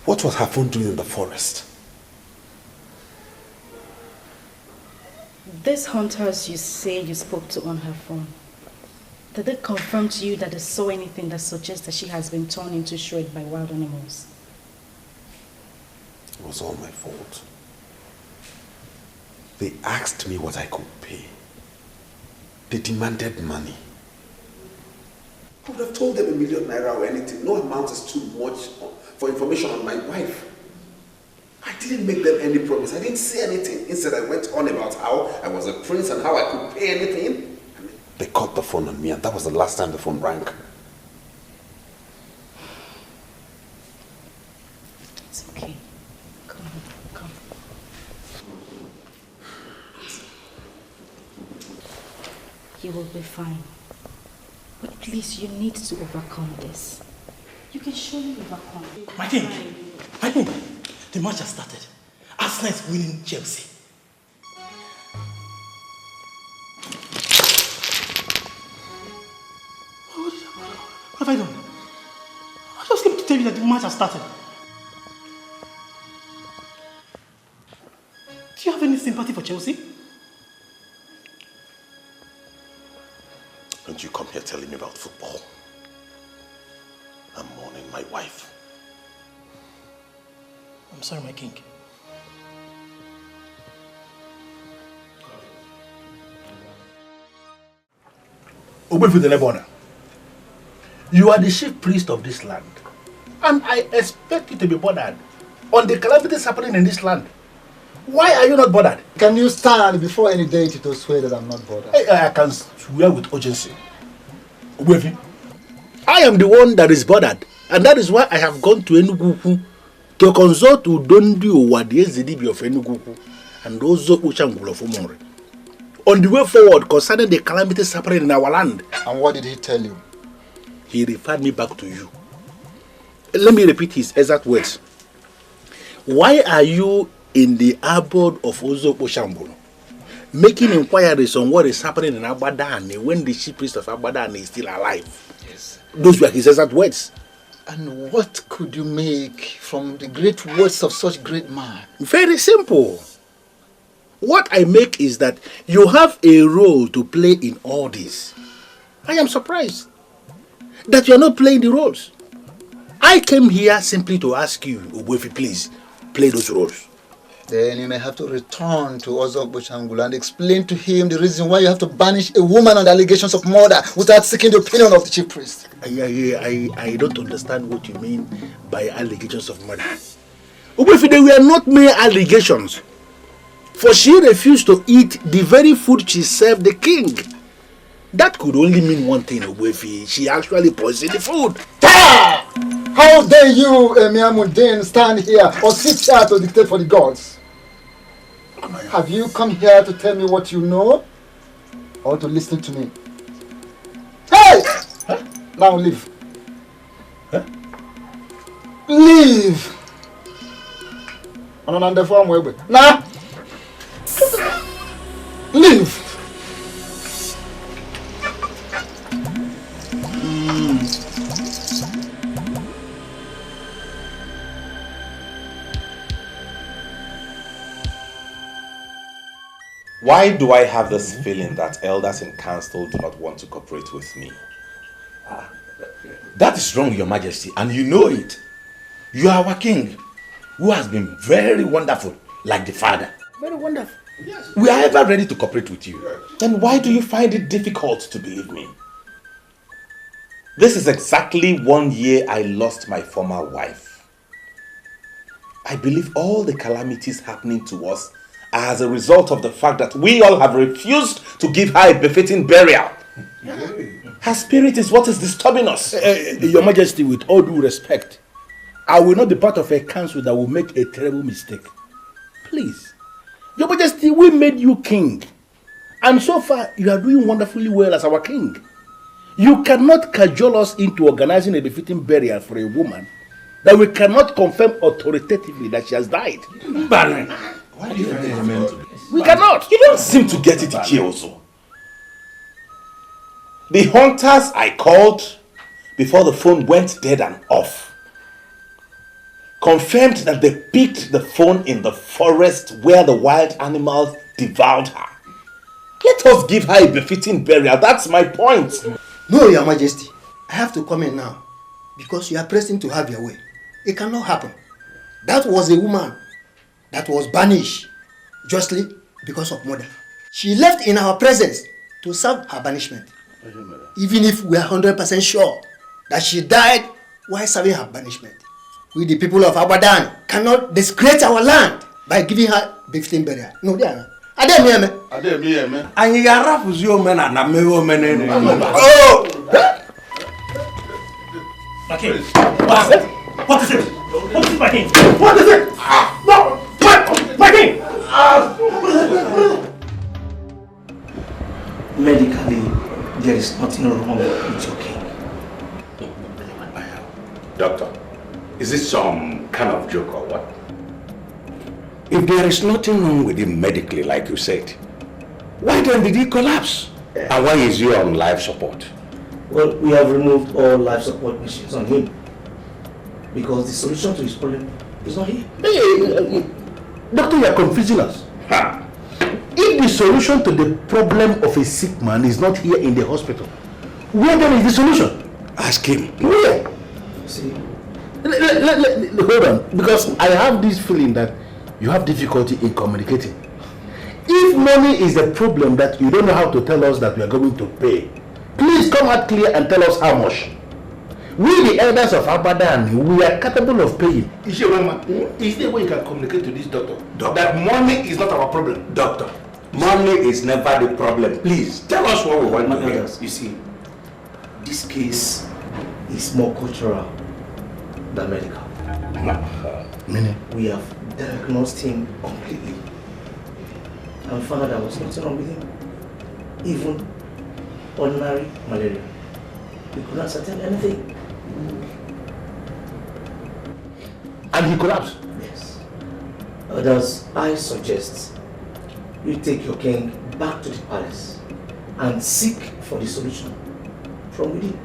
What was her phone doing in the forest? These hunters you say you spoke to on her phone, did they confirm to you that they saw anything that suggests that she has been torn into shreds by wild animals? It was all my fault. They asked me what I could pay. They demanded money. I would have told them ₦1 million or anything. No amount is too much for information on my wife. I didn't make them any promise. I didn't say anything. Instead, I went on about how I was a prince and how I could pay anything. They caught the phone on me, and that was the last time the phone rang. It's okay. Come. You will be fine. But please, you need to overcome this. You can surely overcome it. My king, the match has started. Arsenal is winning Chelsea. What have I done? I just came to tell you that the match has started. Do you have any sympathy for Chelsea? Don't you come here telling me about football. I'm mourning my wife. I'm sorry, my king. You are the chief priest of this land, and I expect you to be bothered on the calamities happening in this land. Why are you not bothered? Can you stand before any deity to swear that I'm not bothered? I can swear with urgency. I am the one that is bothered, and that is why I have gone to Enugu to consult with Dondi Owadi Ezedibi of Enugu and also Uchangul of Umore on the way forward concerning the calamities happening in our land. And what did he tell you? He referred me back to you. Let me repeat his exact words. Why are you in the abode of Ozo Oshambolo making inquiries on what is happening in Abadani when the chief priest of Abadani is still alive? Yes. Those were his exact words. And what could you make from the great words of such great man? Very simple. What I make is that you have a role to play in all this. I am surprised that you are not playing the roles. I came here simply to ask you, Nnabuife, please, play those roles. Then you may have to return to Ozo Boshangula and explain to him the reason why you have to banish a woman on the allegations of murder without seeking the opinion of the chief priest. I don't understand what you mean by allegations of murder. Nnabuife, they were not mere allegations. For she refused to eat the very food she served the king. That could only mean one thing, Nnabuife. She actually poisoned the food. Ta! How dare you, Emir Mundane, stand here or sit here to dictate for the gods? Have you come here to tell me what you know or to listen to me? Hey! Huh? Now leave. Huh? Leave! Nah! Leave! Why do I have this feeling that elders in council do not want to cooperate with me? That is wrong, Your Majesty, and you know it. You are our king, who has been very wonderful, like the father. Very wonderful. Yes. We are ever ready to cooperate with you. Then why do you find it difficult to believe me? This is exactly 1 year I lost my former wife. I believe all the calamities happening to us are as a result of the fact that we all have refused to give her a befitting burial. Her spirit is what is disturbing us. Your Majesty, with all due respect, I will not be part of a council that will make a terrible mistake. Please. Your Majesty, we made you king. And so far, you are doing wonderfully well as our king. You cannot cajole us into organizing a befitting burial for a woman that we cannot confirm authoritatively that she has died. Baron, why do you recommend to this? We cannot. You don't seem to get it, Ikoro. The hunters I called before the phone went dead and off confirmed that they picked the phone in the forest where the wild animals devoured her. Let us give her a befitting burial. That's my point. No, Your Majesty. I have to come in now because you are pressing to have your way. It cannot happen. That was a woman that was banished justly because of murder. She left in our presence to serve her banishment. Even if we are 100% sure that she died while serving her banishment. We, the people of Abadan, cannot disgrace our land by giving her befitting burial. No, they are not. Oh! Okay. What is it? What is it? What is it, my king? What is it? No! My king! Medically, there is nothing wrong with your king. Doctor, is this some kind of joke or what? If there is nothing wrong with him medically, like you said, why then did he collapse? And why is he on life support? Well, we have removed all life support machines on him because the solution to his problem is not here. Hey, doctor, you are confusing us. If the solution to the problem of a sick man is not here in the hospital, where then is the solution? Ask him. Where? See, Hold on, because I have this feeling that you have difficulty in communicating. If money is a problem that you don't know how to tell us that we are going to pay, please come out clear and tell us how much. We, the elders of Abadan, we are capable of paying. Is there a way you can communicate to this doctor that money is not our problem? Doctor, money is never the problem. Please, tell us what we want to hear. You see, this case is more cultural than medical. Meaning? We have diagnosed him completely and found out there was nothing wrong with him. Even ordinary malaria. We could not ascertain anything. And he collapsed? Yes. Others, I suggest you take your king back to the palace and seek for the solution from within.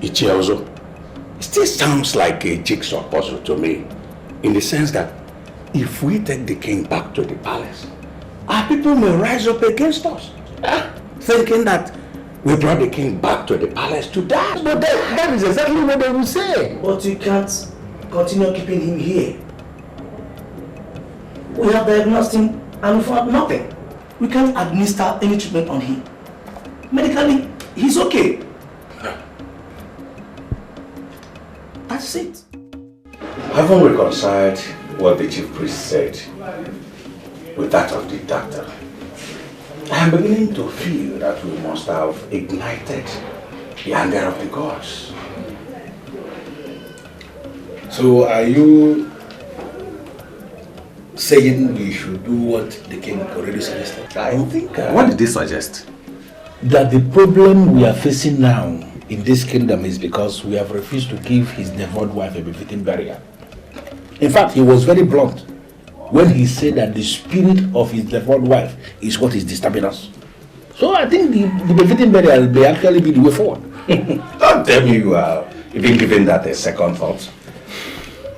Ichiozo, it still sounds like a jigsaw puzzle to me, in the sense that if we take the king back to the palace, our people may rise up against us, thinking that we brought the king back to the palace to die. But that is exactly what they will say. But you can't continue keeping him here. We have diagnosed him and we found nothing. We can't administer any treatment on him. Medically, he's okay. That's it. Having reconciled what the chief priest said with that of the doctor, I am beginning to feel that we must have ignited the anger of the gods. So are you saying we should do what the king already suggested? I think... what did he suggest? That the problem we are facing now in this kingdom is because we have refused to give his devoured wife a befitting burial. In fact, he was very blunt when he said that the spirit of his devoured wife is what is disturbing us. So I think the befitting burial may actually be the way forward. Don't tell me you are even giving that a second thought.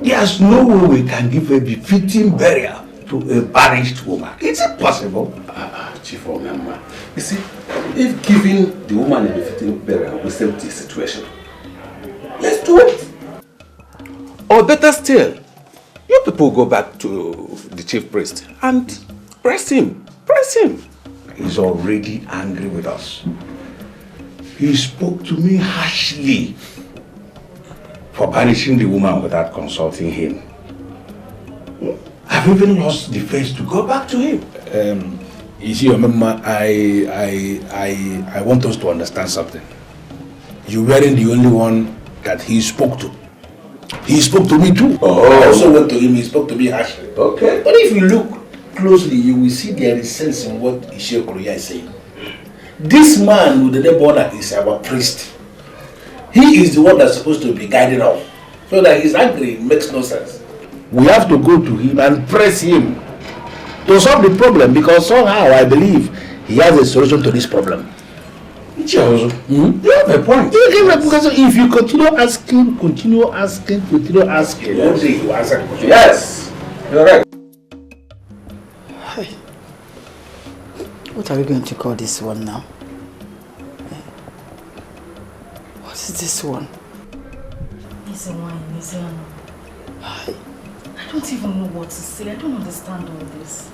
There's no way we can give a befitting burial to a banished woman. It's impossible. Chief Omemma, you see, if giving the woman a befitting burial will save the situation, let's do it. Or better still, you people go back to the chief priest and press him. Press him. He's already angry with us. He spoke to me harshly for banishing the woman without consulting him. I've even lost the face to go back to him. You see, Mama, I want us to understand something. You weren't the only one that he spoke to. He spoke to me too. I also went to him, he spoke to me harshly. Okay. But if you look closely, you will see there is sense in what Ikoro is saying. This man with the dead border is our priest. He is the one that's supposed to be guiding us. So that his angry makes no sense. We have to go to him and press him to solve the problem, because somehow I believe he has a solution to this problem. You have a point. Because if you continue asking, one day you answer the question. Yes, you're right. What are we going to call this one now? What is this one? It's a wine, it's a... I don't even know what to say. I don't understand all this.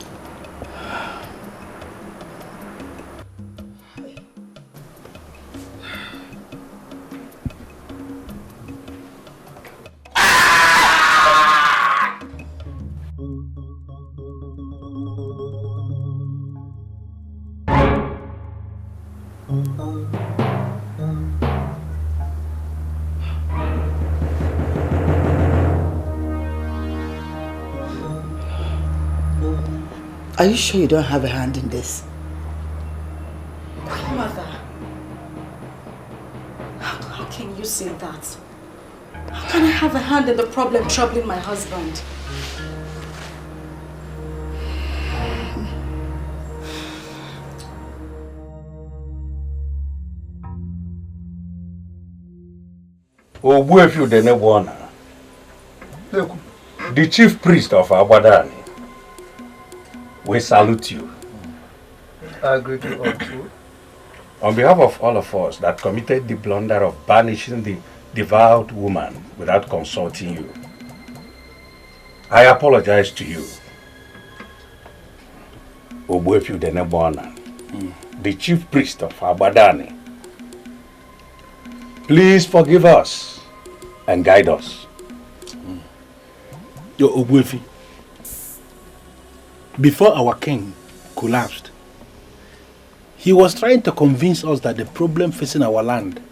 Are you sure you don't have a hand in this? Mother, how can you say that? How can I have a hand in the problem troubling my husband? Nnabuife the Nnabuife, the chief priest of Abadan, we salute you. I agree to all too. On behalf of all of us that committed the blunder of banishing the devout woman without consulting you. I apologize to you. Nnabuife the chief priest of Abadani. Please forgive us and guide us. Yo, Nnabuife, before our king collapsed, he was trying to convince us that the problem facing our land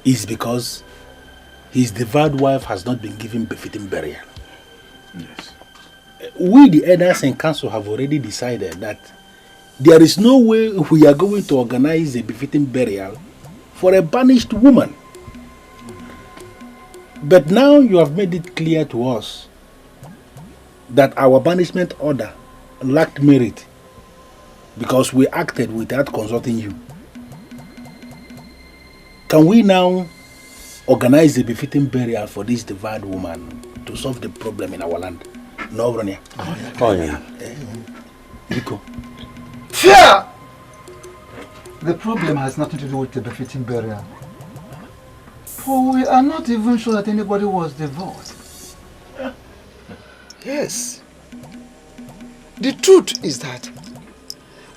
is because his devout wife has not been given befitting burial. Yes. We, the elders in council, have already decided that there is no way we are going to organize a befitting burial for a banished woman. But now you have made it clear to us that our banishment order lacked merit because we acted without consulting you. Can we now organize a befitting burial for this devout woman to solve the problem in our land? No, Bronya. Oh, yeah. Ikoro. Fear! The problem has nothing to do with the befitting burial. For we are not even sure that anybody was divorced. Yes. The truth is that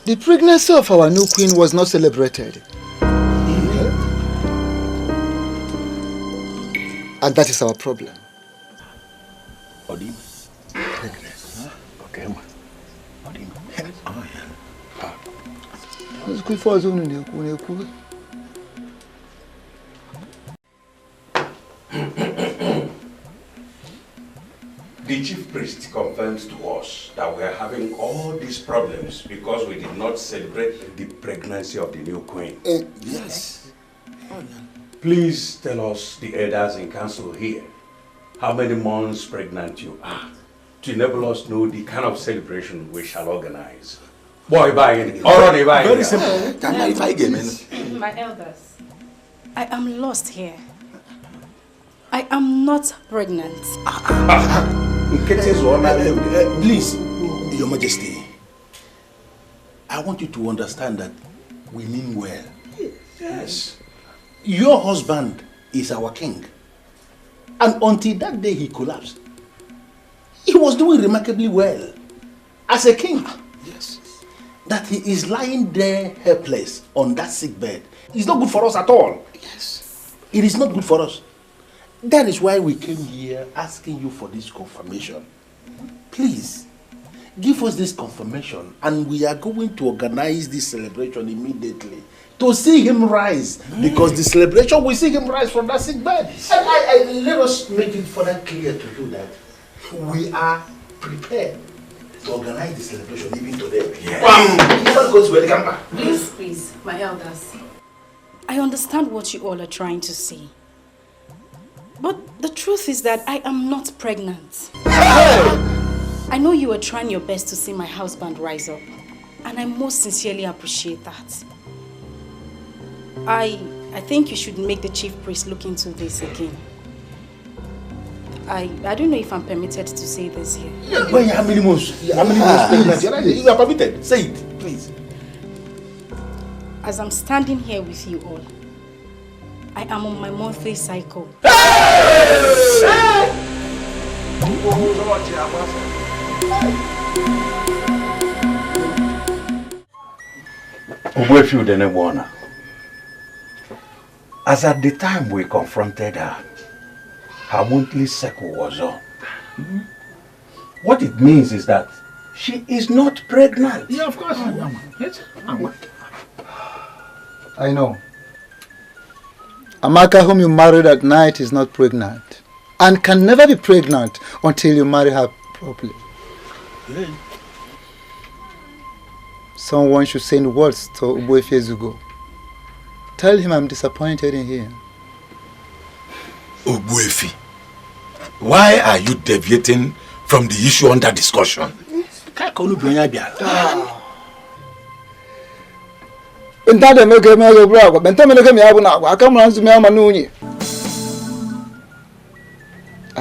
the pregnancy of our new queen was not celebrated. And that is our problem. Odim. Okay, ma. Odim. Oh, yeah. Let's go for a zone. The chief priest confirms to us that we are having all these problems because we did not celebrate the pregnancy of the new queen. Yes. Please tell us, the elders in council here, how many months pregnant you are to enable us know the kind of celebration we shall organize. Boy, very simple. My elders, I am lost here. I am not pregnant. Please, Your Majesty, I want you to understand that we mean well. Yes. Your husband is our king. And until that day he collapsed, he was doing remarkably well as a king. Yes. That he is lying there helpless on that sick bed is not good for us at all. Yes. It is not good for us. That is why we came here asking you for this confirmation. Please, give us this confirmation and we are going to organize this celebration immediately to see him rise. Because the celebration will see him rise from that sick bed. And let us make it further clear to you that we are prepared to organize the celebration even today. Yes. Please, my elders. I understand what you all are trying to say. But the truth is that I am not pregnant. I know you are trying your best to see my husband rise up. And I most sincerely appreciate that. I think you should make the chief priest look into this again. I don't know if I'm permitted to say this here. How many months? You are permitted. Say it, please. As I'm standing here with you all, I am on my monthly cycle. Nnabuife, as at the time we confronted her, her monthly cycle was on. What it means is that she is not pregnant. Yeah, of course. Yes. I know. Amaka, whom you married at night, is not pregnant. And can never be pregnant until you marry her properly. Yeah. Someone should send words to Nnabuife Ezugo. Tell him I'm disappointed in him. Nnabuife, why are you deviating from the issue under discussion? I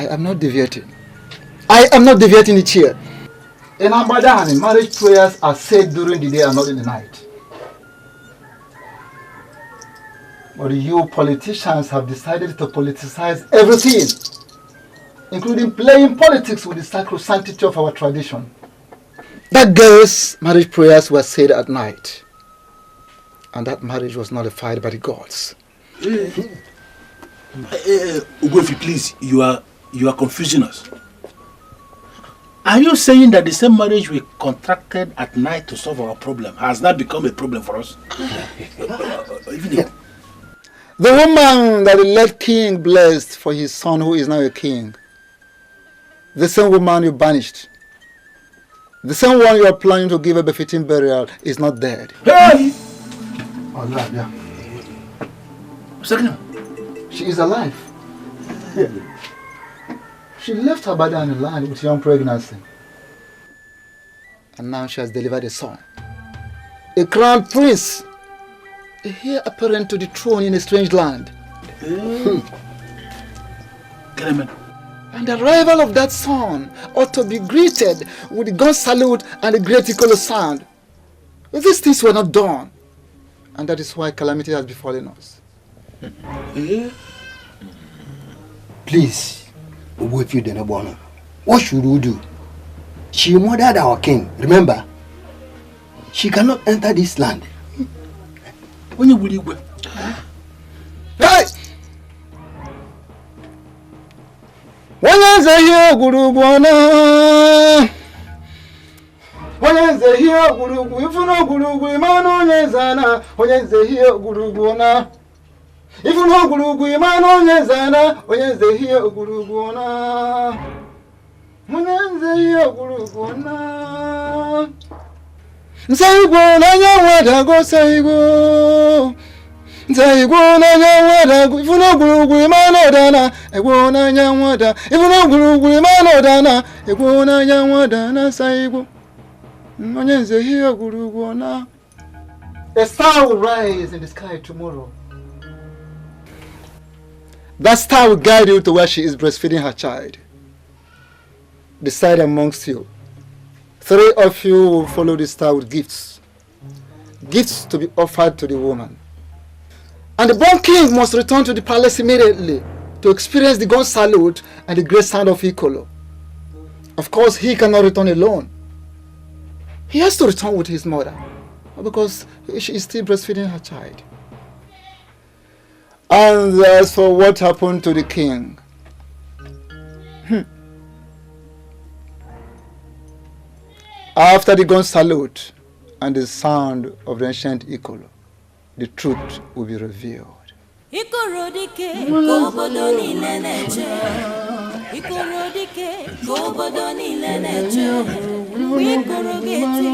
am not deviating. I am not deviating it here. In Abadani, marriage prayers are said during the day and not in the night. But you politicians have decided to politicize everything, including playing politics with the sacrosanctity of our tradition. That girl's marriage prayers were said at night, and that marriage was nullified by the gods. Nnabuife, please, you are confusing us. Are you saying that the same marriage we contracted at night to solve our problem has now become a problem for us? The woman that the late king blessed for his son who is now a king, the same woman you banished, the same one you are planning to give a befitting burial is not dead. Hey! Alive, yeah. Second. She is alive. Yeah. She left her body on the land with young pregnancy. And now she has delivered a son. A crown prince. A heir apparent to the throne in a strange land. And the arrival of that son ought to be greeted with the gun salute and the great Ikoro sound. But these things were not done. And that is why calamity has befallen us. Please, what should we do? She murdered our king, remember? She cannot enter this land. Hey! Wanyanze hiyo gurugwana. Wanyanze hiyo gurugu ifuno gurugu imano nyezana. Wanyanze hiyo gurugwana. Ifuno gurugu imano nyezana. Wanyanze hiyo gurugwana. Wanyanze hiyo gurugwana. Nsaigo na nyawada go saigo. Nsaigo na nyawada go ifuno gurugu imano dana. Ego na nyawada ifuno gurugu imano dana. Ego na nyawada na saigo. Wanyanze hiyo gurugwana. A star will rise in the sky tomorrow. That star will guide you to where she is breastfeeding her child. Decide amongst you. 3 of you will follow the star with gifts. Gifts to be offered to the woman. And the born king must return to the palace immediately to experience the gun salute and the great sound of Ikoro. Of course, he cannot return alone. He has to return with his mother because she is still breastfeeding her child. And as for what happened to the king, after the gun salute and the sound of the ancient Ikoro, the truth will be revealed. Ikoro dike gobodo nile neche. Ikoro dike gobodo nile neche. Ikoro geti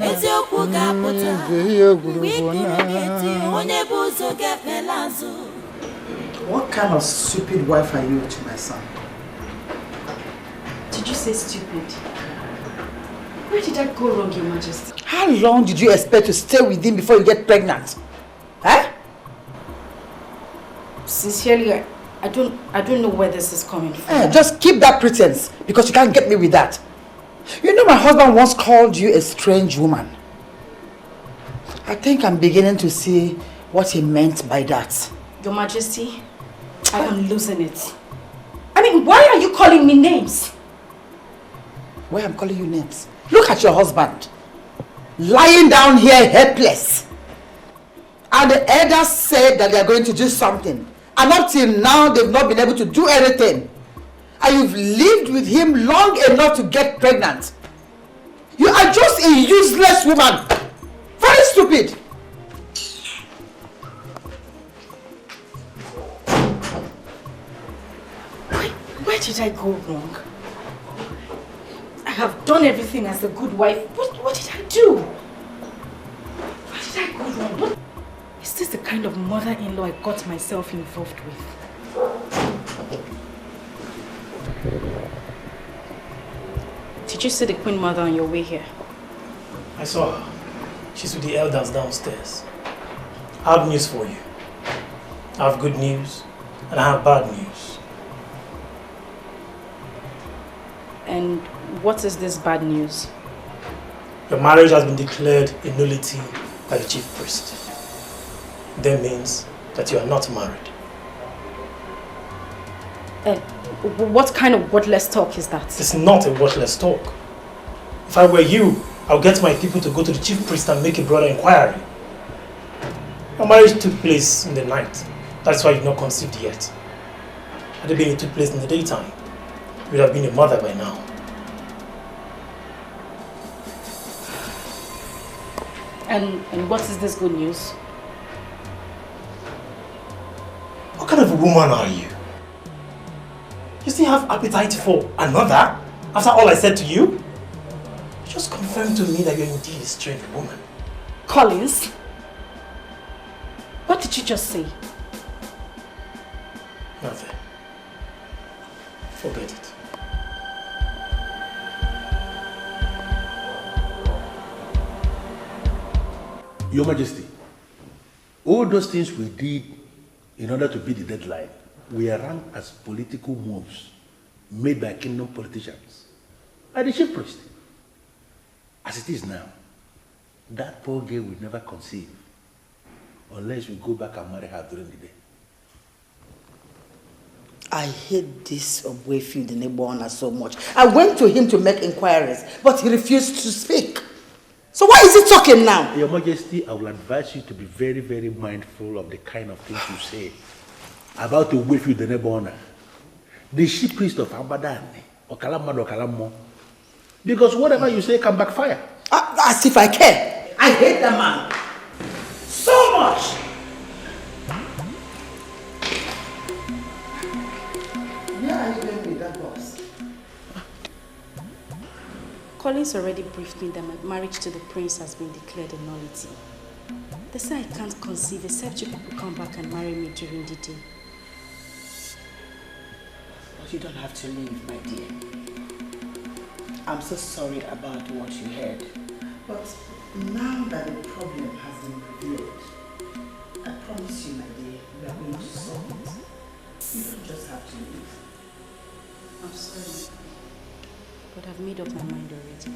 eziokwu ga-apụta. Ikoro geti onye bụ ụzọ ga-efela azụ. What kind of stupid wife are you to my son? Did you say stupid? Where did I go wrong, Your Majesty? How long did you expect to stay with him before you get pregnant? Eh? Sincerely, I don't know where this is coming from. Just keep that pretense because you can't get me with that. You know my husband once called you a strange woman. I think I'm beginning to see what he meant by that. Your Majesty, I am losing it. I mean, why are you calling me names? Why I'm calling you names? Look at your husband. Lying down here helpless. And the elders said that they are going to do something. And up till now, they've not been able to do anything. And you've lived with him long enough to get pregnant. You are just a useless woman. Very stupid. Where did I go wrong? I have done everything as a good wife. What did I do? Where did I go wrong? Is this the kind of mother-in-law I got myself involved with? Did you see the Queen Mother on your way here? I saw her. She's with the elders downstairs. I have news for you. I have good news and I have bad news. And what is this bad news? Your marriage has been declared a nullity by the chief priest. That means that you are not married. What kind of wordless talk is that? It's not a wordless talk. If I were you, I'll get my people to go to the chief priest and make a broader inquiry. Your marriage took place in the night. That's why you've not conceived yet. Had it been it took place in the daytime, you would have been a mother by now. And what is this good news? What kind of a woman are you? You still have appetite for another? After all I said to you? You just confirmed to me that you're indeed a strange woman. Collins? What did you just say? Nothing. Forget it. Your Majesty, all those things we did in order to beat the deadline were ranked as political moves made by kingdom politicians, by the chief priest. As it is now, that poor girl will never conceive unless we go back and marry her during the day. I hate this Nnabuife, the Nnabuife, so much. I went to him to make inquiries, but he refused to speak. So why is he talking now? Your Majesty, I will advise you to be very, very mindful of the kind of things you say about Nnabuife, the Nnabuife, the chief priest of Abadan, or Kalamad or Kalamo. Because whatever you say can backfire. As if I care. I hate that man so much. Where are you going with that boss? Collins already briefed me that my marriage to the prince has been declared a nullity. They say I can't conceive except you people come back and marry me during the day. But you don't have to leave, my dear. I'm so sorry about what you heard. But now that the problem has been revealed, I promise you, my dear, we are going to solve it. You don't just have to leave. I'm sorry, but I've made up my mind already.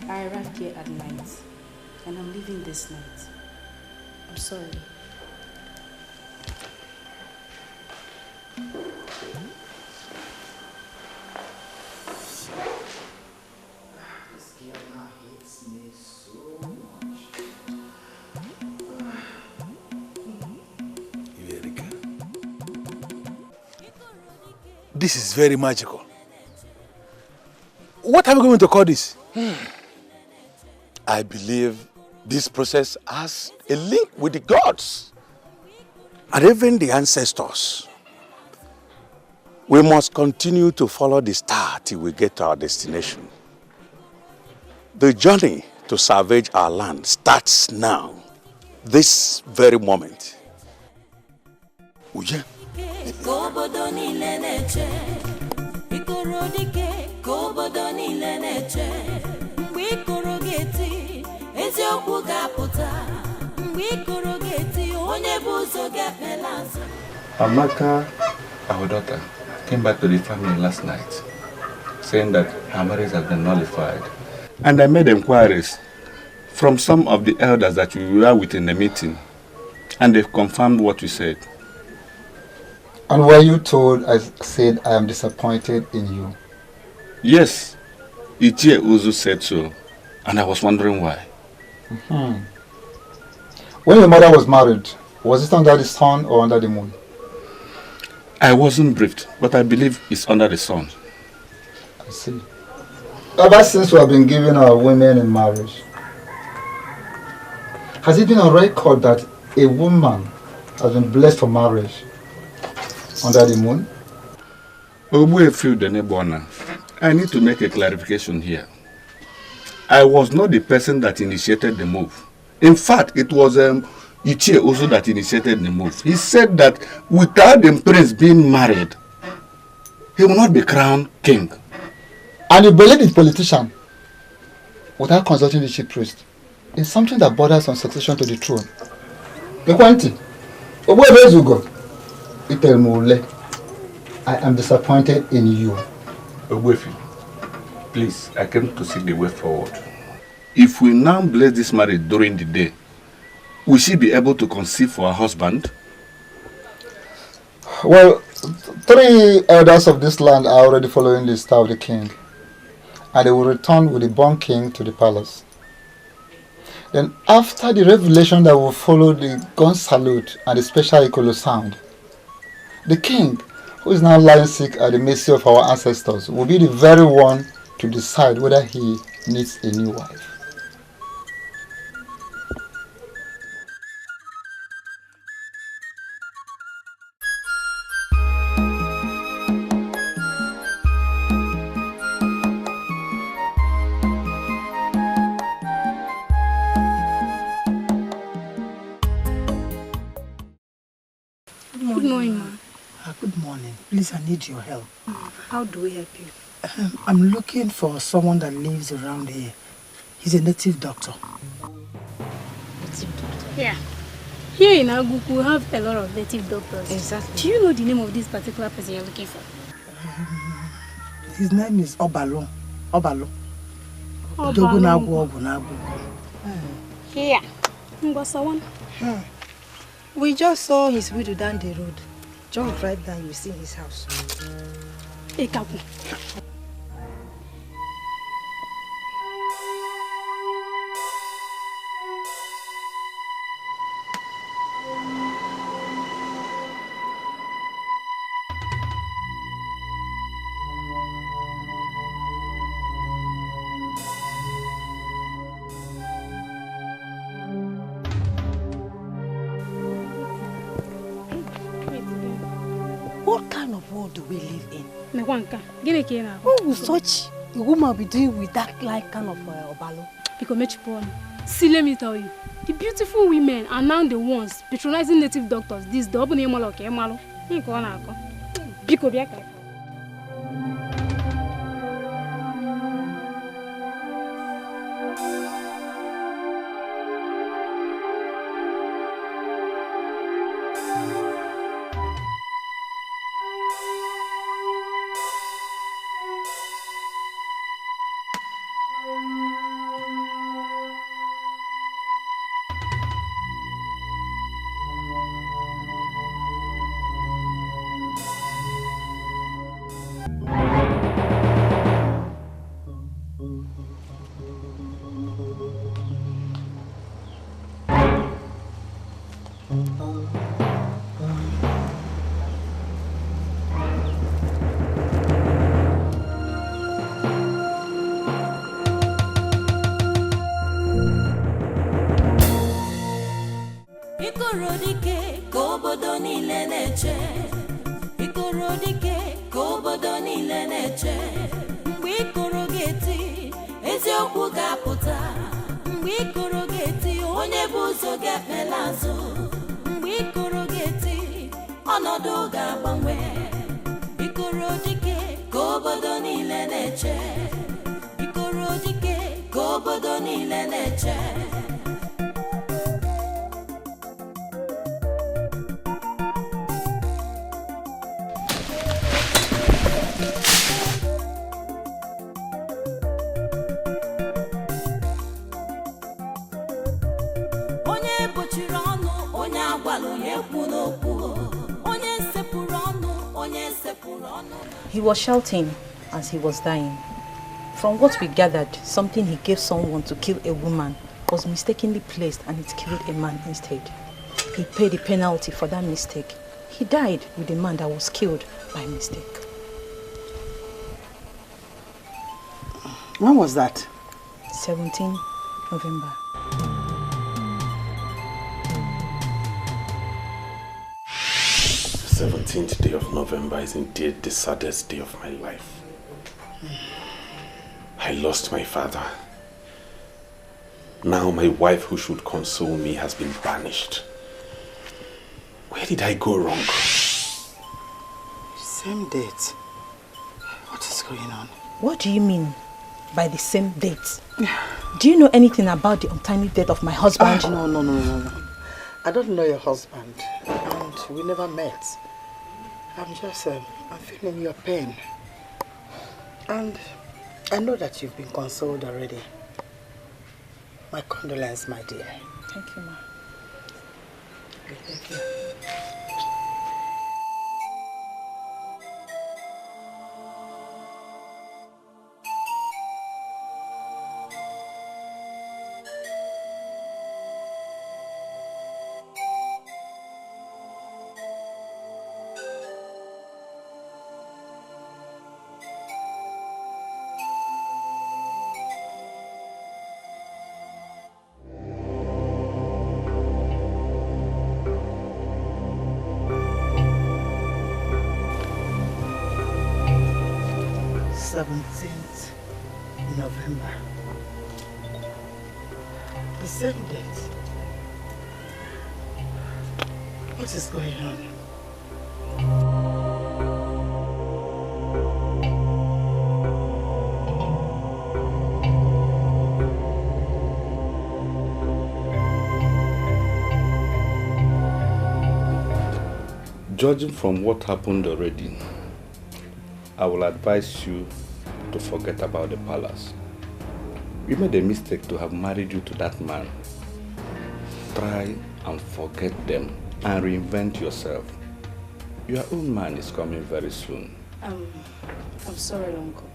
I arrived here at night, and I'm leaving this night. I'm sorry. This girl now hates me so much. This is very magical. What are we going to call this? I believe this process has a link with the gods and even the ancestors. We must continue to follow the star till we get to our destination. The journey to salvage our land starts now, this very moment. Uje. Kobodo niile na-eche, Ikoro dike, kobodo niile na-eche. Mgbe Ikoro ga-eti, eziokwu ga-apụta. Mgbe Ikoro ga-eti, onye bụ ụzọ ga-ekpela azụ. Amaka, our daughter, came back to the family last night, saying that her marriage has been nullified. And I made inquiries from some of the elders that we were with in the meeting, and they've confirmed what we said. And were you told I said I am disappointed in you? Yes, Ichie Uzu said so, and I was wondering why. When your mother was married, was it under the sun or under the moon? I wasn't briefed, but I believe it's under the sun. I see. Ever since we have been giving our women in marriage, has it been on record that a woman has been blessed for marriage under the moon? Nnabuife the Nnabuife, I need to make a clarification here. I was not the person that initiated the move. In fact, it was Ichie Uzu that initiated the move. He said that without the prince being married, he will not be crowned king. And you believe the politician without consulting the chief priest is something that borders on succession to the throne. I am disappointed in you. Nnabuife, please, I came to see the way forward. If we now bless this marriage during the day, will she be able to conceive for her husband? Well, 3 elders of this land are already following the star of the king, and they will return with the born king to the palace. Then after the revelation that will follow the gun salute and the special Ikoro sound, the king, who is now lying sick at the mercy of our ancestors, will be the very one to decide whether he needs a new wife. Good morning, ma. Good morning. Please, I need your help. How do we help you? I'm looking for someone that lives around here. He's a native doctor. Native doctor? Yeah. Here in Aguku, we have a lot of native doctors. Exactly. Do you know the name of this particular person you're looking for? His name is Obalo. Obalo. Here. Ngwasawan. We just saw his widow down the road. Just drive down, you see his house. Ekapu. What kind of world do we live in? What will such a woman be doing with that like kind of Obalo? See, let me tell you, the beautiful women are now the ones patronizing native doctors. This double name okay, malo. Biko biaka. Ikoro dike kobodo niile na-eche. Ikoro dike kobodo niile na-eche. Mgbe Ikoro ga-eti, eziokwu ga-apụta. Mgbe Ikoro ga-eti, onye bụ ụzọ ga-ekpela azụ. Mgbe Ikoro ga-eti, ọnọdụ ga-agbanwe. Ikoro dike kobodo niile na-eche. Ikoro dike kobodo niile na-eche. He was shouting as he was dying. From what we gathered, something he gave someone to kill a woman was mistakenly placed and it killed a man instead. He paid the penalty for that mistake. He died with the man that was killed by mistake. When was that? 17 November. The 17th day of November is indeed the saddest day of my life. I lost my father. Now my wife who should console me has been banished. Where did I go wrong? Same date. What is going on? What do you mean by the same date? Do you know anything about the untimely death of my husband? No. I don't know your husband, and we never met. I'm feeling your pain. And I know that you've been consoled already. My condolence, my dear. Thank you, ma. Okay, take care. November. The same date. What is going on? Judging from what happened already, I will advise you to forget about the palace. You made a mistake to have married you to that man. Try and forget them and reinvent yourself. Your own man is coming very soon. I'm sorry, Uncle,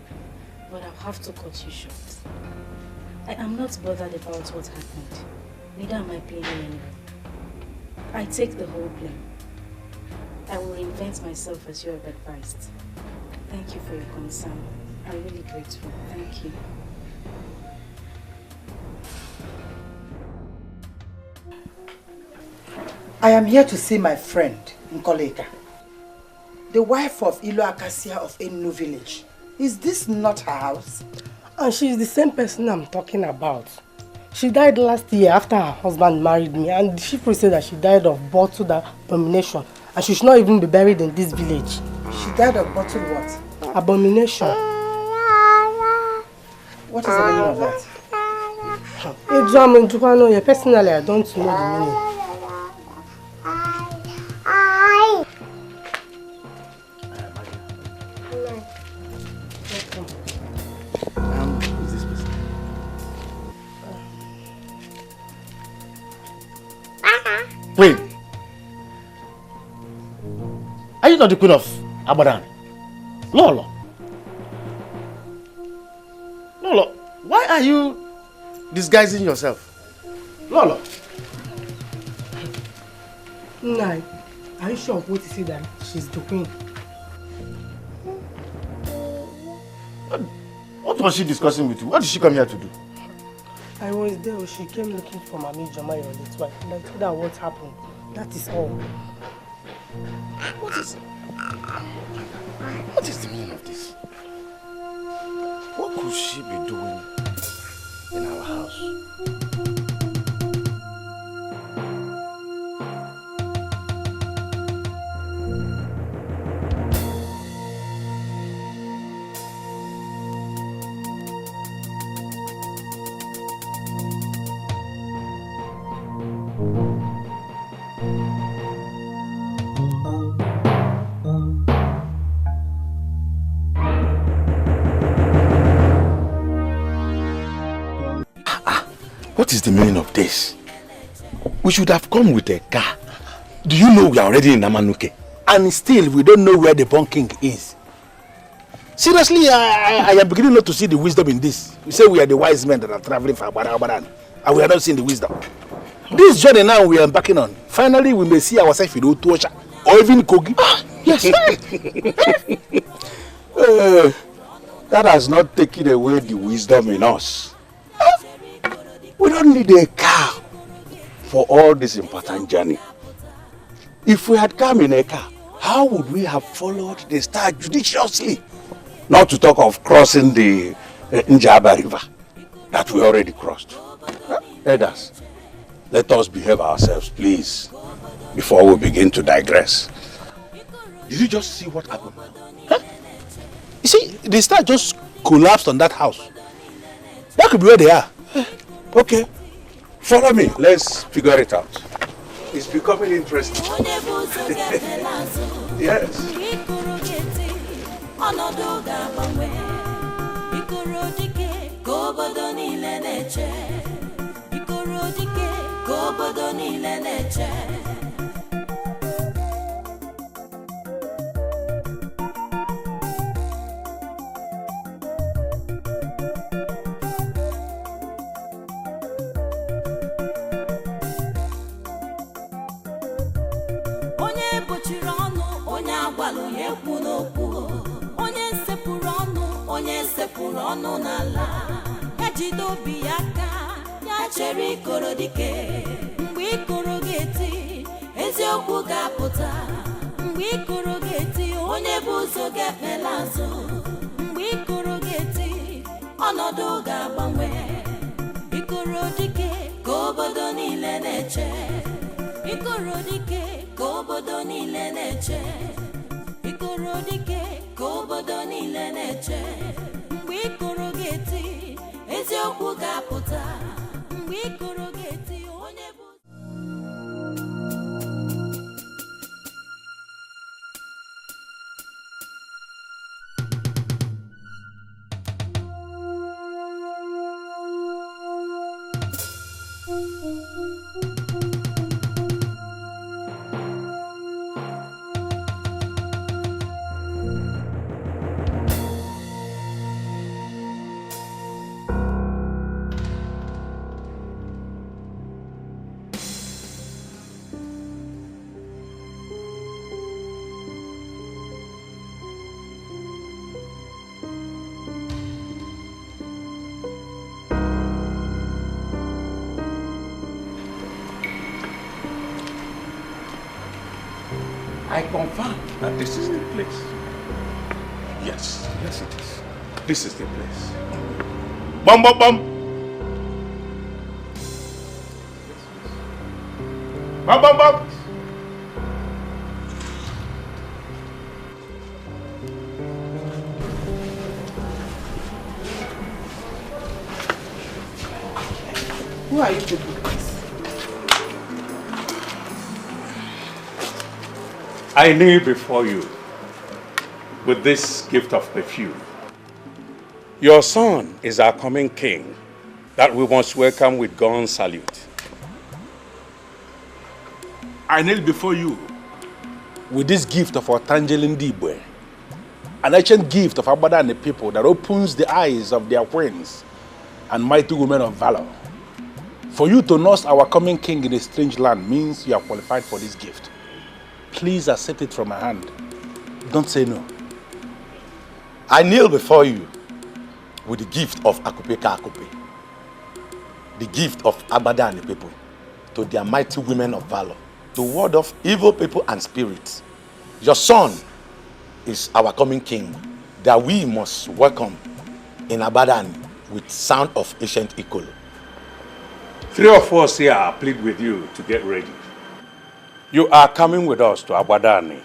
but I'll have to cut you short. I am not bothered about what happened. Neither am I blaming anyone. I take the whole blame. I will reinvent myself as you have advised. Thank you for your concern. I'm really grateful. Thank you. I am here to see my friend, Nkoleka, the wife of Ilo Acacia of Enu village. Is this not her house? And she is the same person I'm talking about. She died last year after her husband married me, and the chief priest said that she died of bottled abomination, and she should not even be buried in this village. She died of bottled what? Abomination. What is the meaning of that? Personally, I don't know the meaning. Who's this person? Wait. Are you not the queen of Abadan? Lolo. Lolo, why are you disguising yourself? Lolo. Nai, are you sure of what you say that she's the queen? What was she discussing with you? What did she come here to do? I was there. She came looking for Mami Jama, your late wife. And I told her what happened. That is all. What is the meaning of this? What could she be doing in our house? What is the meaning of this? We should have come with a car. Do you know we are already in Namanuke? And still we don't know where the Born King is. Seriously, I am beginning not to see the wisdom in this. We say we are the wise men that are traveling from Abadan, and we are not seeing the wisdom. This journey now we are embarking on. Finally, we may see ourselves in Otuocha or even Kogi. Yes. That has not taken away the wisdom in us. We don't need a car for all this important journey. If we had come in a car, how would we have followed the star judiciously? Not to talk of crossing the Njaba River that we already crossed. Elders, let us behave ourselves, please, before we begin to digress. Did you just see what happened? Huh? You see, the star just collapsed on that house. That could be where they are. Okay, follow me. Let's figure it out. It's becoming interesting. Yes. na-ekwu n'okwu onye sepụrụ ọnụ n'ala ya jide obi ya aka ya chere Ikoro dike mgbe Ikoro ga-eti eziokwu ga-apụta mgbe Ikoro ga-eti onye bụ ụzọ ga-ekpela azụ mgbe Ikoro ga-eti ọnọdụ ga-agbanwe Ikoro dike ka obodo niile na-eche Ikoro dike ka obodo niile na-eche Ikoro dike ka obodo niile na-eche mgbe Ikoro ga-eti eziokwu ga-apụta mgbe Ikoro ga-eti onye bụ I confirm that this is the place. Yes, yes it is. This is the place. Bum, bum, bum. Bum, bum, bum. Who are you people? I kneel before you with this gift of perfume. Your son is our coming king that we must welcome with gun salute. I kneel before you with this gift of our Tangerine Dibwe, an ancient gift of Abada and the people that opens the eyes of their queens and mighty women of valor. For you to nurse our coming king in a strange land means you are qualified for this gift. Please accept it from my hand. Don't say no. I kneel before you with the gift of Akupeka Akupe, the gift of Abada and the people, to their mighty women of valor, to ward off evil people and spirits. Your son is our coming king that we must welcome in Abadan with sound of ancient Ikoro. 3 of us here plead with you to get ready. You are coming with us to Abadani,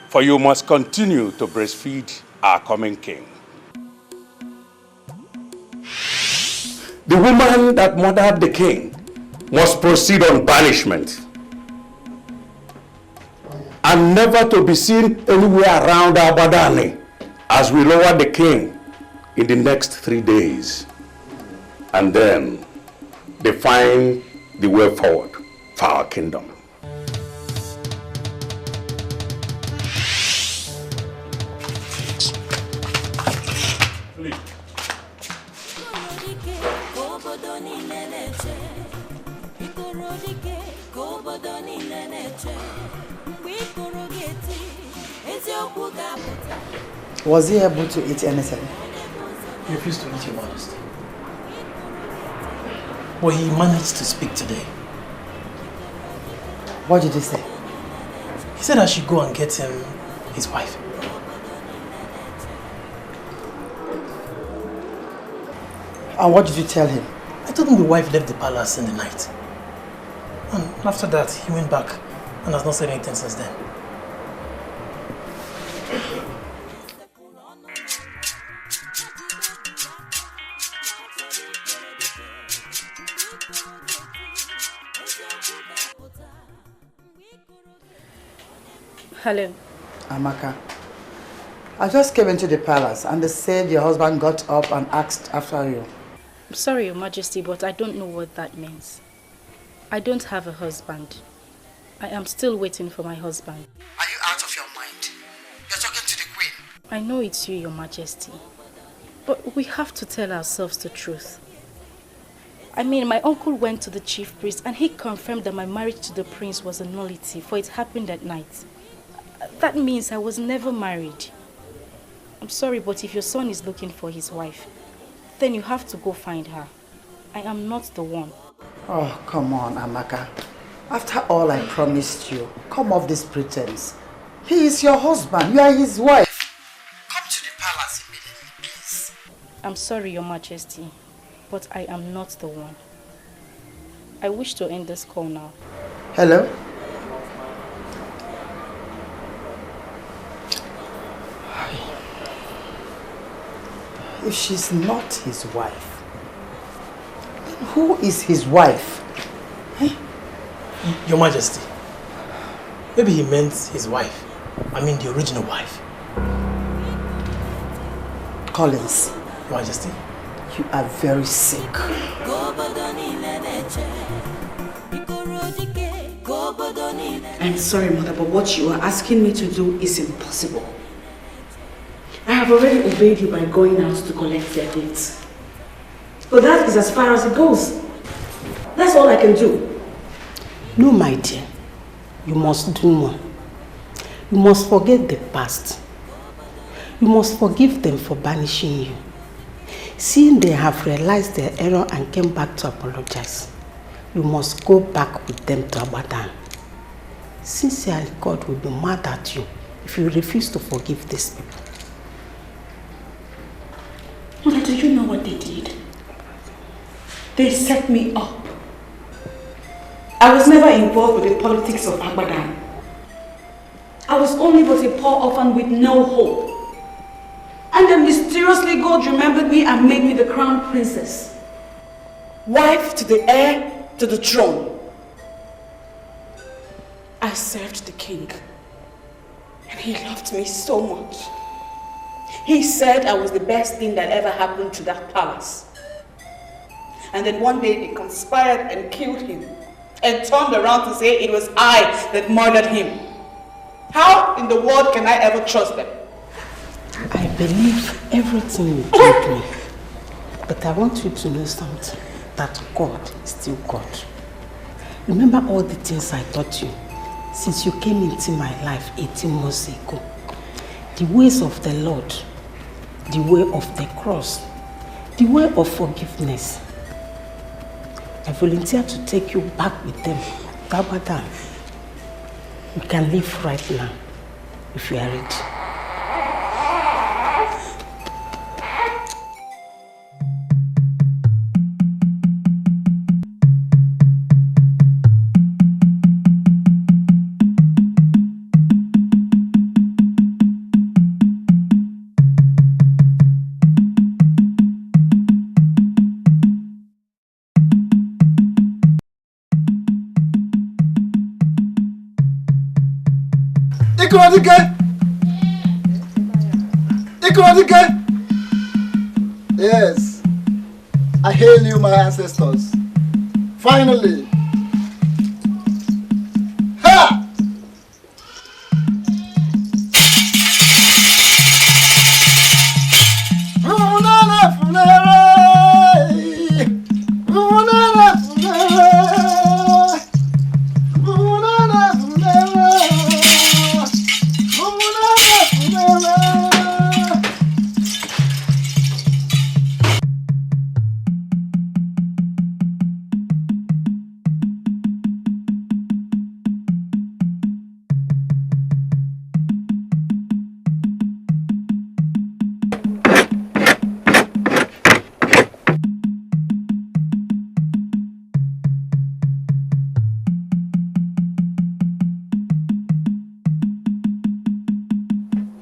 for you must continue to breastfeed our coming king. The woman that murdered the king must proceed on banishment and never to be seen anywhere around Abadani as we lower the king in the next 3 days and then define the way forward for our kingdom. Was he able to eat anything? He refused to eat, Your Majesty. Well, he managed to speak today. What did he say? He said I should go and get him his wife. And what did you tell him? I told him the wife left the palace in the night. And after that, he went back and has not said anything since then. Hello. Amaka, I just came into the palace and they said your husband got up and asked after you. I'm sorry, Your Majesty, but I don't know what that means. I don't have a husband. I am still waiting for my husband. Are you out of your mind? You're talking to the queen. I know it's you, Your Majesty. But we have to tell ourselves the truth. I mean, my uncle went to the chief priest and he confirmed that my marriage to the prince was a nullity, for it happened at night. That means I was never married. I'm sorry, but if your son is looking for his wife, then you have to go find her. I am not the one. Oh, come on, Amaka. After all I promised you, come off this pretense. He is your husband. You are his wife. Come to the palace immediately, please. I'm sorry, Your Majesty, but I am not the one. I wish to end this call now. Hello? If she's not his wife, then who is his wife? Your Majesty, maybe he meant his wife. I mean the original wife. Collins. Your Majesty. You are very sick. I'm sorry, Mother, but what you are asking me to do is impossible. I have already obeyed you by going out to collect their gifts. But that is as far as it goes. That's all I can do. No, my dear. You must do more. You must forget the past. You must forgive them for banishing you. Seeing they have realized their error and came back to apologize, you must go back with them to Abadan. Sincerely, God will be mad at you if you refuse to forgive these people. Mother, do you know what they did? They set me up. I was never involved with the politics of Abadan. I was only but a poor orphan with no hope. And then mysteriously God remembered me and made me the crown princess. Wife to the heir to the throne. I served the king. And he loved me so much. He said I was the best thing that ever happened to that palace. And then one day they conspired and killed him. And turned around to say it was I that murdered him. How in the world can I ever trust them? I believe everything you told me. But I want you to know something. That God is still God. Remember all the things I taught you since you came into my life 18 months ago. The ways of the Lord, the way of the cross, the way of forgiveness. I volunteer to take you back with them to Abadan. You can leave right now if you are ready. Ikoro! Yes, I hail you, my ancestors. Finally. Ha!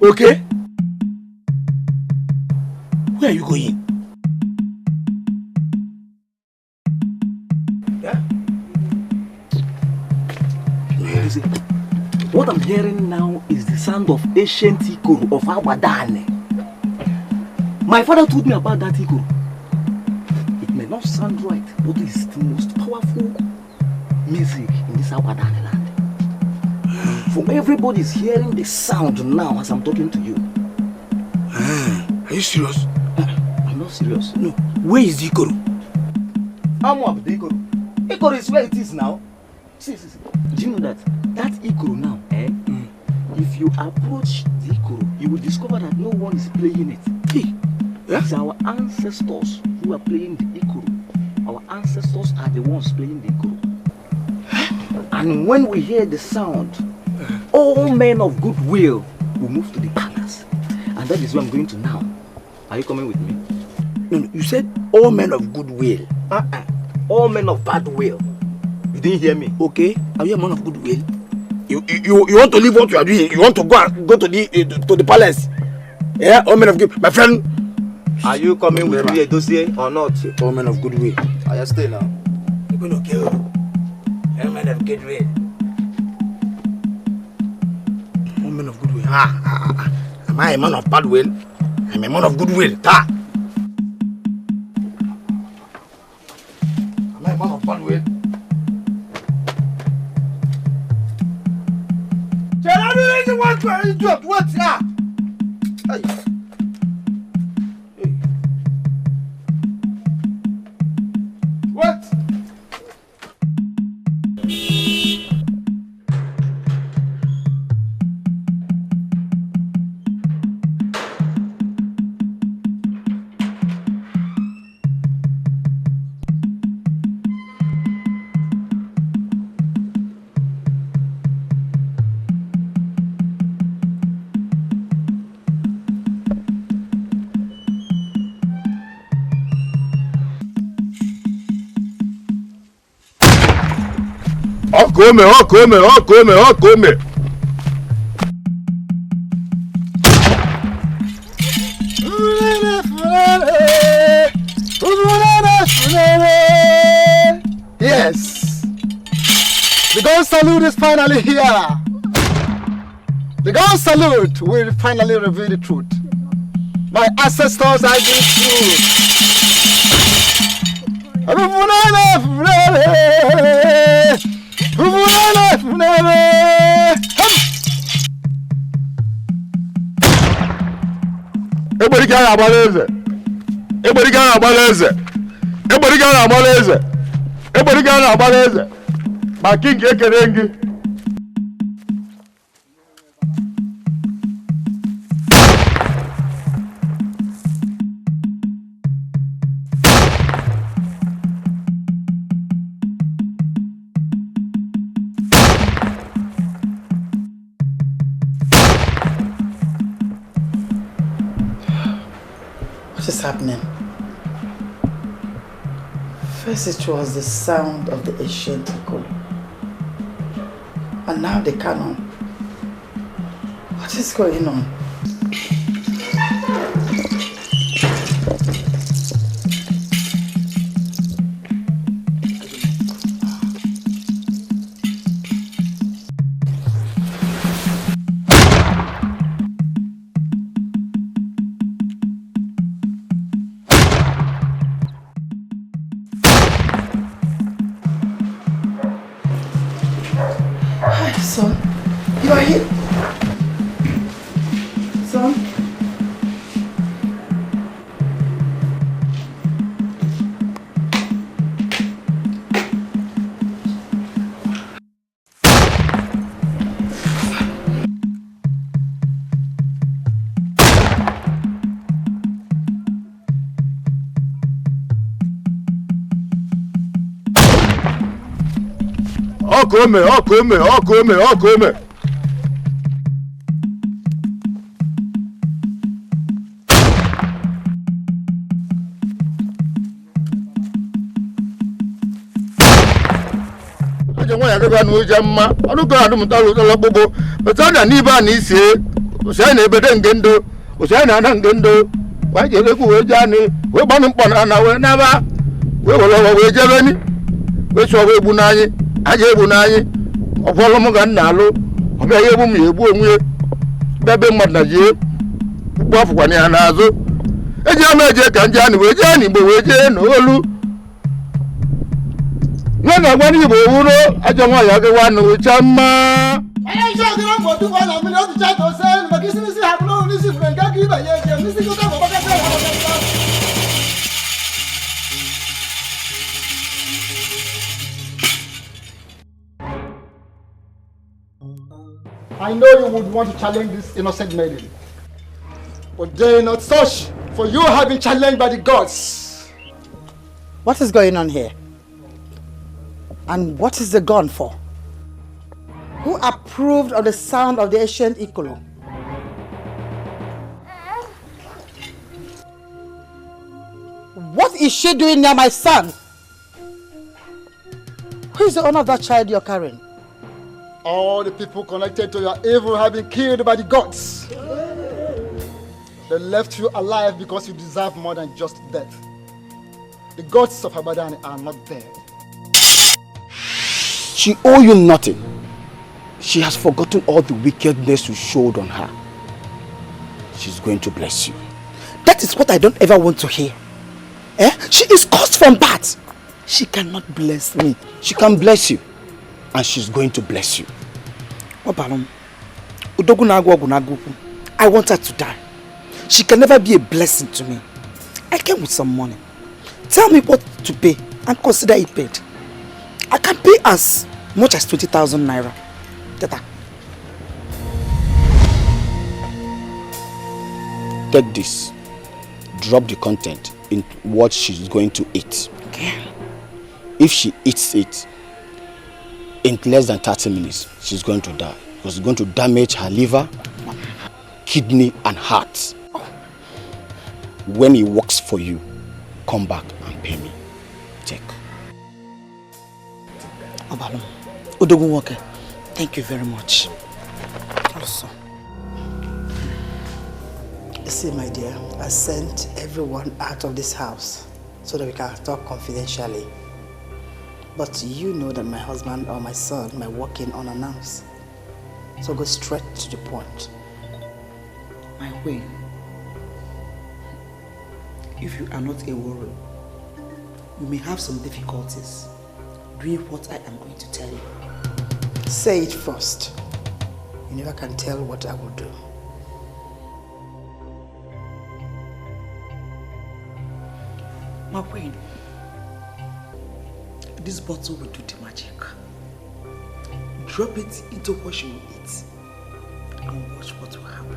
Okay? Where are you going? Yeah? Listen, what I'm hearing now is the sound of ancient Ikoro of Abadan. My father told me about that Ikoro. It may not sound right, but it's the most powerful music in this Abadan land. For everybody's hearing the sound now as I'm talking to you. Are you serious? I'm not serious. No. Where is Ikoro? I'm up the Ikoro. Ikoro is where it is now. See. Do you know that Ikoro now, If you approach the Ikoro, you will discover that no one is playing it. Hey, it's our ancestors who are playing the Ikoro. Our ancestors are the ones playing the Ikoro. And when we hear the sound, all men of goodwill will move to the palace. And that is where I'm going to now. Are you coming with me? No, you said all men of goodwill. All men of bad will. You didn't hear me? Okay, are you a man of goodwill? You want to leave what you are doing? You want to go to the palace? Yeah, all men of good. My friend. Are you coming with me a dossier or not? All men of goodwill. Are you stay now? You're going to kill. All men of goodwill. All men of goodwill. Am I a man of bad will? I'm a man of goodwill. Ta. Am I a man of bad will? What's that? Hey. What? Come. Yes. The gun salute is finally here. The gun salute will finally reveal the truth. My ancestors are the truth. Everybody got a balance. Everybody got a balance. Everybody got a balance. Everybody got a balance. My king Ekerengi. What is happening? First it was the sound of the ancient Ikoro, and now the cannon. What is going on? Son, you are here. Son. Come. I don't know Jamma. I don't go to Mutalo, but I don't even need to say, Bedan Gendo, Osana Gendo. Why do you look away, Johnny? We're born upon an hour, never. We will away, Jeremy. Which are we Bunani, Aje Bunani, of Holomogan Nalo, of Ayabumi, Baby Madaji, Buff Wanianazo. A Jamaja can Johnny, we're Johnny, but we're Jan, Olu. Nana wani bo wuro ajo won ya ge wanu chama Ẹ ṣe ọ̀gá mọ̀ tó wà láàmì lọ́dún jàtọ̀ sẹ́yìn bàkí sí ní sí àbúrò ní sí fúnẹ̀ ká kí ìbàyẹ̀ jẹ́ ní sí kó tẹ̀ bọ̀ bọ́kẹ́ fẹ́ àwọn ọ̀gá. I know you would want to challenge this innocent maiden. But they not such, for you have been challenged by the gods. What is going on here? And what is the gun for? Who approved of the sound of the ancient Ikoro? What is she doing near my son? Who is the owner of that child you're carrying? All the people connected to your evil have been killed by the gods. They left you alive because you deserve more than just death. The gods of Abadan are not dead. She owes you nothing. She has forgotten all the wickedness you showed on her. She's going to bless you. That is what I don't ever want to hear. She is caused from that. She cannot bless me. She can bless you. And she's going to bless you. I want her to die. She can never be a blessing to me. I came with some money. Tell me what to pay and consider it paid. I can pay as much as 20,000 naira. Tata. Take this. Drop the content in what she's going to eat. Okay. If she eats it, in less than 30 minutes, she's going to die. Because it's going to damage her liver, kidney, and heart. When it works for you, come back and pay me. Check. Obalum, Odogunwoke, thank you very much. Also, see, my dear, I sent everyone out of this house so that we can talk confidentially. But you know that my husband or my son might walk in unannounced. So go straight to the point. My queen, if you are not a warrior, you may have some difficulties doing what I am going to tell you. Say it first. You never can tell what I will do. My queen, this bottle will do the magic. Drop it into what she will eat and watch what will happen.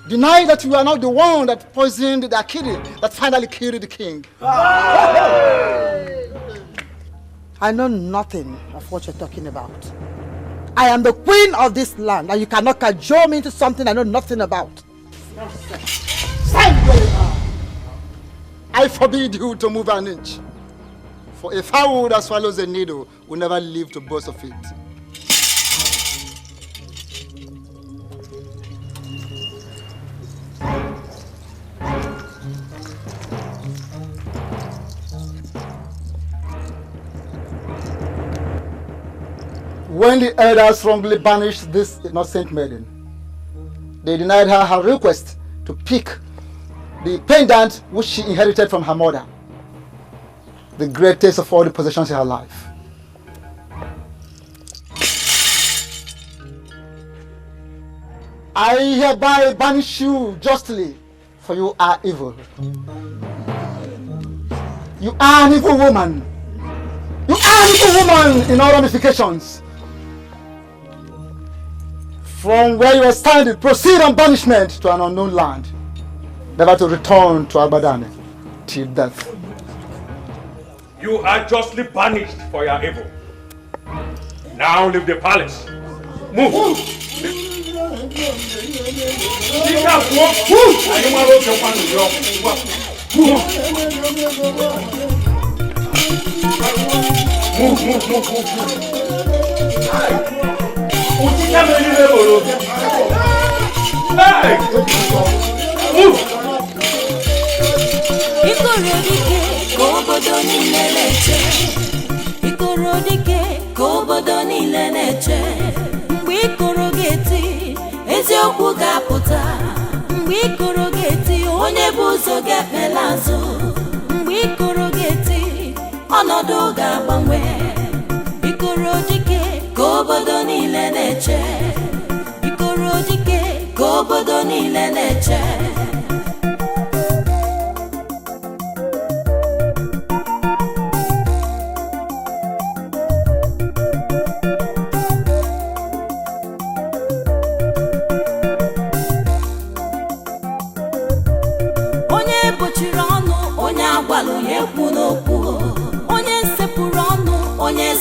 Deny that you are not the one that poisoned the Akiri that finally killed the king. I know nothing of what you're talking about. I am the queen of this land and you cannot cajole me into something I know nothing about. Stand where you are. I forbid you to move an inch. For a fowl that swallows a needle will never live to boast of it. When the elders wrongly banished this innocent maiden, they denied her her request to pick the pendant which she inherited from her mother, the greatest of all the possessions in her life. I hereby banish you justly, for you are evil. You are an evil woman. You are an evil woman in all ramifications. From where you are standing, proceed on banishment to an unknown land, never to return to Abadan till death. You are justly banished for your evil. Now leave the palace. Move! Move! Ikoro dike ka obodo niile na-eche mgbe Ikoro ga-eti eziokwu ga-apụta mgbe Ikoro ga-eti onye bụ ụzọ ga-ekpela azụ mgbe Ikoro ga-eti ọnọdụ ga-agbanwe Ikoro dike ka obodo niile na-eche Ikoro dike ka obodo niile na-eche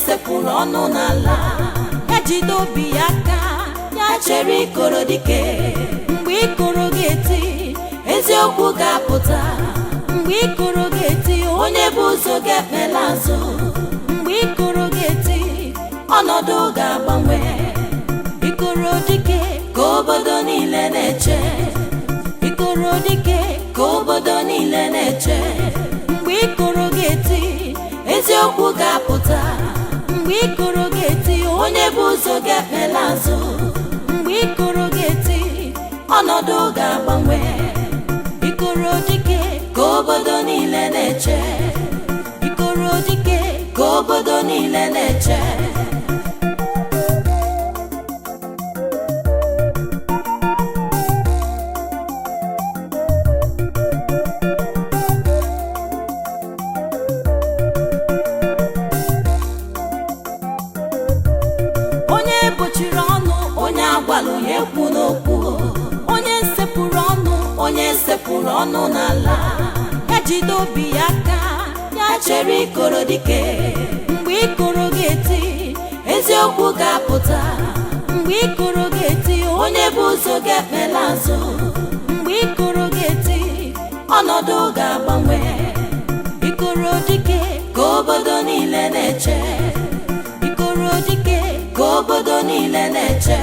sepụrụ ọnụ n'ala ejide obi ya aka ya chere Ikoro dike mgbe Ikoro ga-eti eziokwu ga-apụta mgbe Ikoro ga-eti onye bụ ụzọ ga-ekpela azụ mgbe Ikoro ga-eti ọnọdụ ga-agbanwe Ikoro dike ka obodo niile na-eche Ikoro dike ka obodo niile na-eche mgbe Ikoro ga-eti eziokwu ga-apụta mgbe Ikoro ga-eti onye bụ ụzọ ga-ekpela azụ mgbe Ikoro ga-eti ọnọdụ ga-agbanwe Ikoro dike ka obodo niile na-eche Ikoro dike ka obodo niile na-eche sepụrụ ọnụ n'ala ejide obi ya aka ya chere Ikoro dike mgbe Ikoro ga-eti eziokwu ga-apụta mgbe Ikoro ga-eti onye bụ ụzọ ga-ekpela azụ mgbe Ikoro ga-eti ọnọdụ ga-agbanwe Ikoro dike ka obodo niile na-eche Ikoro dike ka obodo niile na-eche